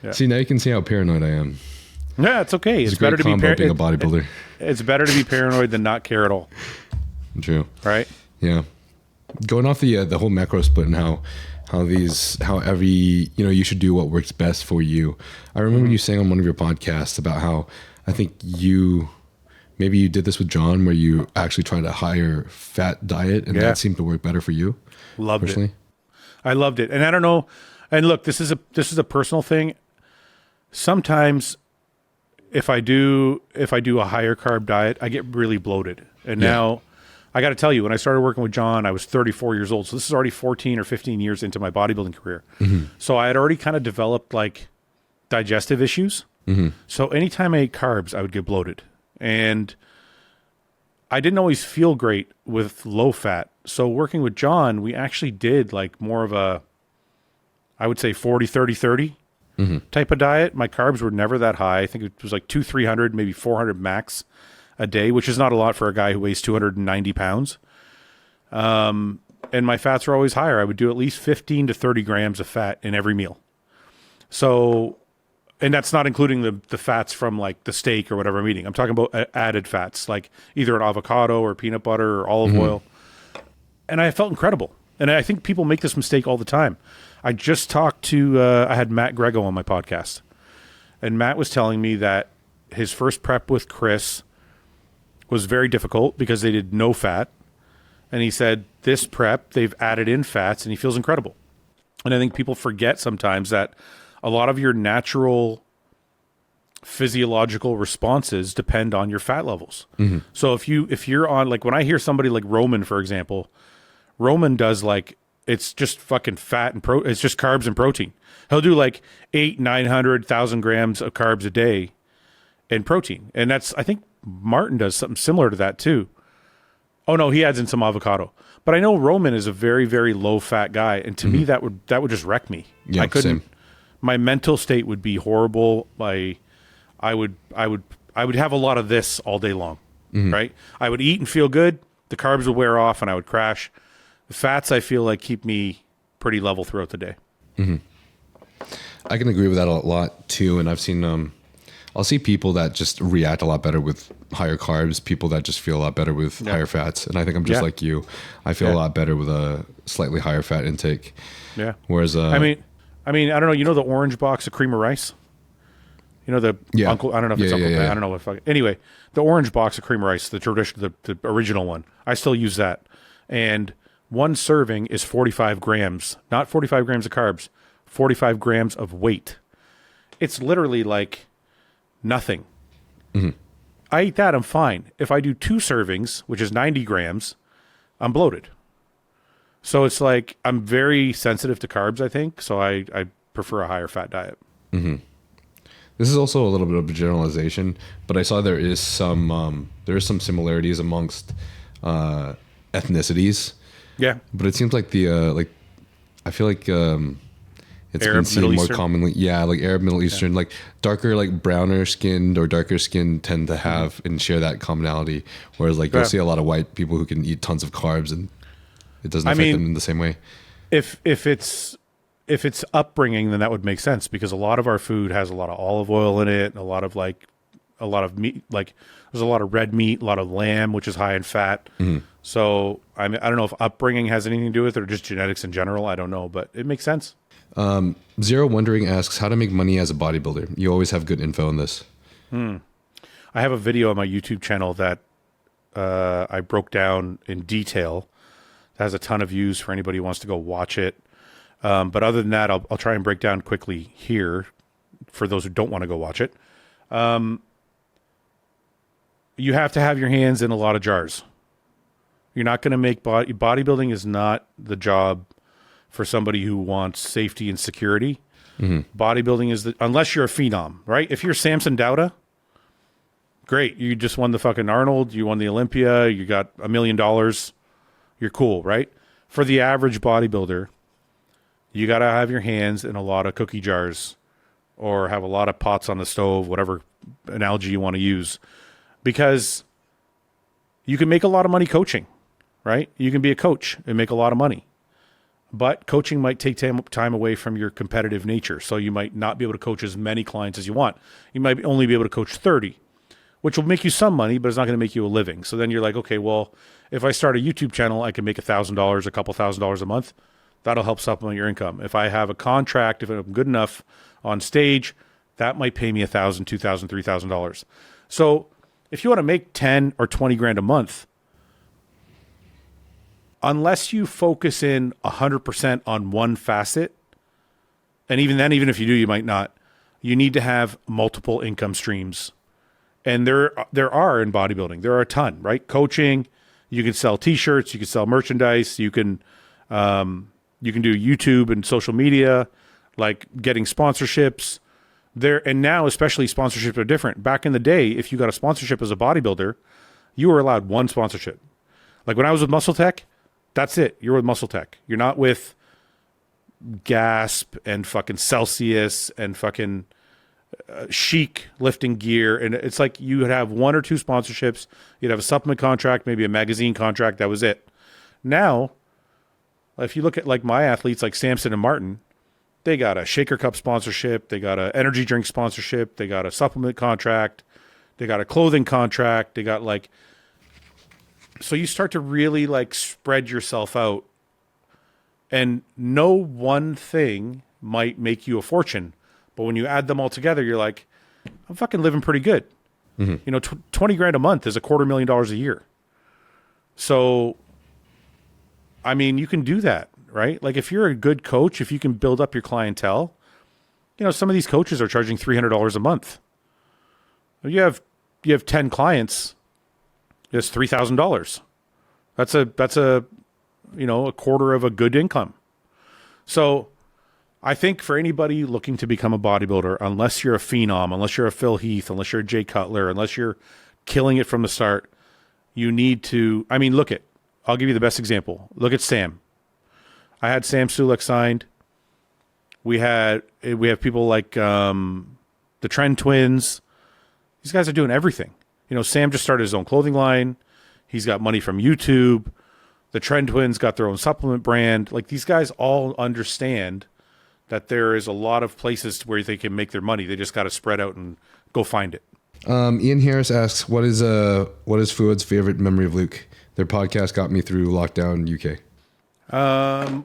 See, now you can see how paranoid I am. Yeah, it's okay. It's better to be being a bodybuilder. It's better to be paranoid than not care at all. True. Right? Yeah. Going off the whole macro split and how every you should do what works best for you. I remember you saying on one of your podcasts about how I think maybe you did this with John, where you actually tried a higher fat diet, and that seemed to work better for you. Loved it. I loved it, and I don't know. And look, this is a personal thing. Sometimes, if I do a higher carb diet, I get really bloated. And now, I got to tell you, when I started working with John, I was 34 years old. So this is already 14 or 15 years into my bodybuilding career. So I had already kind of developed like digestive issues. So anytime I ate carbs, I would get bloated. And I didn't always feel great with low fat. So working with John, we actually did like more of a, I would say 40, 30, 30 type of diet. My carbs were never that high. I think it was like 300, maybe 400 max a day, which is not a lot for a guy who weighs 290 pounds. And my fats were always higher. I would do at least 15 to 30 grams of fat in every meal. So, and that's not including the fats from like the steak or whatever I'm eating. I'm talking about added fats, like either an avocado or peanut butter or olive oil. And I felt incredible. And I think people make this mistake all the time. I just talked to, I had Matt Grego on my podcast. And Matt was telling me that his first prep with Chris was very difficult because they did no fat. And he said this prep, they've added in fats and he feels incredible. And I think people forget sometimes that a lot of your natural physiological responses depend on your fat levels. So if you're on, like when I hear somebody like Roman, for example, Roman does like, it's just fucking fat and it's just carbs and protein. He'll do like 900,000 grams of carbs a day and protein. And that's, I think Martin does something similar to that too. Oh no, he adds in some avocado. But I know Roman is a very, very low fat guy. And to me, that would just wreck me. Yeah, I couldn't, same. My mental state would be horrible. I would have a lot of this all day long, right? I would eat and feel good. The carbs would wear off and I would crash. The fats, I feel like, keep me pretty level throughout the day. I can agree with that a lot too. And I've seen, I'll see people that just react a lot better with higher carbs, people that just feel a lot better with higher fats. And I think I'm just like you. I feel a lot better with a slightly higher fat intake. Yeah. Whereas, I mean, I don't know. You know the orange box of cream of rice? You know the Uncle, I don't know if it's Uncle Pat. I don't know what anyway, the orange box of cream of rice, the tradition, the original one. I still use that. And one serving is 45 grams, not 45 grams of carbs, 45 grams of weight. It's literally like nothing. I eat that, I'm fine. If I do 2 servings, which is 90 grams, I'm bloated. So it's like, I'm very sensitive to carbs, I think. So I prefer a higher fat diet. This is also a little bit of a generalization, but I saw there is some similarities amongst ethnicities. Yeah, but it seems like I feel like it's Arab, been seen Middle more Eastern? commonly. Yeah, like Arab, Middle Eastern, like darker, like browner skinned or darker skinned tend to have and share that commonality. Whereas like you'll see a lot of white people who can eat tons of carbs and it doesn't affect them in the same way. If it's upbringing, then that would make sense because a lot of our food has a lot of olive oil in it, and a lot of meat. Like there's a lot of red meat, a lot of lamb, which is high in fat. So I don't know if upbringing has anything to do with it or just genetics in general. I don't know, but it makes sense. Zero Wondering asks how to make money as a bodybuilder. You always have good info on this. I have a video on my YouTube channel that I broke down in detail. That has a ton of views for anybody who wants to go watch it. But other than that, I'll try and break down quickly here for those who don't want to go watch it. You have to have your hands in a lot of jars. You're not going to make bodybuilding is not the job for somebody who wants safety and security. Bodybuilding is unless you're a phenom, right? If you're Samson Dauda, great. You just won the fucking Arnold. You won the Olympia. You got $1 million. You're cool, right? For the average bodybuilder, you got to have your hands in a lot of cookie jars or have a lot of pots on the stove, whatever analogy you want to use, because you can make a lot of money coaching, right? You can be a coach and make a lot of money, but coaching might take time away from your competitive nature. So you might not be able to coach as many clients as you want. You might only be able to coach 30, which will make you some money, but it's not going to make you a living. So then you're like, okay, well, if I start a YouTube channel, I can make $1,000, a couple $1,000s a month. That'll help supplement your income. If I have a contract, if I'm good enough on stage, that might pay me $1,000, $2,000, $3,000. So if you want to make 10 or 20 grand a month, unless you focus in 100% on one facet, and even then, even if you do, you might not, you need to have multiple income streams. And there are in bodybuilding, there are a ton, right? Coaching, you can sell t-shirts, you can sell merchandise, you can do YouTube and social media, like getting sponsorships there. And now, especially sponsorships are different. Back in the day, if you got a sponsorship as a bodybuilder, you were allowed one sponsorship. Like when I was with Muscle Tech, that's it. You're with Muscle Tech. You're not with Gasp and fucking Celsius and fucking Chic lifting gear. And it's like you would have 1 or 2 sponsorships. You'd have a supplement contract, maybe a magazine contract. That was it. Now, if you look at like my athletes like Samson and Martin, they got a Shaker Cup sponsorship. They got an energy drink sponsorship. They got a supplement contract. They got a clothing contract. They got like, so you start to really like spread yourself out, and no one thing might make you a fortune. But when you add them all together, you're like, I'm fucking living pretty good. You know, 20 grand a month is $250,000 a year. So, I mean, you can do that, right? Like if you're a good coach, if you can build up your clientele, you know, some of these coaches are charging $300 a month. You have 10 clients, it's $3,000. That's a, you know, a quarter of a good income. So I think for anybody looking to become a bodybuilder, unless you're a phenom, unless you're a Phil Heath, unless you're a Jay Cutler, unless you're killing it from the start, you need to, I mean, I'll give you the best example. Look at Sam. I had Sam Sulek signed. We have people like the Trend Twins. These guys are doing everything. You know, Sam just started his own clothing line. He's got money from YouTube. The Trend Twins got their own supplement brand. Like these guys all understand that there is a lot of places where they can make their money. They just got to spread out and go find it. Ian Harris asks, what is Fouad's favorite memory of Luke? Their podcast got me through lockdown UK.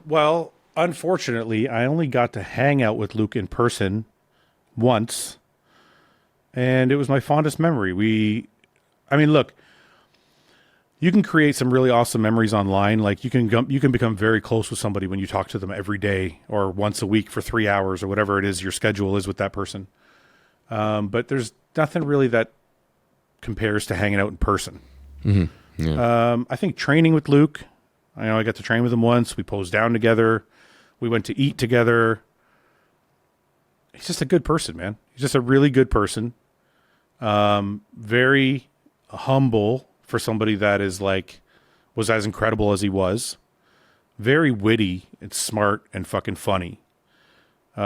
Well, unfortunately, I only got to hang out with Luke in person once, and it was my fondest memory. I mean, look, you can create some really awesome memories online. Like you can become very close with somebody when you talk to them every day or once a week for 3 hours or whatever it is your schedule is with that person. But there's nothing really that compares to hanging out in person. Mm-hmm. Yeah. I think training with Luke, I got to train with him once. We posed down together. We went to eat together. He's just a good person, man. He's just a really good person. Very humble for somebody that was as incredible as he was. Very witty and smart and fucking funny,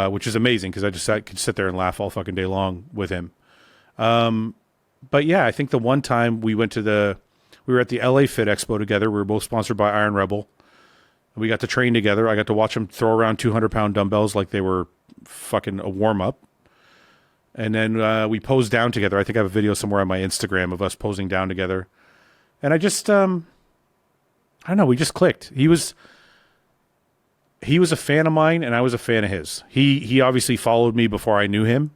which is amazing because I could sit there and laugh all fucking day long with him. But yeah, I think the one time we were at the LA Fit Expo together. We were both sponsored by Iron Rebel. We got to train together. I got to watch him throw around 200-pound dumbbells like they were fucking a warm-up. And then we posed down together. I think I have a video somewhere on my Instagram of us posing down together. And I just, I don't know, we just clicked. He was a fan of mine, and I was a fan of his. He obviously followed me before I knew him,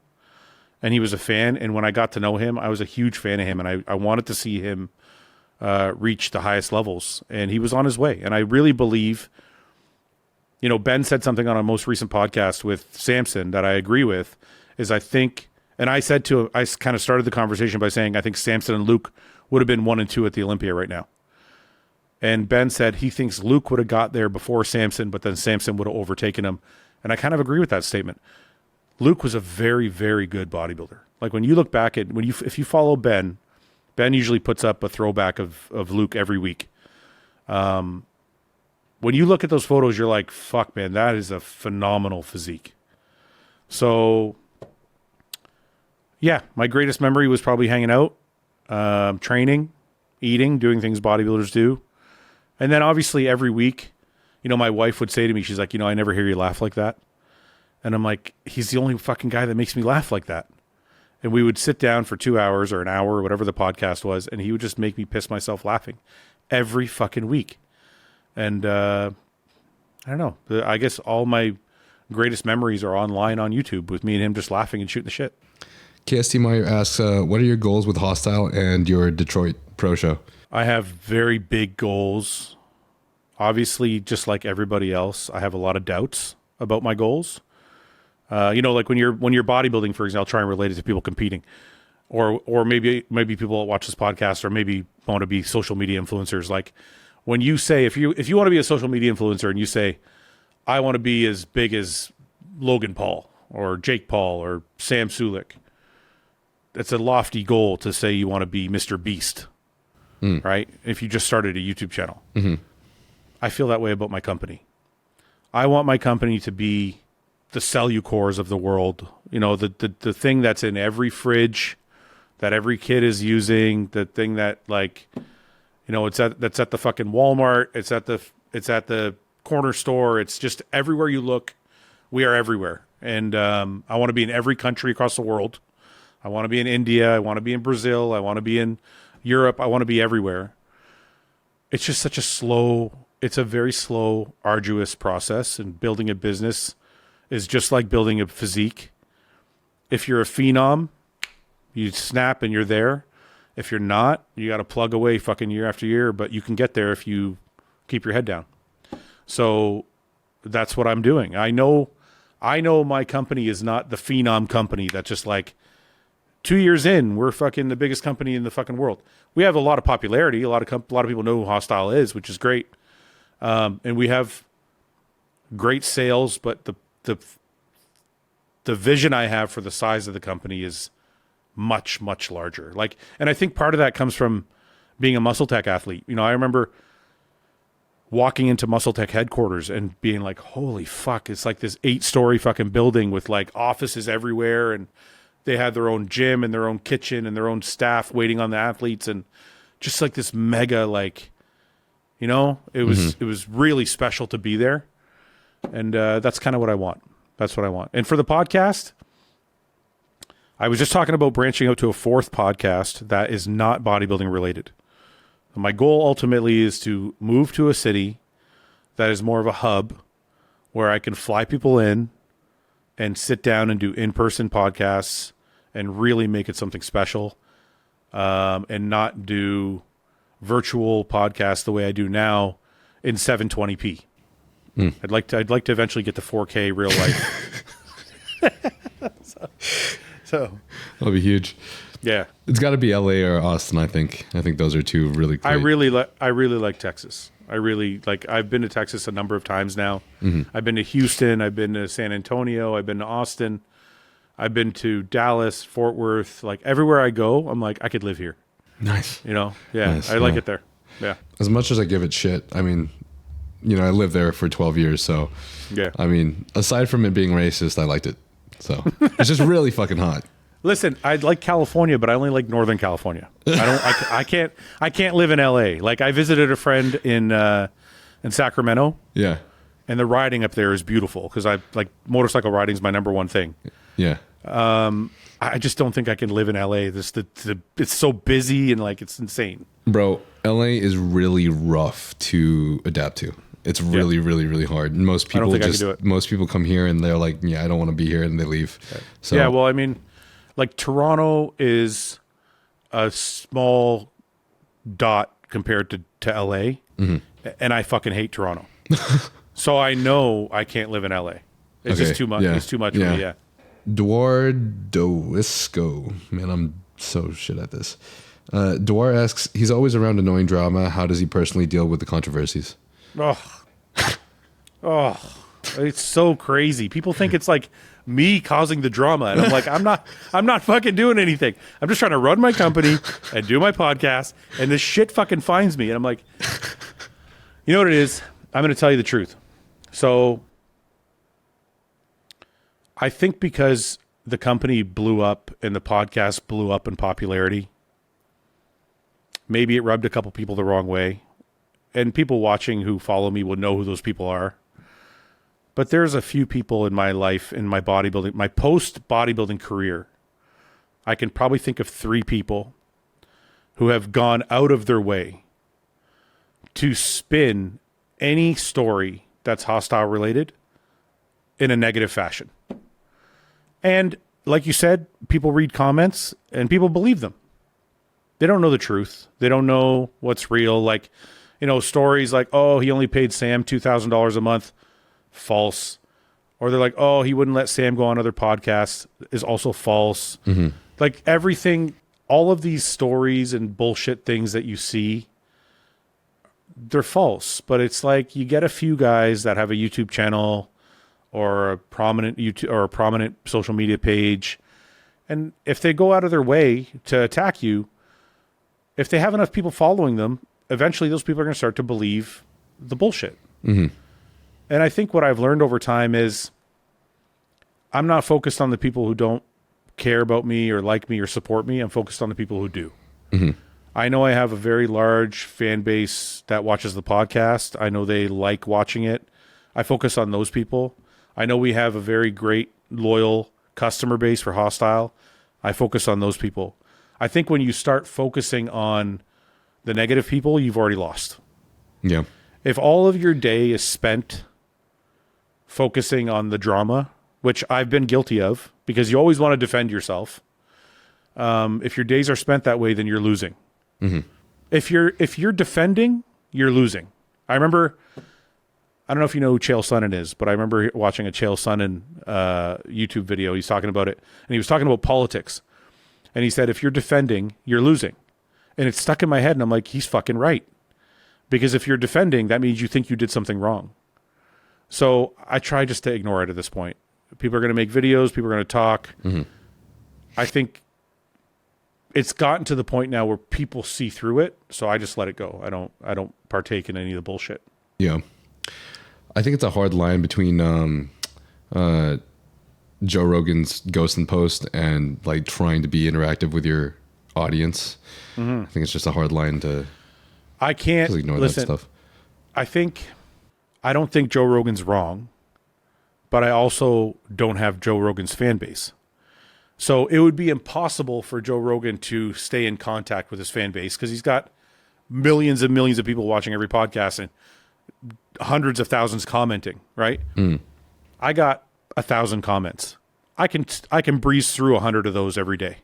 and he was a fan. And when I got to know him, I was a huge fan of him, and I wanted to see him reach the highest levels, and he was on his way. And I really believe, you know, Ben said something on a most recent podcast with Samson that I agree with, is I think, and I said to him, I kind of started the conversation by saying, I think Samson and Luke would have been 1 and 2 at the Olympia right now. And Ben said he thinks Luke would have got there before Samson, but then Samson would have overtaken him. And I kind of agree with that statement. Luke was a very, very good bodybuilder. Like when you look back at, if you follow Ben usually puts up a throwback of Luke every week. When you look at those photos, you're like, fuck, man, that is a phenomenal physique. So, yeah, my greatest memory was probably hanging out, training, eating, doing things bodybuilders do. And then obviously every week, you know, my wife would say to me, she's like, you know, I never hear you laugh like that. And I'm like, he's the only fucking guy that makes me laugh like that. And we would sit down for 2 hours or an hour or whatever the podcast was, and he would just make me piss myself laughing every fucking week. And I don't know. I guess all my greatest memories are online on YouTube with me and him just laughing and shooting the shit. KST Meyer asks, what are your goals with Hostile and your Detroit Pro Show? I have very big goals. Obviously, just like everybody else, I have a lot of doubts about my goals. You know, like when you're bodybuilding, for example, I'll try and relate it to people competing, or maybe people that watch this podcast, or maybe want to be social media influencers. Like when you say, if you want to be a social media influencer and you say, I want to be as big as Logan Paul or Jake Paul or Sam Sulek, it's a lofty goal to say you want to be Mr. Beast, right? If you just started a YouTube channel. Mm-hmm. I feel that way about my company. I want my company to be the Cellucors of the world, you know, the thing that's in every fridge, that every kid is using, the thing that, like, you know, that's at the fucking Walmart, it's at the corner store, it's just everywhere you look, we are everywhere. And I want to be in every country across the world. I want to be in India, I want to be in Brazil, I want to be in Europe, I want to be everywhere. It's just it's a very slow, arduous process, and building a business is just like building a physique. If you're a phenom, You snap and you're there. If you're not, you got to plug away fucking year after year, but you can get there if you keep your head down. So that's what I'm doing. I know my company is not the phenom company that just like 2 years in, we're fucking the biggest company in the fucking world. We have a lot of popularity. A lot of people know who Hostile is, which is great. And we have great sales, but the vision I have for the size of the company is much, much larger. Like, and I think part of that comes from being a Muscle Tech athlete. You know, I remember walking into Muscle Tech headquarters and being like, holy fuck, it's like this 8-story fucking building with like offices everywhere, and they had their own gym and their own kitchen and their own staff waiting on the athletes, and just like this mega, like, you know, it was really special to be there. And that's kind of what I want. That's what I want. And for the podcast, I was just talking about branching out to a 4th podcast that is not bodybuilding related. My goal ultimately is to move to a city that is more of a hub where I can fly people in and sit down and do in-person podcasts and really make it something special, and not do virtual podcasts the way I do now in 720p. I'd like to eventually get to 4K real life. So that'll be huge. Yeah, it's got to be LA or Austin. I think those are two really great. I really like Texas. I've been to Texas a number of times now. I've been to Houston, I've been to San Antonio, I've been to Austin, I've been to Dallas, Fort Worth. Like, everywhere I go, I'm like, I could live here. Nice. You know? Yeah. Nice, I like it there. Yeah. As much as I give it shit, I mean, you know, I lived there for 12 years, so yeah. I mean, aside from it being racist, I liked it. So it's just really fucking hot. Listen, I like California, but I only like Northern California. I can't live in LA. Like, I visited a friend in Sacramento. Yeah. And the riding up there is beautiful because I like motorcycle riding is my number one thing. Yeah. I just don't think I can live in LA. It's so busy and like it's insane. Bro, LA is really rough to adapt to. It's really, really, really hard. And most people most people come here and they're like, yeah, I don't want to be here, and they leave. Okay. So yeah, well, I mean, like, Toronto is a small dot compared to LA, and I fucking hate Toronto. So I know I can't live in LA. It's just too much. Yeah. It's too much for me. Yeah. Duardoisco. Man, I'm so shit at this. Duar asks, he's always around annoying drama. How does he personally deal with the controversies? Oh, it's so crazy. People think it's like me causing the drama, and I'm like, I'm not fucking doing anything. I'm just trying to run my company and do my podcast, and this shit fucking finds me. And I'm like, you know what it is? I'm going to tell you the truth. So I think because the company blew up and the podcast blew up in popularity, maybe it rubbed a couple people the wrong way. And people watching who follow me will know who those people are. But there's a few people in my life, in my bodybuilding, my post-bodybuilding career, I can probably think of 3 people who have gone out of their way to spin any story that's hostile related in a negative fashion. And like you said, people read comments and people believe them. They don't know the truth. They don't know what's real. Like, you know, stories like, oh, he only paid Sam $2,000 a month. False. Or they're like, oh, he wouldn't let Sam go on other podcasts, is also false. Like, everything, all of these stories and bullshit things that you see, they're false. But it's like, you get a few guys that have a YouTube channel or a prominent YouTube or a prominent social media page, and if they go out of their way to attack you, if they have enough people following them, eventually those people are going to start to believe the bullshit. And I think what I've learned over time is I'm not focused on the people who don't care about me or like me or support me. I'm focused on the people who do. I know I have a very large fan base that watches the podcast. I know they like watching it. I focus on those people. I know we have a very great, loyal customer base for Hostile. I focus on those people. I think when you start focusing on the negative people, you've already lost. Yeah. If all of your day is spent focusing on the drama, which I've been guilty of, because you always want to defend yourself. If your days are spent that way, then you're losing. If you're defending, you're losing. I remember, I don't know if you know who Chael Sonnen is, but I remember watching a Chael Sonnen YouTube video. He's talking about it, and he was talking about politics. And he said, if you're defending, you're losing. And it stuck in my head, and I'm like, he's fucking right. Because if you're defending, that means you think you did something wrong. So I try just to ignore it at this point. People are going to make videos. People are going to talk. I think it's gotten to the point now where people see through it. So I just let it go. I don't partake in any of the bullshit. Yeah. I think it's a hard line between Joe Rogan's ghost and post and like trying to be interactive with your audience. I think it's just a hard line to I can't ignore listen, that stuff. I don't think Joe Rogan's wrong, but I also don't have Joe Rogan's fan base. So it would be impossible for Joe Rogan to stay in contact with his fan base because he's got millions and millions of people watching every podcast and hundreds of thousands commenting, right? I got 1,000 comments. I can breeze through 100 of those every day.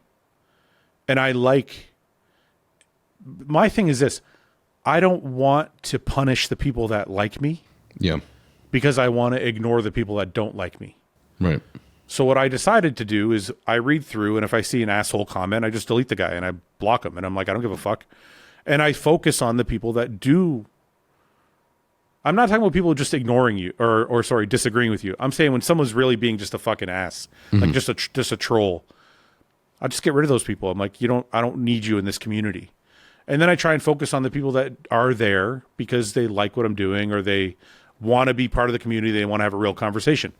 And my thing is this, I don't want to punish the people that like me. Yeah. Because I want to ignore the people that don't like me. Right. So what I decided to do is I read through, and if I see an asshole comment, I just delete the guy and I block him. And I'm like, I don't give a fuck. And I focus on the people that do. I'm not talking about people just ignoring you or disagreeing with you. I'm saying when someone's really being just a fucking ass, like just a troll, I just get rid of those people. I'm like, I don't need you in this community. And then I try and focus on the people that are there because they like what I'm doing or they want to be part of the community. They want to have a real conversation.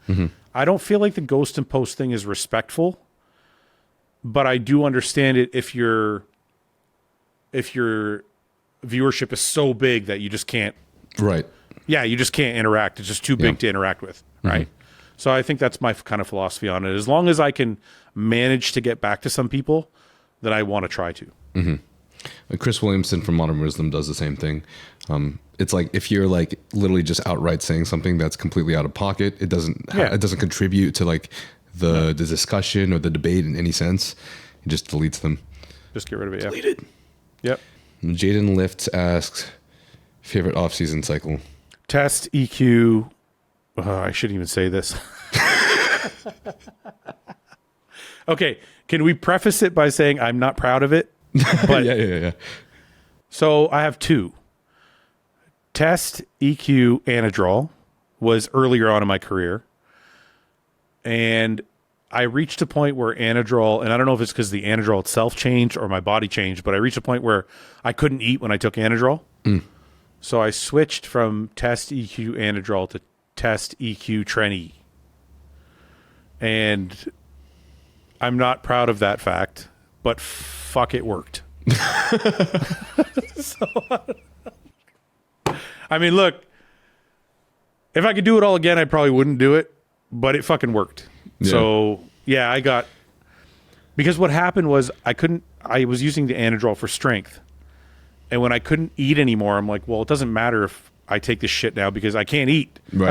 I don't feel like the ghost and post thing is respectful, but I do understand it if your viewership is so big that you just can't. Right. Yeah, you just can't interact. It's just too big to interact with, right? So I think that's my kind of philosophy on it. As long as I can manage to get back to some people, then I want to try to. Chris Williamson from Modern Wisdom does the same thing. It's like if you're like literally just outright saying something that's completely out of pocket, it doesn't contribute to like the discussion or the debate in any sense. He just deletes them. Just get rid of it. Deleted. Yep. Jaden Lift asks, favorite off-season cycle. Test, EQ. I shouldn't even say this. Okay, can we preface it by saying I'm not proud of it? But Yeah. So I have two. Test, EQ, Anadrol was earlier on in my career. And I reached a point where Anadrol, and I don't know if it's because the Anadrol itself changed or my body changed, but I reached a point where I couldn't eat when I took Anadrol. So I switched from Test, EQ, Anadrol to Test, EQ, Tren-E. And I'm not proud of that fact, but fuck, it worked. So, I mean, look, if I could do it all again, I probably wouldn't do it, but it fucking worked. Yeah. So yeah, because what happened was I was using the Anadrol for strength. And when I couldn't eat anymore, I'm like, well, it doesn't matter if I take this shit now because I can't eat. Right.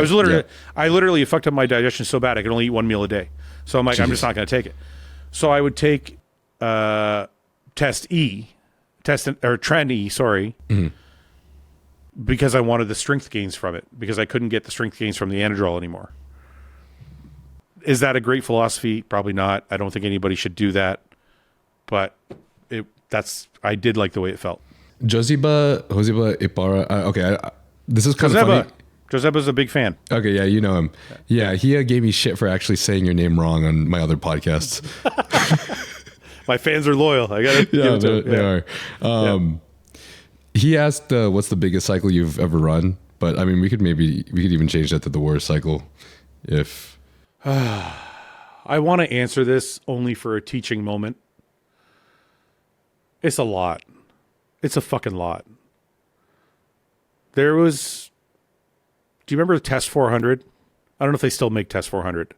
I literally fucked up my digestion so bad I could only eat one meal a day. So I'm like, I'm just not going to take it. So I would take Tren-E, because I wanted the strength gains from it, because I couldn't get the strength gains from the Anadrol anymore. Is that a great philosophy? Probably not. I don't think anybody should do that. But I did like the way it felt. Josiba Ibarra. This is kind of funny. Joseba's a big fan. Okay, yeah, you know him. Yeah, he gave me shit for actually saying your name wrong on my other podcasts. My fans are loyal. I got to give it to them. They are. He asked, what's the biggest cycle you've ever run? But I mean, we could even change that to the worst cycle if... I want to answer this only for a teaching moment. It's a lot. It's a fucking lot. Do you remember the Test 400? I don't know if they still make Test 400,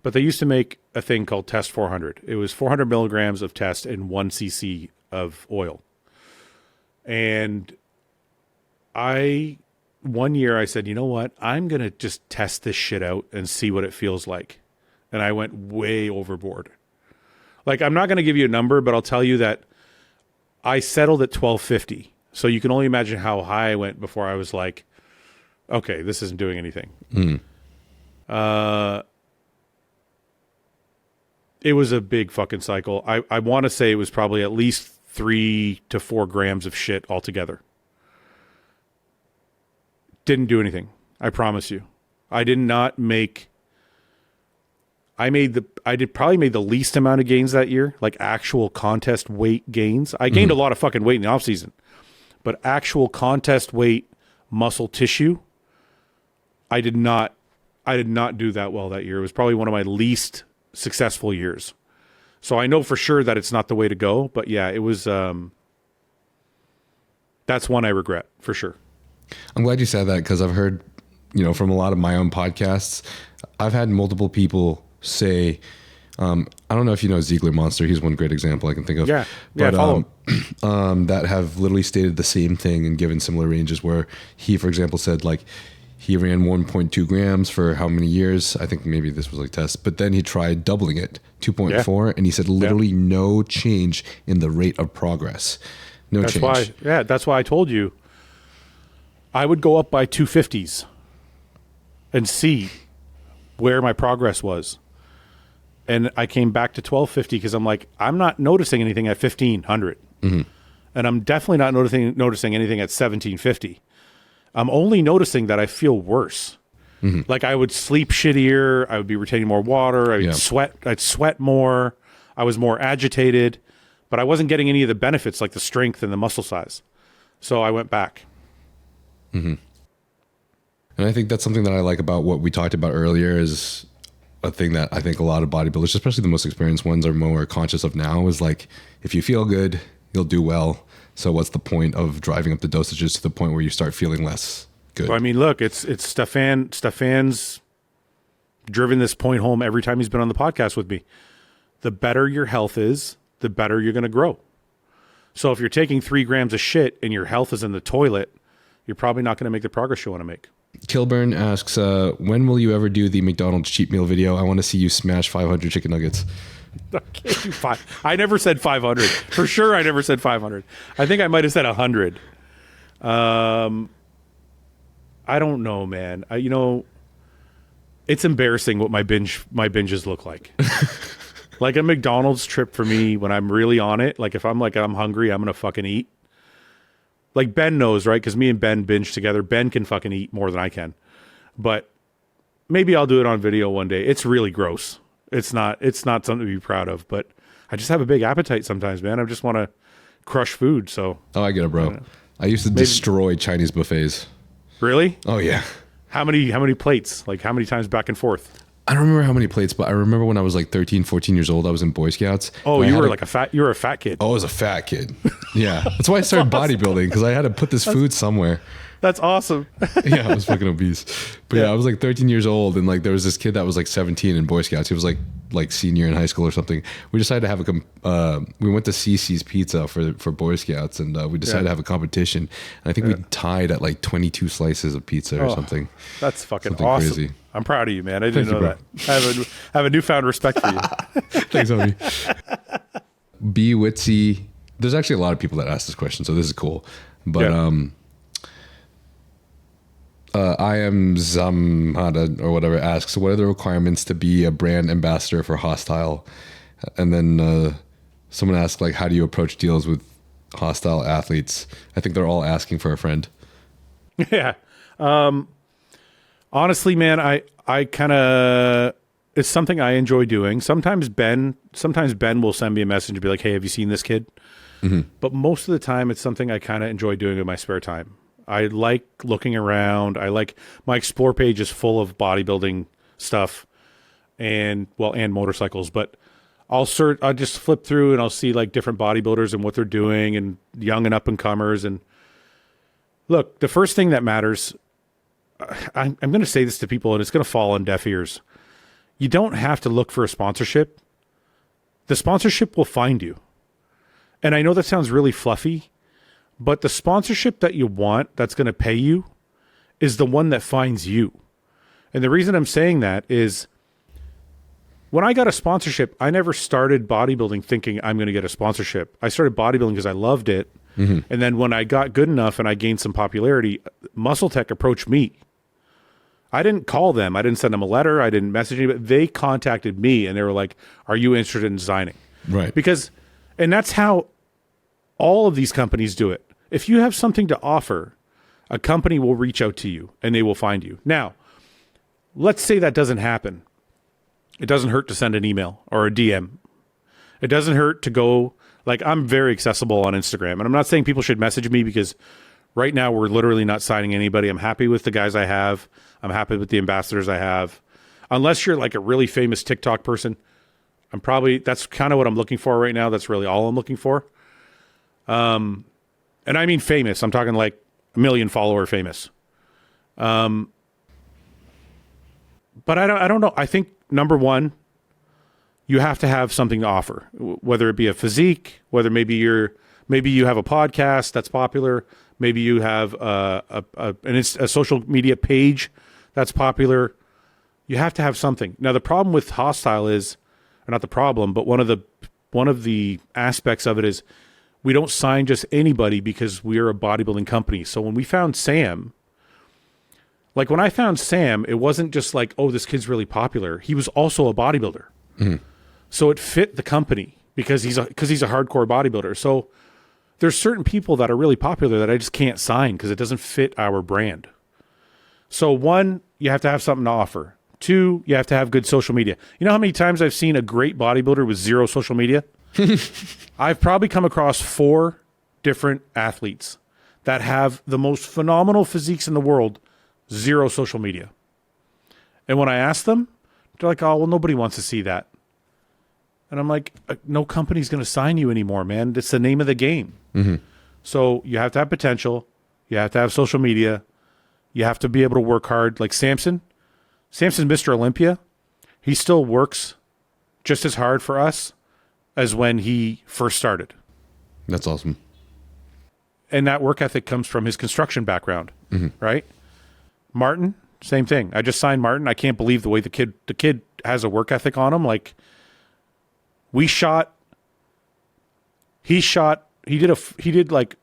but they used to make a thing called Test 400. It was 400 milligrams of Test and 1 cc of oil. And one year I said, you know what? I'm going to just test this shit out and see what it feels like. And I went way overboard. Like, I'm not going to give you a number, but I'll tell you that I settled at 1250. So you can only imagine how high I went before I was like, okay, this isn't doing anything. It was a big fucking cycle. I want to say it was probably at least 3 to 4 grams of shit altogether. Didn't do anything. I promise you. I did not make... I probably made the least amount of gains that year, like actual contest weight gains. I gained a lot of fucking weight in the off season, but actual contest weight muscle tissue, I did not do that well that year. It was probably one of my least successful years. So I know for sure that it's not the way to go, but yeah, it was, that's one I regret for sure. I'm glad you said that, because I've heard, you know, from a lot of my own podcasts, I've had multiple people say, I don't know if you know Ziegler Monster. He's one great example I can think of. Yeah, but, I follow him. That have literally stated the same thing and given similar ranges, where he, for example, said like he ran 1.2 grams for how many years? I think maybe this was like test, but then he tried doubling it, 2.4, and he said literally no change in the rate of progress. That's why I told you I would go up by 250s and see where my progress was. And I came back to 1250 because I'm like, I'm not noticing anything at 1500. And I'm definitely not noticing anything at 1750. I'm only noticing that I feel worse. Like I would sleep shittier. I would be retaining more water. I'd sweat more. I was more agitated, but I wasn't getting any of the benefits like the strength and the muscle size. So I went back. And I think that's something that I like about what we talked about earlier, is a thing that I think a lot of bodybuilders, especially the most experienced ones, are more conscious of now, is like, if you feel good, you'll do well. So what's the point of driving up the dosages to the point where you start feeling less good? Well, I mean, look, it's Stefan. Stefan's driven this point home every time he's been on the podcast with me. The better your health is, the better you're going to grow. So if you're taking 3 grams of shit and your health is in the toilet, you're probably not going to make the progress you want to make. Kilburn asks, when will you ever do the McDonald's cheat meal video? I want to see you smash 500 chicken nuggets. I can't do 5. I never said 500. For sure, I never said 500. I think I might have said 100. I don't know, man. You know, it's embarrassing what my binges look like. Like a McDonald's trip for me, when I'm really on it, like if I'm hungry, I'm going to fucking eat. Like Ben knows, right? Because me and Ben binge together. Ben can fucking eat more than I can. But maybe I'll do it on video one day. It's really gross. It's not something to be proud of. But I just have a big appetite sometimes, man. I just want to crush food. So I get it, bro. I used to destroy Chinese buffets. Really? Oh yeah. How many plates? Like how many times back and forth? I don't remember how many plates, but I remember when I was like 13, 14 years old, I was in Boy Scouts. Oh, you were a fat kid. Oh, I was a fat kid. Yeah. That's why I started bodybuilding, because I had to put this food somewhere. That's awesome. Yeah, I was fucking obese. But yeah, I was like 13 years old, and like there was this kid that was like 17 in Boy Scouts. He was like senior in high school or something. We decided to have we went to CC's Pizza for Boy Scouts, and we decided to have a competition. And I think we tied at like 22 slices of pizza or something. That's fucking something awesome. Crazy. I'm proud of you, man. I didn't know that. I have a newfound respect for you. Thanks, homie. B Witsy. There's actually a lot of people that ask this question, so this is cool. But I am Zamhada or whatever asks, what are the requirements to be a brand ambassador for Hostile? And then someone asked, like, how do you approach deals with Hostile athletes? I think they're all asking for a friend. Yeah. Honestly, man, I kind of, it's something I enjoy doing. Sometimes Ben will send me a message and be like, hey, have you seen this kid? But most of the time it's something I kind of enjoy doing in my spare time. I like looking around. I like, my explore page is full of bodybuilding stuff and motorcycles, but I'll just flip through and I'll see like different bodybuilders and what they're doing and young and up and comers. And look, the first thing that matters, I'm going to say this to people and it's going to fall on deaf ears. You don't have to look for a sponsorship. The sponsorship will find you. And I know that sounds really fluffy, but the sponsorship that you want that's going to pay you is the one that finds you. And the reason I'm saying that is When I got a sponsorship, I never started bodybuilding thinking I'm going to get a sponsorship. I started bodybuilding because I loved it. And then when I got good enough and I gained some popularity, Muscle Tech approached me. I didn't call them. I didn't send them a letter. I didn't message anybody. They contacted me and they were like, are you interested in designing? Right. And that's how all of these companies do it. If you have something to offer, a company will reach out to you and they will find you. Now, let's say that doesn't happen. It doesn't hurt to send an email or a DM. It doesn't hurt to go, like, I'm very accessible on Instagram. And I'm not saying people should message me because right now we're literally not signing anybody. I'm happy with the guys I have. I'm happy with the ambassadors I have. Unless you're like a really famous TikTok person, that's kind of what I'm looking for right now. That's really all I'm looking for. And I mean famous. I'm talking like 1 million follower famous. But I don't know. I think number one, you have to have something to offer, whether it be a physique, whether maybe you have a podcast that's popular. Maybe you have a social media page that's popular. You have to have something. Now, the problem with Hostile is, or not the problem, but one of the aspects of it is we don't sign just anybody because we're a bodybuilding company. So when we found Sam, like when I found Sam, it wasn't just like, oh, this kid's really popular. He was also a bodybuilder. So it fit the company because he's a hardcore bodybuilder. So there's certain people that are really popular that I just can't sign because it doesn't fit our brand. So one, you have to have something to offer. Two, you have to have good social media. You know how many times I've seen a great bodybuilder with zero social media? I've probably come across 4 different athletes that have the most phenomenal physiques in the world, zero social media. And when I ask them, they're like, oh, well, nobody wants to see that. And I'm like, no company's going to sign you anymore, man. It's the name of the game. So you have to have potential. You have to have social media. You have to be able to work hard. Like Samson's Mr. Olympia. He still works just as hard for us as when he first started. That's awesome. And that work ethic comes from his construction background, right? Martin, same thing. I just signed Martin. I can't believe the way the kid has a work ethic on him. Like, he did like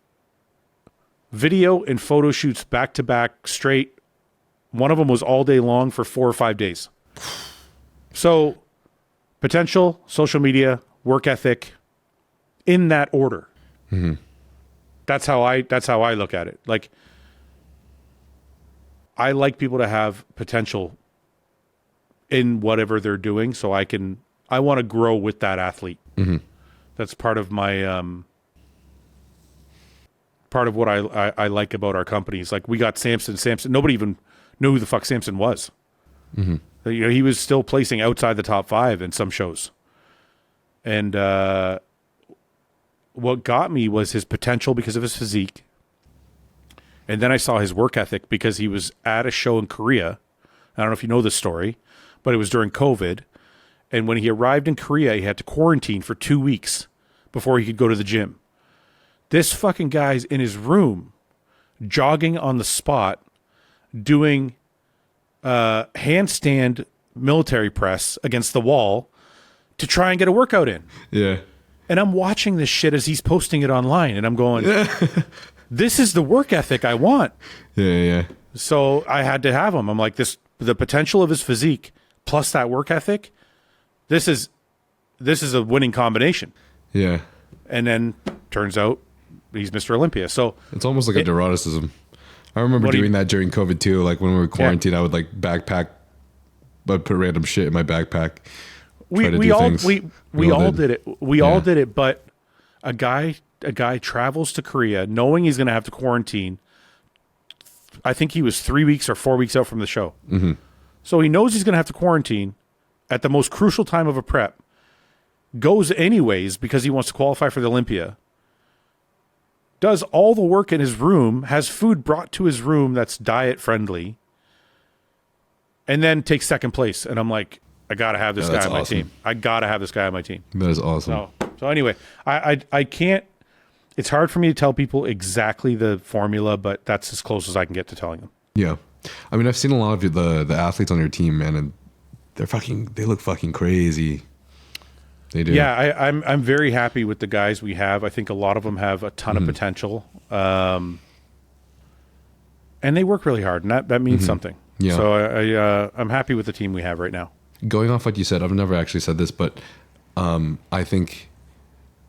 video and photo shoots back to back straight. One of them was all day long for 4 or 5 days. So potential, social media, work ethic, in that order. That's how I look at it. Like, I like people to have potential in whatever they're doing, so I want to grow with that athlete. That's part of my part of what I like about our companies. Like, we got Samson. Nobody even knew who the fuck Samson was. You know, he was still placing outside the top 5 in some shows. And what got me was his potential because of his physique. And then I saw his work ethic because he was at a show in Korea. I don't know if you know this story, but it was during COVID. And when he arrived in Korea, he had to quarantine for 2 weeks before he could go to the gym. This fucking guy's in his room, jogging on the spot, doing handstand military press against the wall to try and get a workout in. Yeah. And I'm watching this shit as he's posting it online, and I'm going, this is the work ethic I want. Yeah. So I had to have him. I'm like, the potential of his physique plus that work ethic, this is a winning combination. Yeah. And then turns out he's Mr. Olympia. So it's almost like a neuroticism. I remember doing that during COVID too. Like when we were quarantined, I would like backpack, but put random shit in my backpack. We all did it. We all did it. But a guy travels to Korea knowing he's going to have to quarantine. I think he was 3 weeks or 4 weeks out from the show. So he knows he's going to have to quarantine at the most crucial time of a prep. Goes anyways because he wants to qualify for the Olympia. Does all the work in his room, has food brought to his room that's diet friendly, and then takes second place. And I'm like, I got to have this guy on my team. I got to have this guy on my team. That is awesome. So anyway, I can't, it's hard for me to tell people exactly the formula, but that's as close as I can get to telling them. Yeah. I mean, I've seen a lot of the athletes on your team, man, and they look fucking crazy. They do. Yeah, I'm very happy with the guys we have. I think a lot of them have a ton of potential. And they work really hard, and that means something. Yeah. So I'm happy with the team we have right now. Going off what you said, I've never actually said this, but I think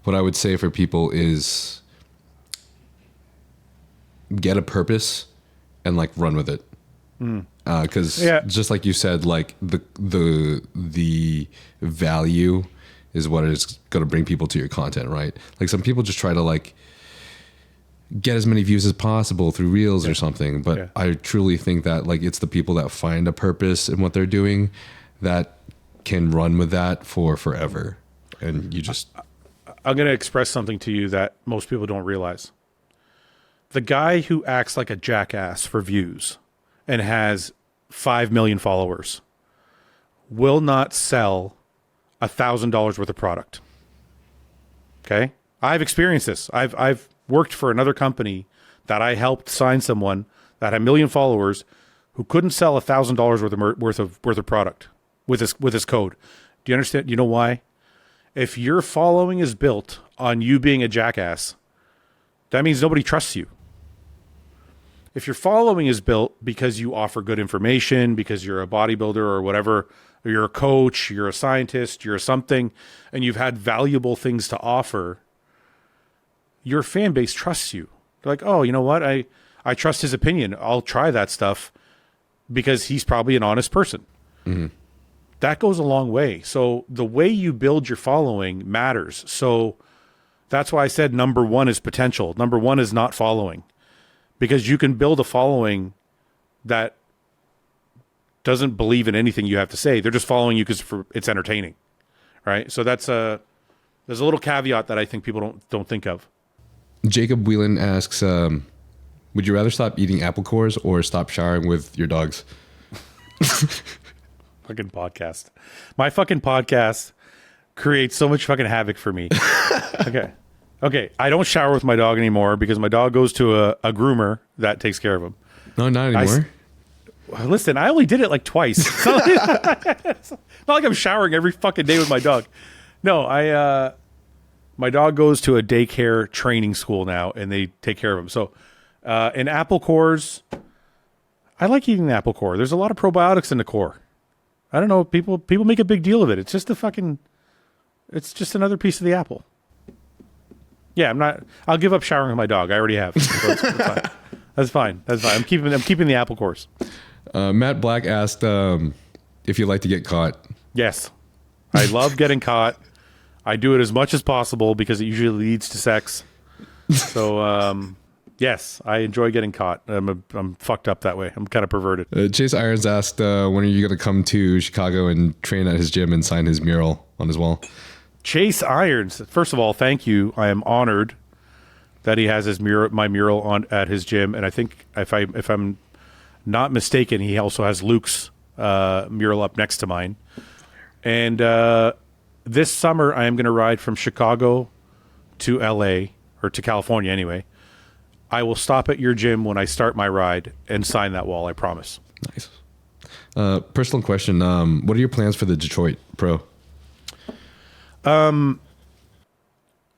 what I would say for people is get a purpose and like run with it. Because just like you said, like the value is what is going to bring people to your content, right? Like some people just try to like get as many views as possible through reels or something. But I truly think that like it's the people that find a purpose in what they're doing that can run with that for forever. And you just... I'm going to express something to you that most people don't realize. The guy who acts like a jackass for views and has 5 million followers will not sell $1,000 worth of product. Okay? I've experienced this. I've worked for another company that I helped sign someone that had 1 million followers who couldn't sell $1,000 worth of product with his code. Do you understand? You know why? If your following is built on you being a jackass, that means nobody trusts you. If your following is built because you offer good information, because you're a bodybuilder or whatever, or you're a coach, you're a scientist, you're something, and you've had valuable things to offer, your fan base trusts you. They're like, oh, you know what? I trust his opinion. I'll try that stuff because he's probably an honest person. Mm-hmm. That goes a long way. So the way you build your following matters. So that's why I said number one is potential. Number one is not following. Because you can build a following that doesn't believe in anything you have to say. They're just following you because it's entertaining, right? So there's a little caveat that I think people don't think of. Jacob Whelan asks, would you rather stop eating apple cores or stop showering with your dogs? Fucking podcast. My fucking podcast creates so much fucking havoc for me. Okay, I don't shower with my dog anymore because my dog goes to a groomer that takes care of him. No, not anymore. Listen, I only did it like twice. It's not like I'm showering every fucking day with my dog. No, my dog goes to a daycare training school now, and they take care of him. So, in apple cores, I like eating the apple core. There's a lot of probiotics in the core. I don't know. People make a big deal of it. It's just it's just another piece of the apple. Yeah, I'll give up showering with my dog. I already have. So that's fine. I'm keeping the apple course. Matt Black asked if you like to get caught. Yes. I love getting caught. I do it as much as possible because it usually leads to sex. So, yes, I enjoy getting caught. I'm fucked up that way. I'm kind of perverted. Chase Irons asked, when are you going to come to Chicago and train at his gym and sign his mural on his wall? Chase Irons. First of all, thank you. I am honored that he has my mural on at his gym, and I think if I'm not mistaken, he also has Luke's mural up next to mine. And this summer, I am going to ride from Chicago to LA, or to California anyway. I will stop at your gym when I start my ride and sign that wall. I promise. Nice. Personal question: what are your plans for the Detroit Pro?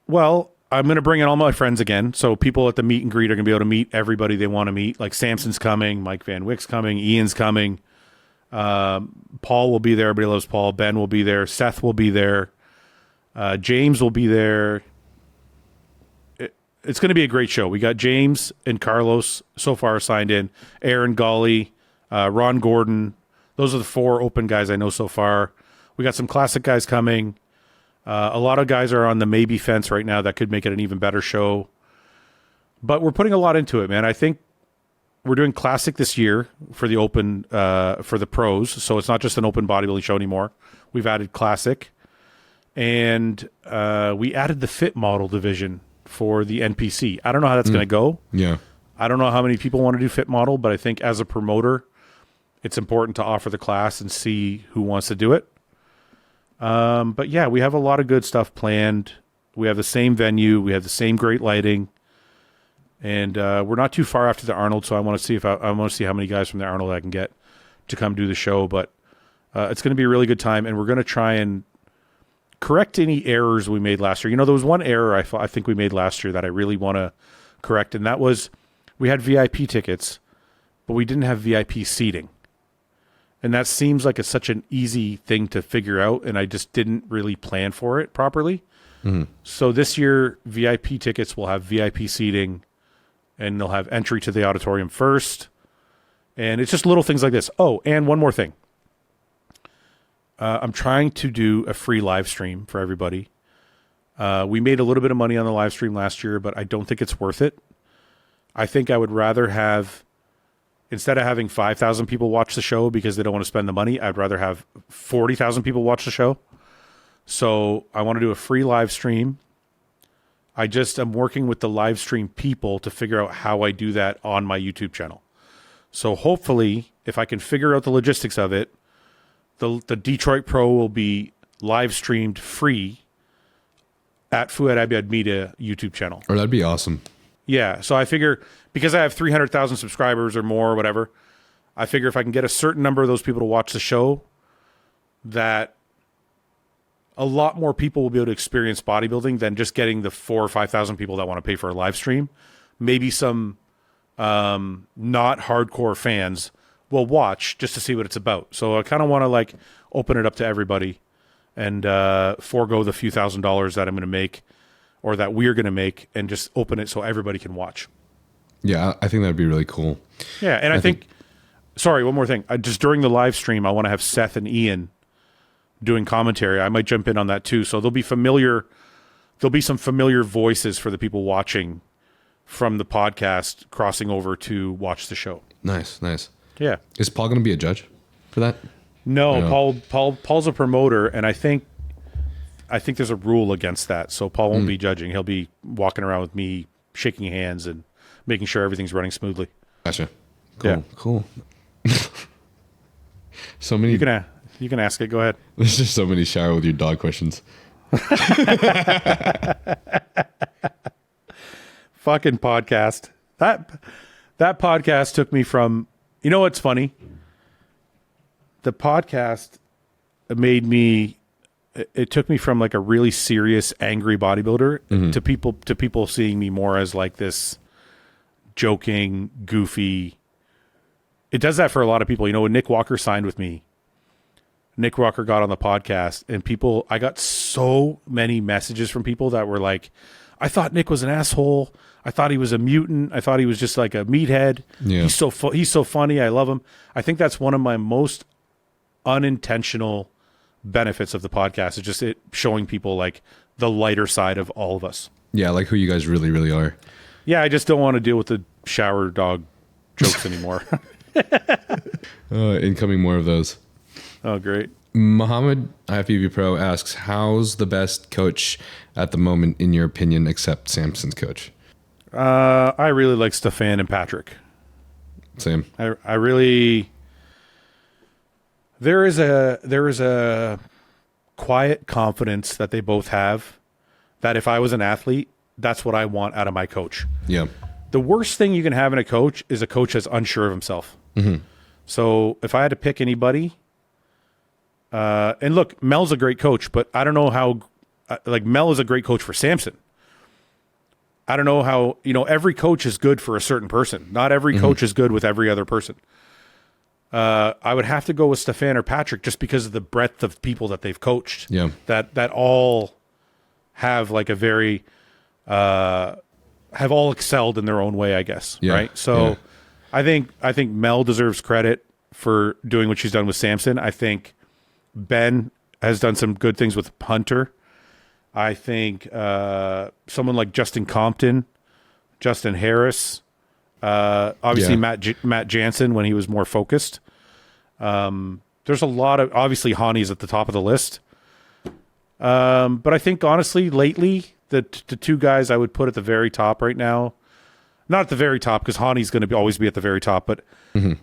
Well, I'm going to bring in all my friends again. So people at the meet and greet are going to be able to meet everybody they want to meet. Like Samson's coming, Mike Van Wyck's coming, Ian's coming. Paul will be there. Everybody loves Paul. Ben will be there. Seth will be there. James will be there. It's going to be a great show. We got James and Carlos so far signed in. Aaron Golly, Ron Gordon. Those are the 4 open guys I know so far. We got some classic guys coming. A lot of guys are on the maybe fence right now that could make it an even better show. But we're putting a lot into it, man. I think we're doing classic this year for the open, for the pros. So it's not just an open bodybuilding show anymore. We've added classic. And we added the fit model division for the NPC. I don't know how that's going to go. Yeah. I don't know how many people want to do fit model, but I think as a promoter, it's important to offer the class and see who wants to do it. But yeah, we have a lot of good stuff planned. We have the same venue. We have the same great lighting. And we're not too far after the Arnold, so I want to see how many guys from the Arnold I can get to come do the show. But It's going to be a really good time, and we're going to try and correct any errors we made last year. There was one error I think we made last year that I really want to correct, and that was we had VIP tickets, but we didn't have VIP seating. And that seems like it's such an easy thing to figure out, and I just didn't really plan for it properly. Mm-hmm. So this year, VIP tickets will have VIP seating, and they'll have entry to the auditorium first. And it's just little things like this. Oh, and one more thing. I'm trying to do a free live stream for everybody. We made a little bit of money on the live stream last year, but I don't think it's worth it. I think I would rather have, instead of having 5,000 people watch the show because they don't want to spend the money, I'd rather have 40,000 people watch the show. So I want to do a free live stream. I'm working with the live stream people to figure out how I do that on my YouTube channel. So hopefully, if I can figure out the logistics of it, the Detroit Pro will be live streamed free at Fouad Abiad Media YouTube channel. Or that'd be awesome. Yeah. So I figure, because I have 300,000 subscribers or more or whatever, I figure if I can get a certain number of those people to watch the show, that a lot more people will be able to experience bodybuilding than just getting the 4,000 or 5,000 people that want to pay for a live stream. Maybe some not hardcore fans will watch just to see what it's about. So I kind of want to open it up to everybody and forego the few $1,000s that I'm going to make or that we're going to make and just open it so everybody can watch. Yeah, I think that'd be really cool. Yeah, and I think sorry, one more thing. Just during the live stream, I want to have Seth and Ian doing commentary. I might jump in on that too. So there'll be some familiar voices for the people watching from the podcast crossing over to watch the show. Nice. Yeah. Is Paul going to be a judge for that? No, Paul's a promoter, and I think there's a rule against that. So Paul won't be judging. He'll be walking around with me, shaking hands and making sure everything's running smoothly. Gotcha. Cool. So many. You can ask it. Go ahead. There's just so many shower with your dog questions. Fucking podcast. That podcast took me from, what's funny? The podcast it took me from a really serious, angry bodybuilder to people seeing me more as this joking, goofy. It does that for a lot of people. When Nick Walker signed with me, Nick Walker got on the podcast, and I got so many messages from people that were like, I thought Nick was an asshole. I thought he was a mutant. I thought he was just like a meathead. Yeah. He's so funny. I love him. I think that's one of my most unintentional benefits of the podcast, is just it showing people the lighter side of all of us. Yeah, who you guys really, really are. Yeah, I just don't want to deal with the shower dog jokes anymore. Incoming more of those. Oh, great. Mohammed, IFBB Pro, asks, how's the best coach at the moment, in your opinion, except Samson's coach? I really like Stefan and Patrick. Same. I really... There is a quiet confidence that they both have, that if I was an athlete, that's what I want out of my coach. Yeah. The worst thing you can have in a coach is a coach that's unsure of himself. Mm-hmm. So if I had to pick anybody... and look, Mel's a great coach, but I don't know how, Mel is a great coach for Samson. I don't know how, every coach is good for a certain person. Not every coach is good with every other person. I would have to go with Stefan or Patrick just because of the breadth of people that they've coached. Yeah. That all have a very, have all excelled in their own way, I guess. Yeah. Right. So yeah. I think Mel deserves credit for doing what she's done with Samson. I think Ben has done some good things with Hunter. I think someone like Justin Compton, Justin Harris, obviously Matt Jansen when he was more focused. There's a lot of, obviously Hani's at the top of the list. But I think honestly lately the two guys I would put at the very top right now, not at the very top because Hani's going to always be at the very top, but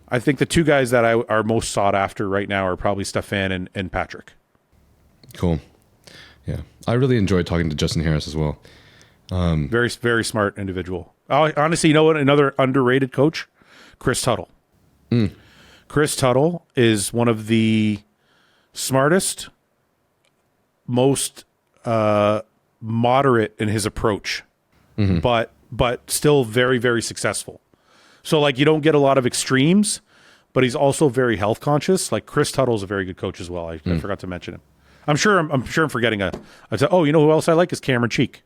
I think the two guys that are most sought after right now are probably Stefan and Patrick. Cool. Yeah. I really enjoyed talking to Justin Harris as well. Very, very smart individual. Honestly, what? Another underrated coach? Chris Tuttle. Chris Tuttle is one of the smartest, most moderate in his approach, but still very, very successful. So like you don't get a lot of extremes, but he's also very health conscious. Like Chris Tuttle's a very good coach as well. I forgot to mention him. I'm sure I'm forgetting oh, you know who else I like is Cameron Cheek.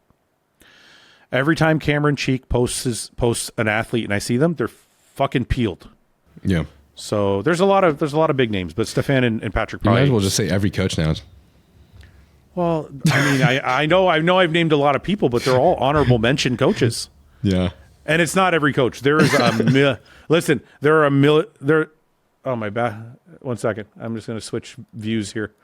Every time Cameron Cheek posts an athlete and I see them, they're fucking peeled. Yeah. So there's a lot of big names, but Stefan and Patrick probably. You might as well just say every coach now. Well, I mean, I know I've named a lot of people, but they're all honorable mention coaches. Yeah. And it's not every coach. There is listen, oh my bad. 1 second. I'm just going to switch views here.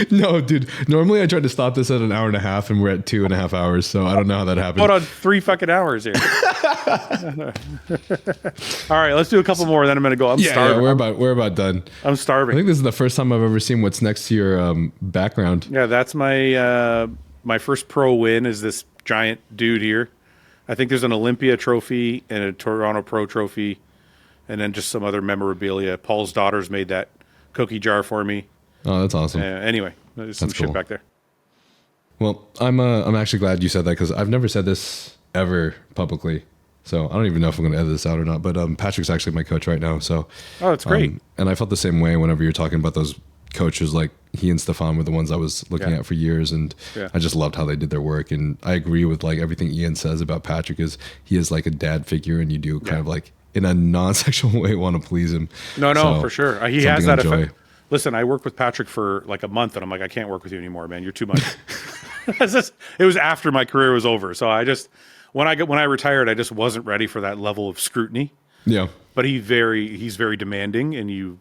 No, dude. Normally I try to stop this at an hour and a half and we're at 2.5 hours. So I don't know how that happened. Hold on 3 fucking hours here. All right, let's do a couple more. Then I'm going to go. I'm starving. Yeah, we're about done. I'm starving. I think this is the first time I've ever seen what's next to your background. Yeah, that's my first pro win is this giant dude here. I think there's an Olympia trophy and a Toronto Pro trophy, and then just some other memorabilia. Paul's daughter's made that cookie jar for me. Oh, that's awesome. Anyway, there's some shit back there. Well, I'm actually glad you said that because I've never said this ever publicly. So I don't even know if I'm going to edit this out or not. But Patrick's actually my coach right now. So that's great. And I felt the same way whenever you're talking about those coaches. Like he and Stefan were the ones I was looking at for years, and I just loved how they did their work. And I agree with like everything Ian says about Patrick. Is he is like a dad figure, and you do kind of like in a non-sexual way want to please him. No, so, for sure. He has that effect. Listen, I worked with Patrick for like a month, and I'm like, I can't work with you anymore, man. You're too much. It was after my career was over, so I just when I retired, I just wasn't ready for that level of scrutiny. Yeah. But he's very demanding, and you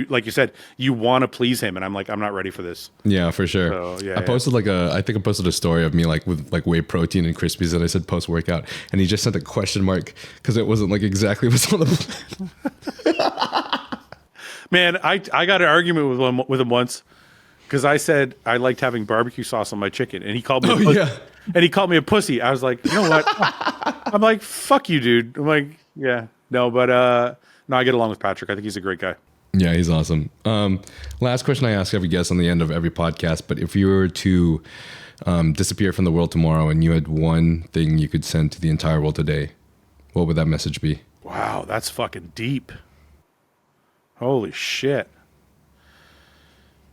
like you said, you want to please him, and I'm like, I'm not ready for this. Yeah, for sure. So, I posted I think I posted a story of me like with like whey protein and Crispies, and I said post workout, and he just sent a question mark because it wasn't like exactly what's on the plan. Man, I got an argument with him once because I said I liked having barbecue sauce on my chicken, and he called me and he called me a pussy. I was like, you know what? I'm like, fuck you, dude. I'm like, yeah. No, but no, I get along with Patrick. I think he's a great guy. Yeah, he's awesome. Last question I ask every guest on the end of every podcast, but if you were to disappear from the world tomorrow and you had one thing you could send to the entire world today, what would that message be? Wow, that's fucking deep. Holy shit.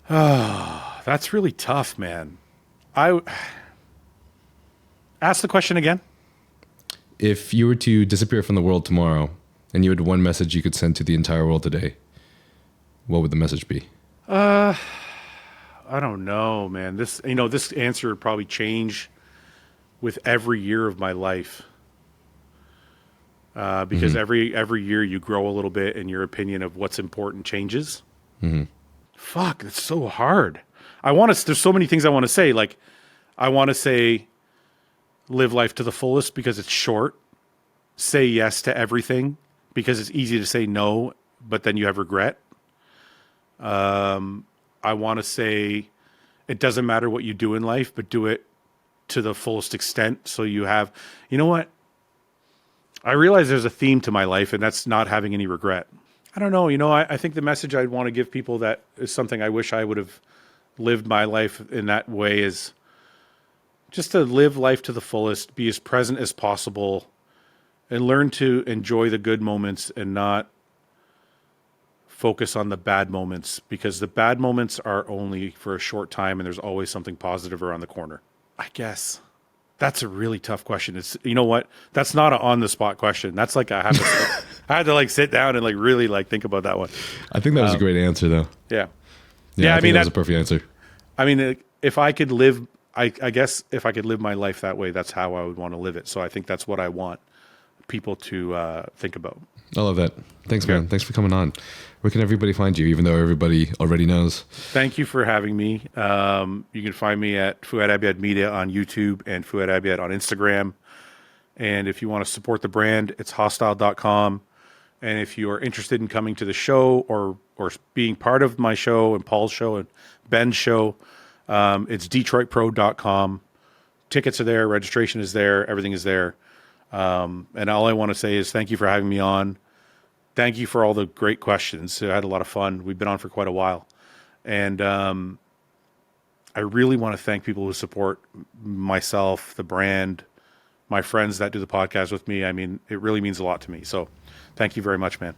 Oh, that's really tough, man. Ask the question again. If you were to disappear from the world tomorrow and you had one message you could send to the entire world today, what would the message be? I don't know, man. This answer would probably change with every year of my life. Because every year you grow a little bit and your opinion of what's important changes. Mm-hmm. Fuck, it's so hard. There's so many things I want to say. Like, I want to say, live life to the fullest because it's short. Say yes to everything because it's easy to say no, but then you have regret. I want to say, it doesn't matter what you do in life, but do it to the fullest extent. So you have, you know what? I realize there's a theme to my life, and that's not having any regret. I don't know. I think the message I'd want to give people that is something I wish I would have lived my life in that way is just to live life to the fullest, be as present as possible, and learn to enjoy the good moments and not focus on the bad moments, because the bad moments are only for a short time and there's always something positive around the corner. I guess. That's a really tough question. It's, you know what? That's not an on the spot question. That's like I had to like sit down and like really like think about that one. I think that was a great answer though. Yeah. I mean, that was a perfect answer. I mean, if I could live, I guess if I could live my life that way, that's how I would want to live it. So I think that's what I want people to think about. I love that. Thanks, man. Thanks for coming on. Where can everybody find you, even though everybody already knows? Thank you for having me. You can find me at Fouad Abiad Media on YouTube and Fouad Abiad on Instagram. And if you want to support the brand, it's hostile.com. And if you are interested in coming to the show or being part of my show and Paul's show and Ben's show, it's DetroitPro.com. Tickets are there. Registration is there. Everything is there. And all I want to say is thank you for having me on. Thank you for all the great questions. I had a lot of fun. We've been on for quite a while. And I really want to thank people who support myself, the brand, my friends that do the podcast with me. I mean, it really means a lot to me. So thank you very much, man.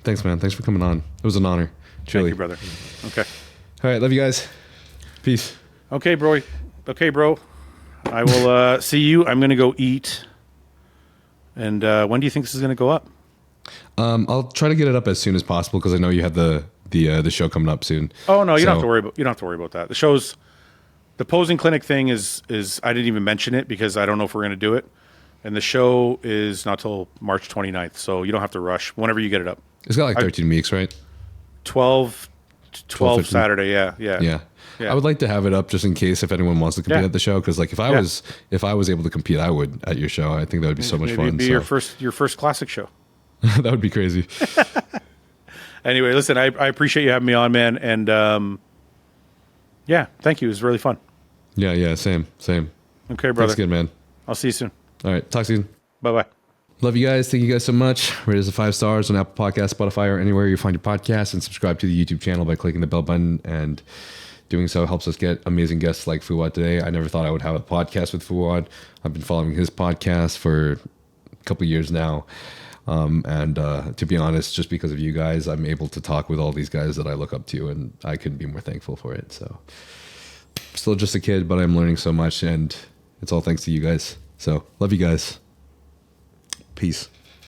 Thanks, man. Thanks for coming on. It was an honor. Truly. Thank you, brother. Okay. All right. Love you guys. Peace. Okay, bro. Okay, bro. I will see you. I'm going to go eat. And when do you think this is going to go up? I'll try to get it up as soon as possible because I know you have the show coming up soon. Oh no, you don't have to worry about that. The posing clinic thing is I didn't even mention it because I don't know if we're going to do it. And the show is not till March 29th, so you don't have to rush whenever you get it up. It's got like 13 weeks, right? 12 Saturday, yeah. I would like to have it up just in case if anyone wants to compete at the show, because like if I was able to compete, I would at your show. I think that would be so much fun. It'd be your first classic show. That would be crazy. Anyway, listen, I appreciate you having me on, man, and thank you. It was really fun. Yeah, same. Okay, brother. Thanks again, man. I'll see you soon. All right, talk soon. Bye-bye. Love you guys. Thank you guys so much. Rate us 5 stars on Apple Podcasts, Spotify, or anywhere you find your podcast, and subscribe to the YouTube channel by clicking the bell button. And doing so helps us get amazing guests like Fouad today. I never thought I would have a podcast with Fouad. I've been following his podcast for a couple of years now. And to be honest, just because of you guys, I'm able to talk with all these guys that I look up to, and I couldn't be more thankful for it. So still just a kid, but I'm learning so much, and it's all thanks to you guys. So love you guys. Peace.